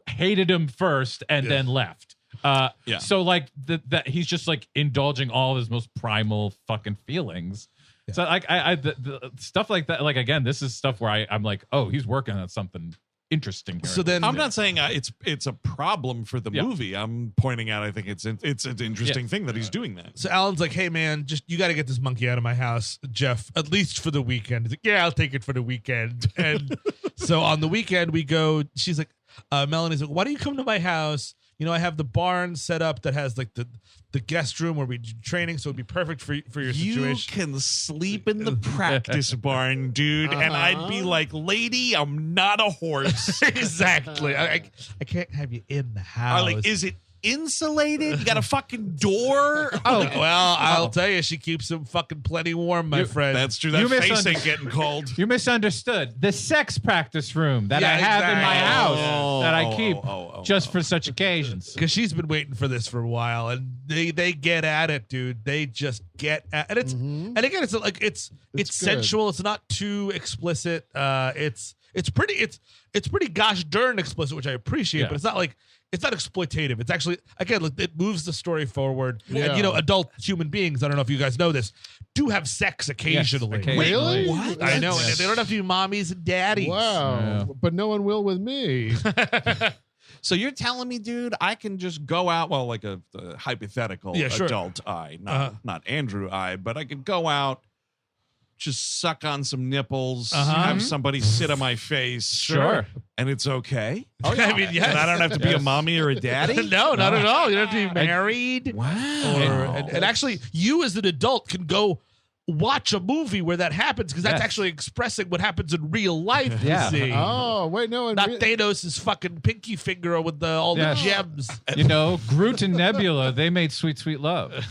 hated him first and then left. Yeah. So like that he's just like indulging all of his most primal fucking feelings. Yeah. So like the stuff like that, like again, this is stuff where I'm like, oh, he's working on something interesting here. So then I'm not saying it's a problem for the movie. I'm pointing out I think it's an interesting thing that he's doing that. So Alan's like, hey man, just you got to get this monkey out of my house, Jeff, at least for the weekend. He's like, yeah, I'll take it for the weekend. And so on the weekend we go. She's like, Melanie's like, why don't you come to my house? You know, I have the barn set up that has like the guest room where we do training, so it'd be perfect for your situation. You can sleep in the practice barn, dude, and I'd be like, lady, I'm not a horse. Exactly. I can't have you in the house. Like, is it insulated? You got a fucking door? Oh, well, I'll tell you, she keeps him fucking plenty warm, my friend. That's true. That face ain't getting cold. You misunderstood. The sex practice room that I have in my house that I keep just for such occasions. Because she's been waiting for this for a while, and they get at it, dude. They just get at, and it's and again, it's like it's sensual. It's not too explicit. It's pretty gosh darn explicit, which I appreciate, but it's not like. It's not exploitative. It's actually, again, it moves the story forward. Yeah. And, you know, adult human beings, I don't know if you guys know this, do have sex occasionally. Yes, occasionally. Really? What? I know. That's- And they don't have to be mommies and daddies. Wow. Yeah. But no one will with me. So you're telling me, dude, I can just go out, well, like a hypothetical adult I, not Andrew I, but I could go out, just suck on some nipples, have somebody sit on my face. Sure. And it's okay. Oh, yeah. I mean, yes. And I don't have to be a mommy or a daddy? No, not at all. You don't have to be married. Wow. And actually, you as an adult can go watch a movie where that happens because that's actually expressing what happens in real life. Yeah. You see. Oh, wait, no. Not Thanos' fucking pinky finger with all the gems. You know, Groot and Nebula, they made sweet, sweet love.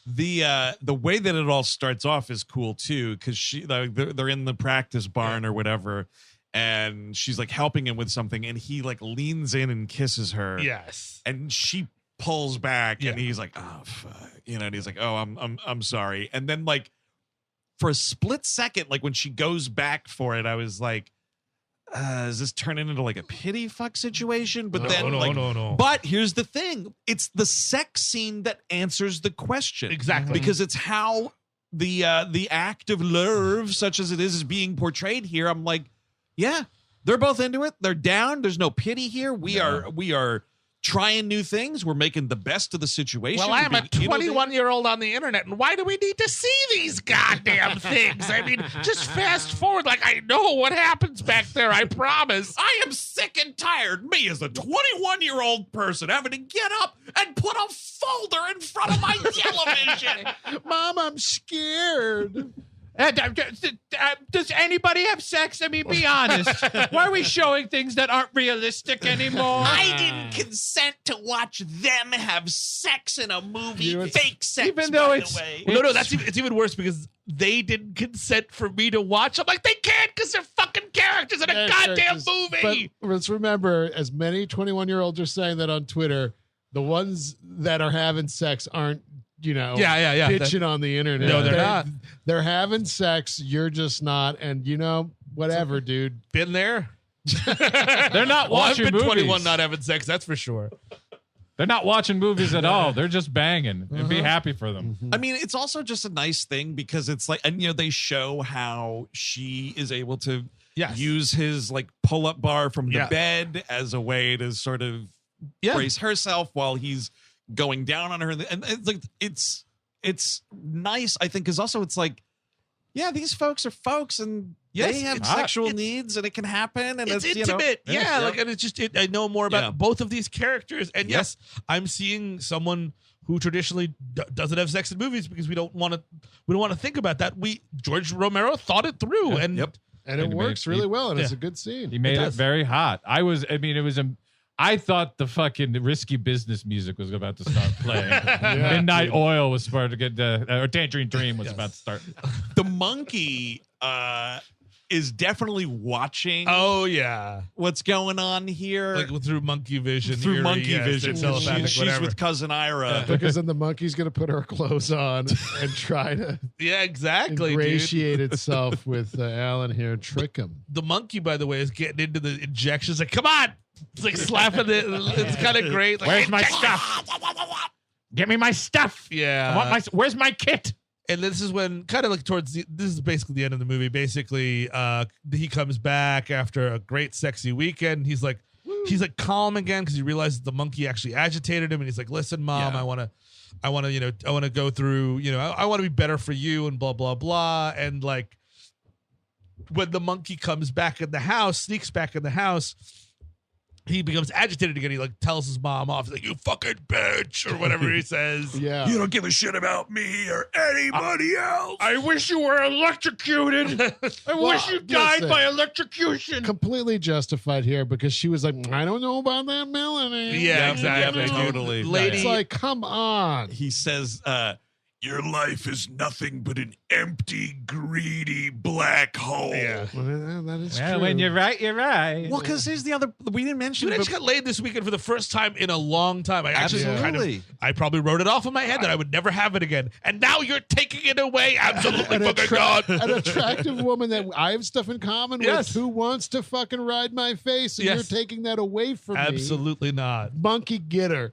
The way that it all starts off is cool too, because they're in the practice barn or whatever, and she's like helping him with something, and he like leans in and kisses her. Yes. And she pulls back, and he's like, "Oh fuck," you know, and he's like, "Oh, I'm sorry." And then like for a split second, like when she goes back for it, I was like, is this turning into like a pity fuck situation? But No. But here's the thing. It's the sex scene that answers the question. Exactly. Because it's how the act of love, such as it is being portrayed here. I'm like, yeah, they're both into it. They're down. There's no pity here. We are trying new things. We're making the best of the situation. Well, I'm a Being innovative. 21-year-old on the internet, and why do we need to see these goddamn things? I mean, just fast forward. Like, I know what happens back there, I promise. I am sick and tired, me as a 21-year-old person, having to get up and put a folder in front of my television. Mom, I'm scared. Does anybody have sex? I mean, be honest. Why are we showing things that aren't realistic anymore? I didn't consent to watch them have sex in a movie. You know, Fake sex, even though by it's- the way. No, it's even worse because they didn't consent for me to watch. I'm like, they can't because they're fucking characters in a Yeah, goddamn characters. movie. But let's remember, as many 21-year-olds are saying that on Twitter, the ones that are having sex aren't, Yeah. bitching on the internet. No, they're not. They're having sex. You're just not. And, whatever, dude. Been there. They're not Well, I've watching been movies. 21 not having sex, that's for sure. They're not watching movies at all. They're just banging and be happy for them. I mean, it's also just a nice thing because it's like, and they show how she is able to use his like pull-up bar from the bed as a way to sort of brace herself while he's going down on her. And it's like, it's nice, I think, because also it's like, yeah, these folks are folks and they have it's sexual it's- needs, and it can happen, and It's it's intimate, and it's just I know more about both of these characters, and Yep. yes, I'm seeing someone who traditionally doesn't have sex in movies because we don't want to think about that. George Romero thought it through, and And it And works really well, and it's a good scene. He made it does. very hot. I thought the fucking risky business music was about to start playing. Midnight Oil was about to get, or Tangerine Dream was about to start. the monkey is definitely watching oh yeah, what's going on here. like through monkey vision, through eerie, monkey yes, vision. telepathic, She's whatever. with cousin Ira. Because then the monkey's going to put her clothes on and try to Yeah, exactly, dude. ingratiate itself with Alan here and trick him. The monkey, by the way, is getting into the injections. Like, come on, it's like slapping it. It's kind of great. Like, Where's my stuff? Give me my stuff. Yeah. Where's my kit? And this is when kind of like this is basically the end of the movie. Basically, he comes back after a great sexy weekend. He's like calm again because he realizes the monkey actually agitated him, and he's like, listen, Mom, Yeah. I want to go through, I want to be better for you, and blah, blah, blah. And like when the monkey comes back in the house, sneaks back in the house, he becomes agitated again. He like tells his mom off. He's like, you fucking bitch, or whatever he says. Yeah. You don't give a shit about me or anybody else. I wish you were electrocuted. I wish you died listen. by electrocution. Completely justified here because she was like, I don't know about that Melanie. Yeah, Yep, exactly. yep, dude. totally. Lady, It's like, come on. He says, your life is nothing but an empty, greedy black hole. yeah. Well, that is Well, true. when you're right, you're right. Well, because here's the other, we didn't mention Dude, I it, just got laid this weekend for the first time in a long time. I actually Absolutely. I probably wrote it off in my head that I would never have it again. And now you're taking it away. Absolutely fucking God. An attractive woman that I have stuff in common Yes. with who wants to fucking ride my face, and Yes. you're taking that away from me. Absolutely not. Monkey get her.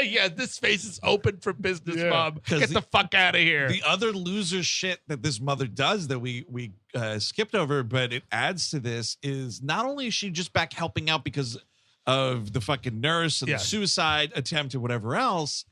Yeah, this face is open for business, Yeah. Mom. 'Cause Get the fuck out of here. the other loser shit that this mother does that we skipped over, but it adds to this, is not only is she just back helping out because of the fucking nurse and Yeah. the suicide attempt and whatever else,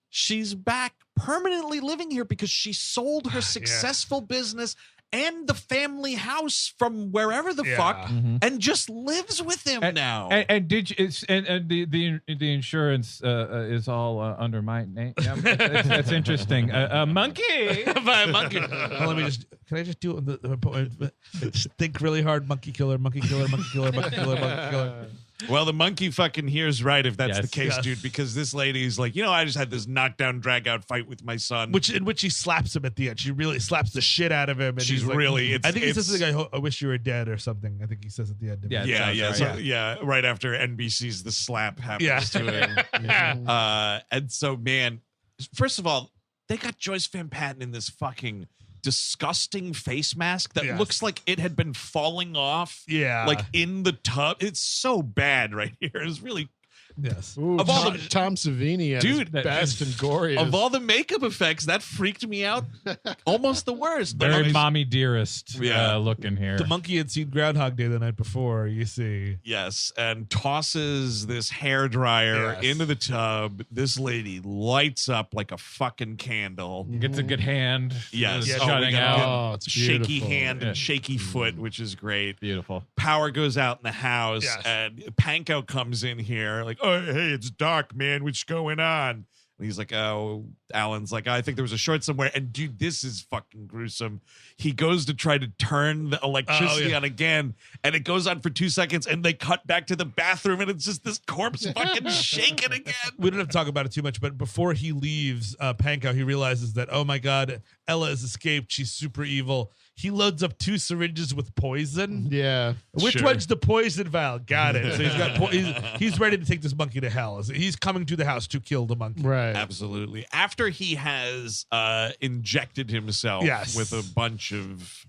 she's back permanently living here because she sold her successful business and the family house from wherever the Yeah. fuck and just lives with him now. And did you? And the insurance is all under my name. Yeah, that's interesting. Monkey. By a monkey. Well, let me just. Can I just do it? Just think really hard. Monkey killer. Monkey killer. Monkey killer. Monkey killer. Monkey killer. Well, the monkey fucking hears right if that's Yes. the case, Yes. dude, because this lady's like, I just had this knockdown, drag out fight with my son. In which she slaps him at the end. She really slaps the shit out of him. And She's he's like, really- it's- I think he says it's- something. I wish you were dead or something. I think he says at the end. Yeah. Yeah, right after NBC's The Slap happens Yeah. to him. And so, man, first of all, they got Joyce Van Patten in this fucking disgusting face mask that Yes. looks like it had been falling off, Yeah. like in the tub. It's so bad right here. It's really, Yes. Ooh, Of all Tom Savini at Dude, his best and goriest. of all the makeup effects, that freaked me out almost the worst. But Very okay, mommy dearest Yeah. looking here. The monkey had seen Groundhog Day the night before. You see. yes, and tosses this hair dryer Yes. into the tub. This lady lights up like a fucking candle. Gets a good hand. Yes. It's Oh, we shutting got a out. Oh, it's Shaky beautiful. hand Yeah. and shaky foot, which is great. Beautiful. Power goes out in the house, Yes. and Pankow comes in here like, "Oh, hey, it's dark, man. What's going on?" And he's like, "Oh," Alan's like, "I think there was a short somewhere." And dude, this is fucking gruesome. He goes to try to turn the electricity on again, and it goes on for 2 seconds, and they cut back to the bathroom, and it's just this corpse fucking shaking again. We don't have to talk about it too much, but before he leaves Pankow, he realizes that, oh my God, Ella has escaped. She's super evil. He loads up 2 syringes with poison. Yeah. Which Sure. one's the poison vial? Got it. So he's got he's ready to take this monkey to hell. He's coming to the house to kill the monkey. Right. Absolutely. After he has injected himself Yes. with a bunch of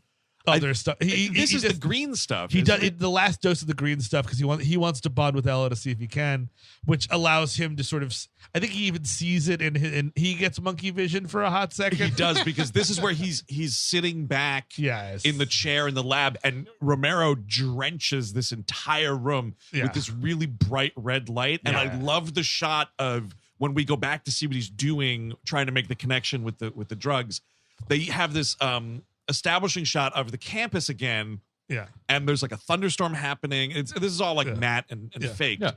Other stuff. this is the just- green stuff. He isn't does it? the last dose of the green stuff because he wants to bond with Ella to see if he can, which allows him to sort of. I think he even sees it and he gets monkey vision for a hot second. He does, because this is where he's sitting back Yes. in the chair in the lab, and Romero drenches this entire room Yeah. with this really bright red light. And I Yeah. love the shot of when we go back to see what he's doing, trying to make the connection with the drugs. They have this establishing shot of the campus again. Yeah. And there's like a thunderstorm happening. This is all like matte and faked. Yeah.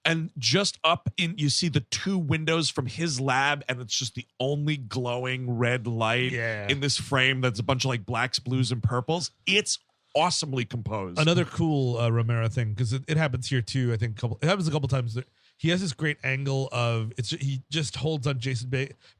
And just up in, you see the 2 windows from his lab, and it's just the only glowing red light in this frame that's a bunch of like blacks, blues, and purples. It's awesomely composed. Another cool Romero thing, because it happens here too. I think it happens a couple times. He has this great angle of he just holds on Jason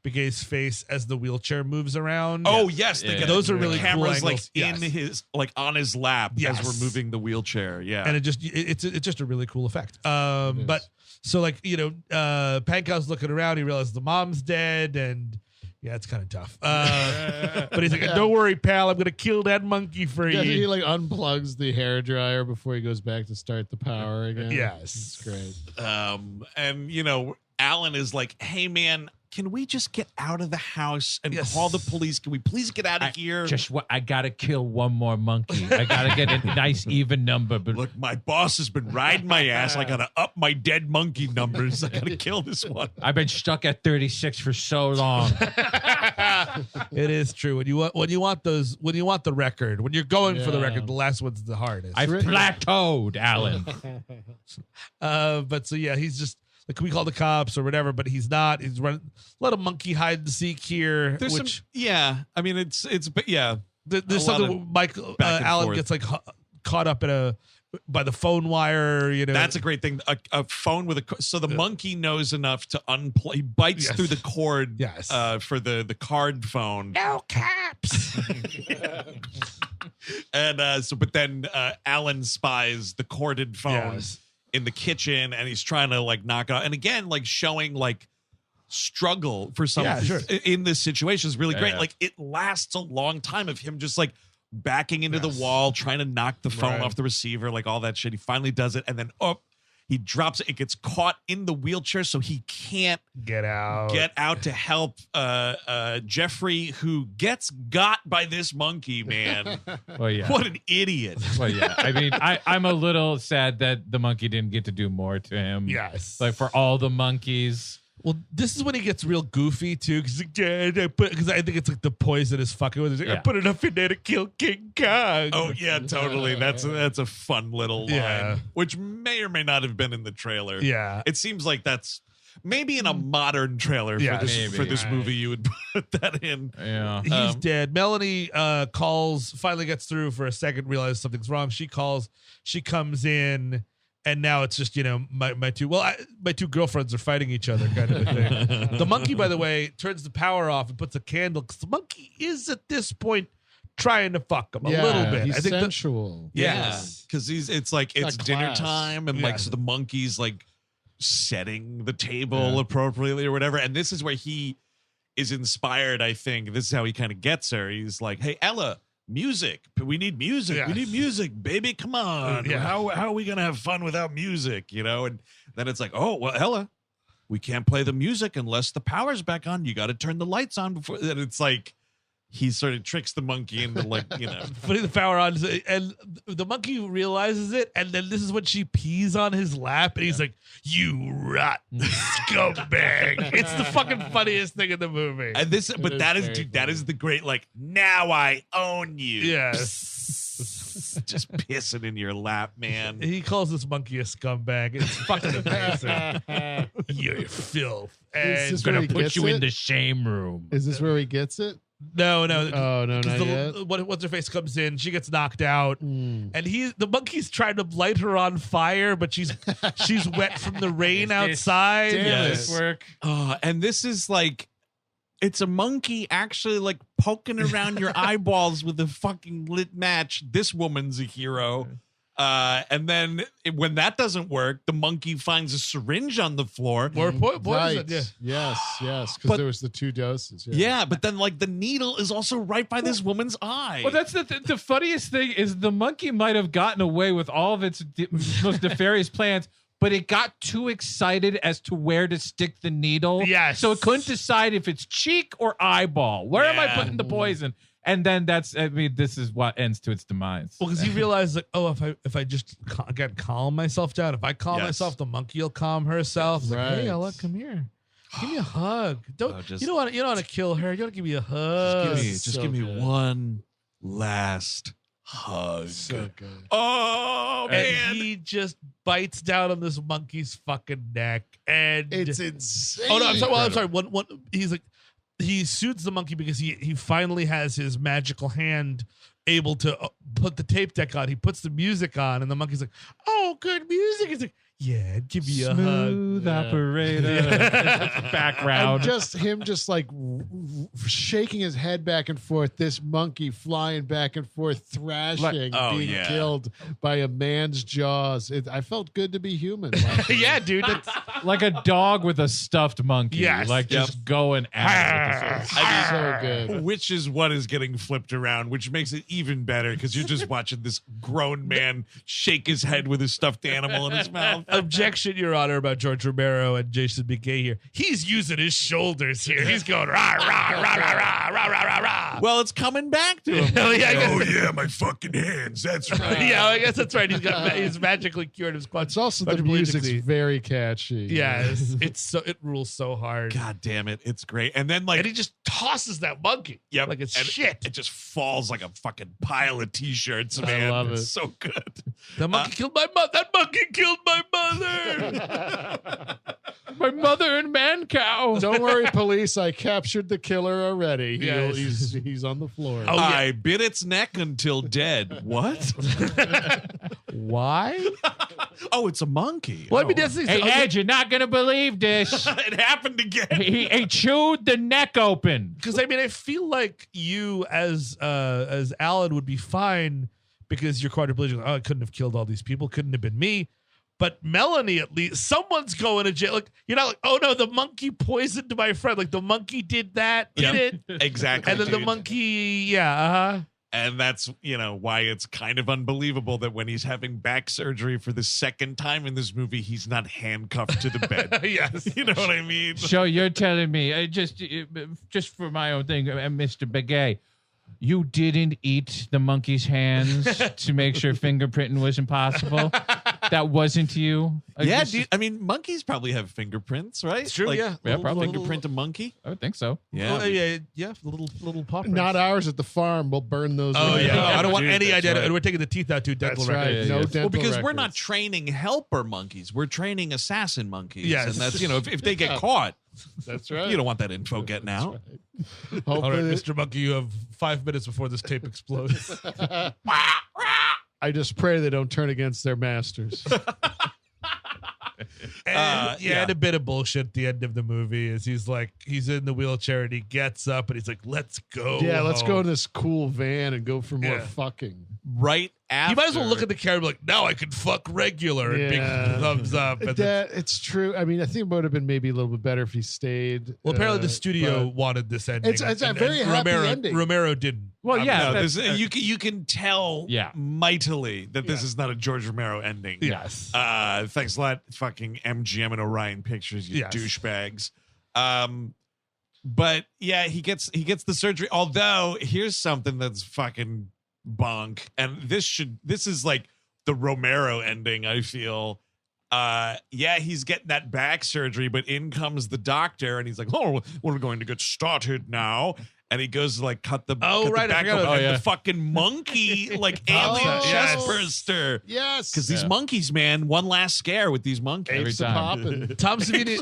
Beghe's face as the wheelchair moves around. Oh yes, they get those are really cool cameras angles. like in his on his lap as we're moving the wheelchair. Yeah, and it's just a really cool effect. But so like Pankow's looking around, he realizes the mom's dead, and yeah, it's kind of tough. But he's like, "Don't worry, pal, I'm gonna kill that monkey for you." He like unplugs the hairdryer before he goes back to start the power again. Yes, it's great. And Alan is like, "Hey man, can we just get out of the house and call the police? Can we please get out of here? I gotta kill one more monkey. I gotta get a nice even number. But look, my boss has been riding my ass. I gotta up my dead monkey numbers. I gotta kill this one. I've been stuck at 36 for so long." It is true. When you want the record, when you're going for the record, the last one's the hardest. I've plateaued, Alan. But so yeah, he's just like, can we call the cops or whatever? But he's not. He's running. Let a monkey hide and seek here. There's some, I mean, it's but yeah. There's something Michael Alan forth. gets like caught up in by the phone wire. That's a great thing. A phone with so the monkey knows enough to unplug. He bites through the cord. Yes. For the card phone. No caps. And but then Alan spies the corded phone in the kitchen, and he's trying to like knock it out. And again, like showing like struggle for some in this situation is really great. Like it lasts a long time of him just like backing into the wall, trying to knock the phone off the receiver, like all that shit. He finally does it, and then he drops it. It gets caught in the wheelchair, so he can't get out to help Jeffrey, who gets got by this monkey, man. Well, yeah. What an idiot. Well, yeah. I mean, I'm a little sad that the monkey didn't get to do more to him. Yes. Like for all the monkeys. Well, this is when he gets real goofy too, because I think it's like the poison is fucking with. Like, I put enough in there to kill King Kong. Oh yeah, totally. That's a fun little line, which may or may not have been in the trailer. Yeah, it seems like that's maybe in a modern trailer for this movie you would put that in. Yeah, he's dead. Melanie finally gets through for a second, realizes something's wrong. She comes in. And now it's just, my two girlfriends are fighting each other kind of a thing. The monkey, by the way, turns the power off and puts a candle, because the monkey is at this point trying to fuck him a little bit. He's I think sensual. Because it's dinner class. time, and like so the monkey's like setting the table appropriately or whatever. And this is where he is inspired, I think. This is how he kind of gets her. He's like, "Hey, Ella, music. We need music. Yeah. We need music, baby. Come on. Yeah. How are we gonna have fun without music? And then it's like, oh well, Ella, we can't play the music unless the power's back on. You got to turn the lights on before." And it's like he sort of tricks the monkey into putting the power on, and the monkey realizes it, and then this is when she pees on his lap, and he's like, "You rotten scumbag!" It's the fucking funniest thing in the movie. And that is the great like, now I own you. Yes. Just pissing in your lap, man. He calls this monkey a scumbag. It's fucking amazing. You're filth. And Is this gonna where he put gets you in it? the shame room. Is this where he gets it? No. Oh, no, not yet. What's her face comes in, she gets knocked out, and the monkey's trying to light her on fire, but she's wet from the rain outside. This work. And this is like, it's a monkey actually like poking around your eyeballs with a fucking lit match. This woman's a hero. And then when that doesn't work, the monkey finds a syringe on the floor. More poison. Right. Yeah. Yes. Because there was the 2 doses. Yeah, but then like the needle is also right by this woman's eye. Well, that's the funniest thing is the monkey might have gotten away with all of its most nefarious plans, but it got too excited as to where to stick the needle. Yes. So it couldn't decide if it's cheek or eyeball. Where am I putting the poison? And then this is what ends to its demise. Well, because he realized like, if I just again calm myself down, if I calm myself, the monkey will calm herself. Like, hey, Ella, come here. Give me a hug. You don't want to kill her. You want to give me a hug. Just give me one last hug. So good. Oh man, And he just bites down on this monkey's fucking neck, and It's insane. oh no, I'm sorry. Well, I'm sorry. One, he's like, he soothes the monkey because he finally has his magical hand able to put the tape deck on. He puts the music on, and the monkey's like, "Oh, good music." He's like, "Yeah, give me a hug." Smooth operator. Background. And just him just like shaking his head back and forth, this monkey flying back and forth, thrashing, being killed by a man's jaws. I felt good to be human. Yeah, dude. That's, like a dog with a stuffed monkey. Yes. Like just going at it. So good. which is what is getting flipped around, which makes it even better because you're just watching this grown man shake his head with his stuffed animal in his mouth. objection, Your Honor, about George Romero and Jason Beghe here. He's using his shoulders here. He's going rah rah rah rah rah rah rah rah rah. Well, it's coming back to him. Yeah, my fucking hands. That's right. yeah, I guess that's right. He's magically cured his quad. It's also the music's very catchy. Yeah, it rules so hard. God damn it. It's great. And then like And he just tosses that monkey. Yep. Like it's and shit. It just falls like a fucking pile of t-shirts, man. love It's it. so good. That monkey killed my mother. That monkey killed my mother. My mother and man cow. Don't worry, police. I captured the killer already. Yes. He's on the floor. Oh, yeah. I bit its neck until dead. What? Why? Oh, it's a monkey. Well, I mean, that's Hey, Ed, you're not going to believe this. It happened again. He chewed the neck open. Because I mean, I feel like you as Alan would be fine because you're quadriplegic. Oh, I couldn't have killed all these people. Couldn't have been me. But Melanie, at least, someone's going to jail. Like, you're not like, oh no, the monkey poisoned my friend. Like the monkey did that, did it? Exactly. And then the dude. monkey, yeah, And that's, why it's kind of unbelievable that when he's having back surgery for the second time in this movie, he's not handcuffed to the bed. Yes. You know what I mean? So you're telling me, just for my own thing, Mr. Beghe, you didn't eat the monkey's hands to make sure fingerprinting was impossible? That wasn't you? Yeah, dude. I mean, monkeys probably have fingerprints, right? It's true, yeah. Yeah, probably. Fingerprint a monkey? I would think so. Yeah. Yeah. Little paw prints. Not ours at the farm. We'll burn those. Oh away. yeah. I don't want Dude, any that's idea. right. We're taking the teeth out too. Dental That's right. records. No dental Well, because we're not records. training helper monkeys. We're training assassin monkeys. Yes. And that's, if they get caught, That's right. you don't want that info getting out. All right, Hopefully, Mr. Monkey, you have 5 minutes before this tape explodes. I just pray they don't turn against their masters. And, yeah. and a bit of bullshit at the end of the movie is he's in the wheelchair and he gets up and he's like, let's go. Yeah, let's go home. in this cool van and go for more Yeah. fucking. Right after. You might as well look at the camera and be like, now I can fuck regular and Yeah. big thumbs up. And then- It's true. I mean, I think it would have been maybe a little bit better if he stayed. well, apparently the but- studio wanted this ending. It's a very happy ending. Romero didn't. Well, yeah. No, that's- you can tell mightily that this is not a George Romero ending. Yes. Thanks a lot, fucking MGM and Orion Pictures, you Yes. douchebags. But yeah, he gets the surgery. Although here's something that's fucking bonk, and this is like the Romero ending. I feel. Yeah, he's getting that back surgery, but in comes the doctor, and he's like, "Oh, we're going to get started now." And he goes to like cut the Oh, cut the right, I back forgot open, about and that. the fucking monkey like alien Oh, chest yes. burster. Yes. Because these monkeys, man, one last scare with these monkeys. Every Apes a time. poppin'. Tom Savini.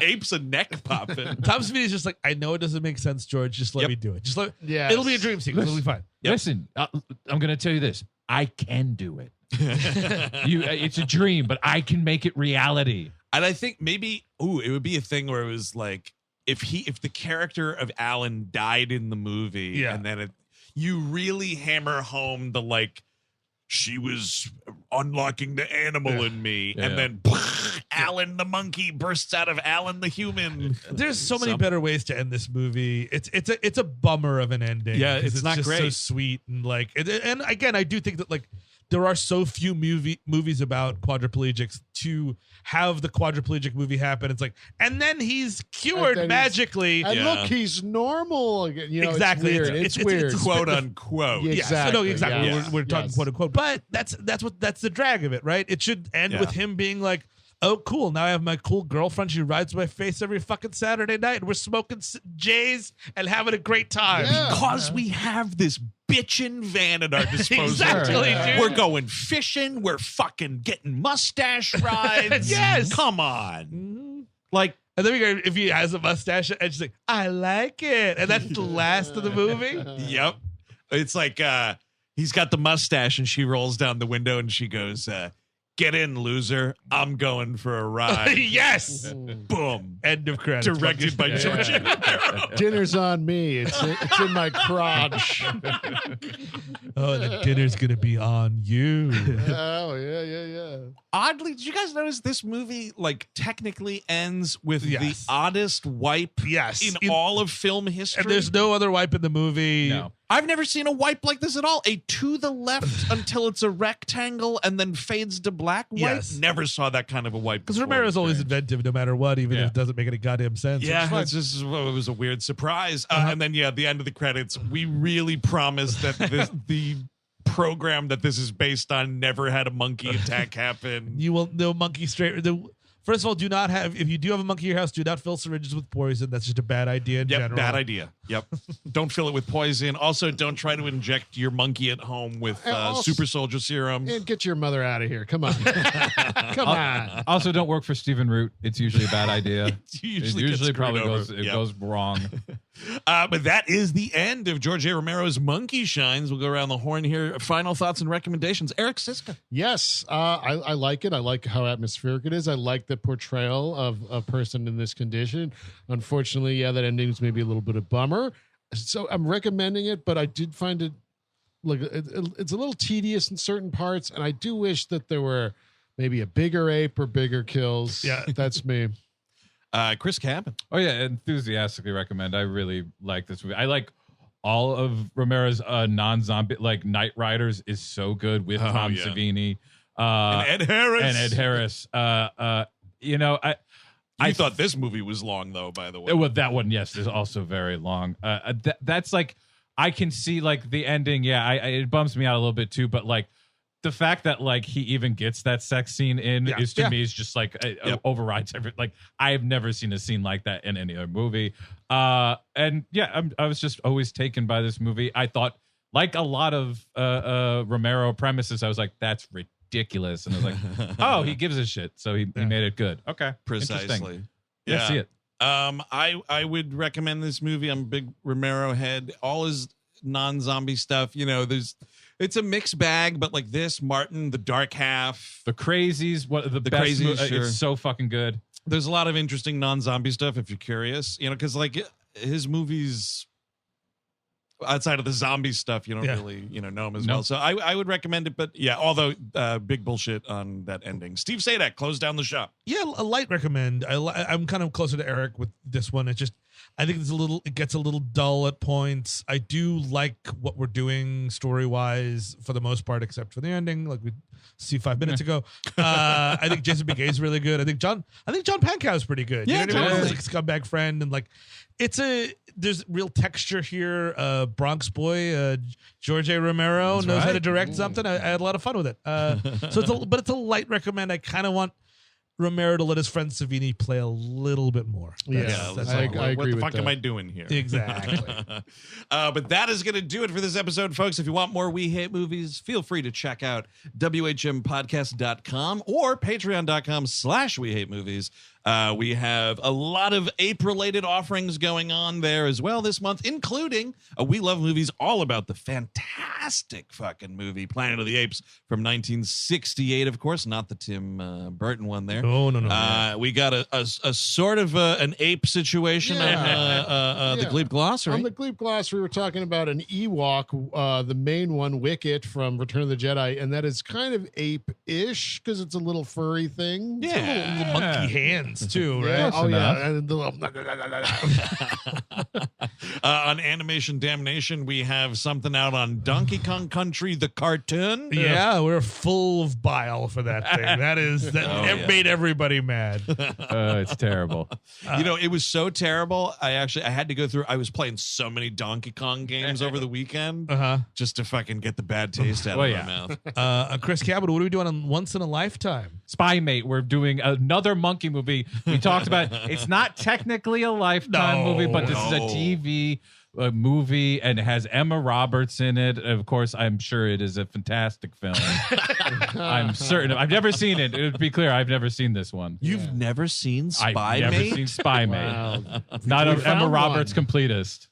Apes a neck popping. Tom Savini's just like, I know it doesn't make sense, George. Just let Yep. me do it. Just let. Yes. It'll be a dream sequence. It'll be fine. Yep. Listen, I'm going to tell you this. I can do it. It's a dream, but I can make it reality. And I think maybe, it would be a thing where it was like, if the character of Alan died in the movie, Yeah. and then you really hammer home the like, she was unlocking the animal in me, and Yeah. then Alan the monkey bursts out of Alan the human. There's so many Some- better ways to end this movie. It's a bummer of an ending. Yeah, 'cause it's not just so great. sweet and like and again, I do think that like there are so few movies about quadriplegics to have the quadriplegic movie happen. It's like, and then he's cured then he's- magically. And Yeah. look, he's normal again. You know, Exactly. It's weird. It's- It's weird. it's- Quote unquote. Yeah. Yes, no, Exactly, exactly. yes, We're talking yes. quote unquote, but that's the drag of it, right? It should end Yeah. with him being like oh, cool. Now I have my cool girlfriend. She rides my face every fucking Saturday night. And we're smoking J's and having a great time. Yeah. Because we have this bitchin' van at our disposal. Exactly, dude. We're going fishing. We're fucking getting mustache rides. Yes. Come on. Like, And then we go, if he has a mustache, and she's like, I like it. And that's the last of the movie. yep. It's like he's got the mustache and she rolls down the window and she goes, get in, loser. I'm going for a ride. Yes. Boom. End of credits. Directed by George. Dinner's on me. It's in my crotch. Oh, the dinner's going to be on you. Oh, yeah. Oddly, did you guys notice this movie like technically ends with Yes. the oddest wipe Yes. in all of film history? And there's no other wipe in the movie. No. I've never seen a wipe like this at all. A to the left until it's a rectangle and then fades to black wipe. Yes. Never saw that kind of a wipe. Because before. Romero's always inventive no matter what, even if it doesn't make any goddamn sense. Yeah, It's fine. it was a weird surprise. And then, at the end of the credits, we really promised that the program that this is based on never had a monkey attack happen. You will no monkey straight. First of all, do not have, if you do have a monkey in your house, do not fill syringes with poison. That's just a bad idea in general. Bad idea. Yep. Don't fill it with poison. Also, don't try to inject your monkey at home with super soldier serum. And get your mother out of here. Come on. Come on. Also, don't work for Stephen Root. It's usually a bad idea. It usually gets probably screwed goes over. it Yep. goes wrong. But that is the end of George A. Romero's Monkey Shines. We'll go around the horn here. Final thoughts and recommendations. Eric Siska. Yes, I like it. I like how atmospheric it is. I like the portrayal of a person in this condition. Unfortunately, that ending is maybe a little bit of bummer. So I'm recommending it, but I did find it like it's a little tedious in certain parts, and I do wish that there were maybe a bigger ape or bigger kills. Yeah. That's me. Chris Cabin. Oh yeah, enthusiastically recommend. I really like this movie. I like all of Romero's non-zombie, like Night Riders is so good with Tom yeah. Savini And Ed Harris. I thought this movie was long, though, by the way. Well, that one, yes, is also very long. That's like, I can see like the ending. Yeah, it bums me out a little bit too. But like the fact that like he even gets that sex scene in is to me is just like overrides everything. Like I have never seen a scene like that in any other movie. And yeah, I was just always taken by this movie. I thought, like a lot of Romero premises, I was like, that's ridiculous. And I was like, oh, he gives a shit. So he made it good. Okay. Precisely. Interesting. Yeah. See it. I would recommend this movie. I'm a big Romero head. All his non-zombie stuff, it's a mixed bag, but like this, Martin, The Dark Half, The Crazies, the best Crazies, sure. It's so fucking good. There's a lot of interesting non-zombie stuff if you're curious, because like his movies outside of the zombie stuff, you don't really, know him as well. So I would recommend it, but yeah, although big bullshit on that ending. Steve Sajak, close down the shop. Yeah, a light recommend. I'm kind of closer to Eric with this one. It's just, I think it gets a little dull at points. I do like what we're doing story wise for the most part, except for the ending, like we see 5 minutes ago. I think Jason Beghe is really good. I think John Pankow is pretty good. Yeah, you know what I mean? totally. He's like a scumbag friend, and like there's real texture here. Bronx boy, George A. Romero knows how to direct something. I had a lot of fun with it. So it's a light recommend. I kind of want Romero to let his friend Savini play a little bit more. That's I all. agree What the with fuck that. am I doing here? Exactly. But that is going to do it for this episode, folks. If you want more We Hate Movies, feel free to check out WHMpodcast.com or patreon.com/We Hate Movies. We have a lot of ape-related offerings going on there as well this month, including a We Love Movies all about the fantastic fucking movie Planet of the Apes from 1968, of course, not the Tim Burton one there. No. We got a sort of an ape situation on the Glebe Glossary. On the Glebe Glossary, we're talking about an Ewok, the main one, Wicket from Return of the Jedi, and that is kind of ape-ish because it's a little furry thing. Yeah. Little monkey hands. cadence too, right? Yeah, oh enough. yeah. And the little- On Animation Damnation, we have something out on Donkey Kong Country, the cartoon. Yeah, we're full of bile for that thing. That made everybody mad. It's terrible. It was so terrible. I had to go through. I was playing so many Donkey Kong games over the weekend just to fucking get the bad taste out of my mouth. Chris Cabot, what are we doing on Once in a Lifetime? Spy Mate, we're doing another monkey movie. We talked about it's not technically a Lifetime movie, but this is a TV movie and it has Emma Roberts in it. Of course, I'm sure it is a fantastic film. I'm certain. I've never seen it. To be clear, I've never seen this one. You've never seen Spy I've never Mate? seen Spy Mate. Wow. Not We an found Emma Roberts one. completist.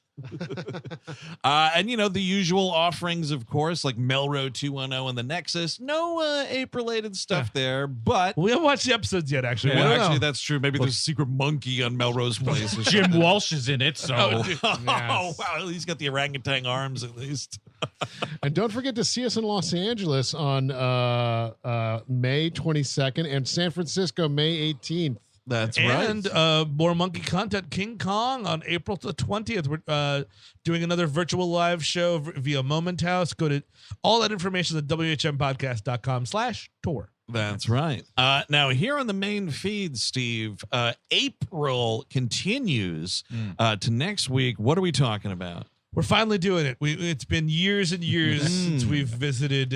And the usual offerings, of course, like Melrose 210 and the Nexus. No ape-related stuff there, but We haven't watched the episodes yet, actually. well, We don't actually, know. that's true. Maybe there's a secret monkey on Melrose Place. Or Jim something. Walsh is in it, so Oh, wow. He's got the orangutan arms at least. And don't forget to see us in Los Angeles on May 22nd and San Francisco May 18th. That's And more monkey content. King Kong on April the 20th. We're doing another virtual live show via Moment House. Go to all that information at whmpodcast.com/tour. That's right. Now, here on the main feed, Steve, APE-ril continues to next week. What are we talking about? We're finally doing it. It's been years and years since we've visited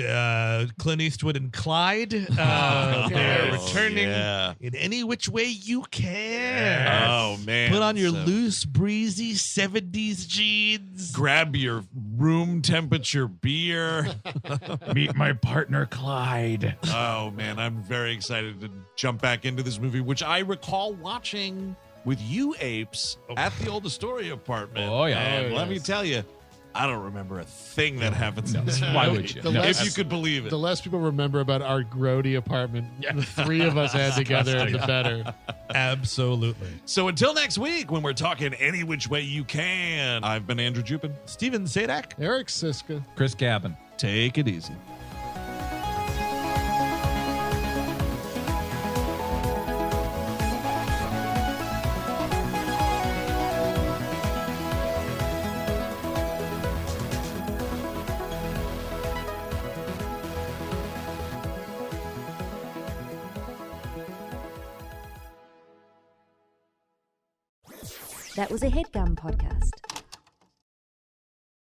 Clint Eastwood and Clyde. They're returning in any which way you can. Oh, man. Put on your So loose, breezy 70s jeans. grab your room temperature beer. meet my partner Clyde. Oh, man. I'm very excited to jump back into this movie, which I recall watching with you apes at the old Astoria apartment. Oh, yeah. And Oh, let me yes. tell you, I don't remember a thing that happens in this Why movie. would you? The No. less- If you could believe it. The less people remember about our grody apartment the three of us had together, the better. Absolutely. So until next week, when we're talking any which way you can, I've been Andrew Jupin. Steven Sadak. Eric Siska. Chris Cabin. Take it easy. That was a HeadGum podcast.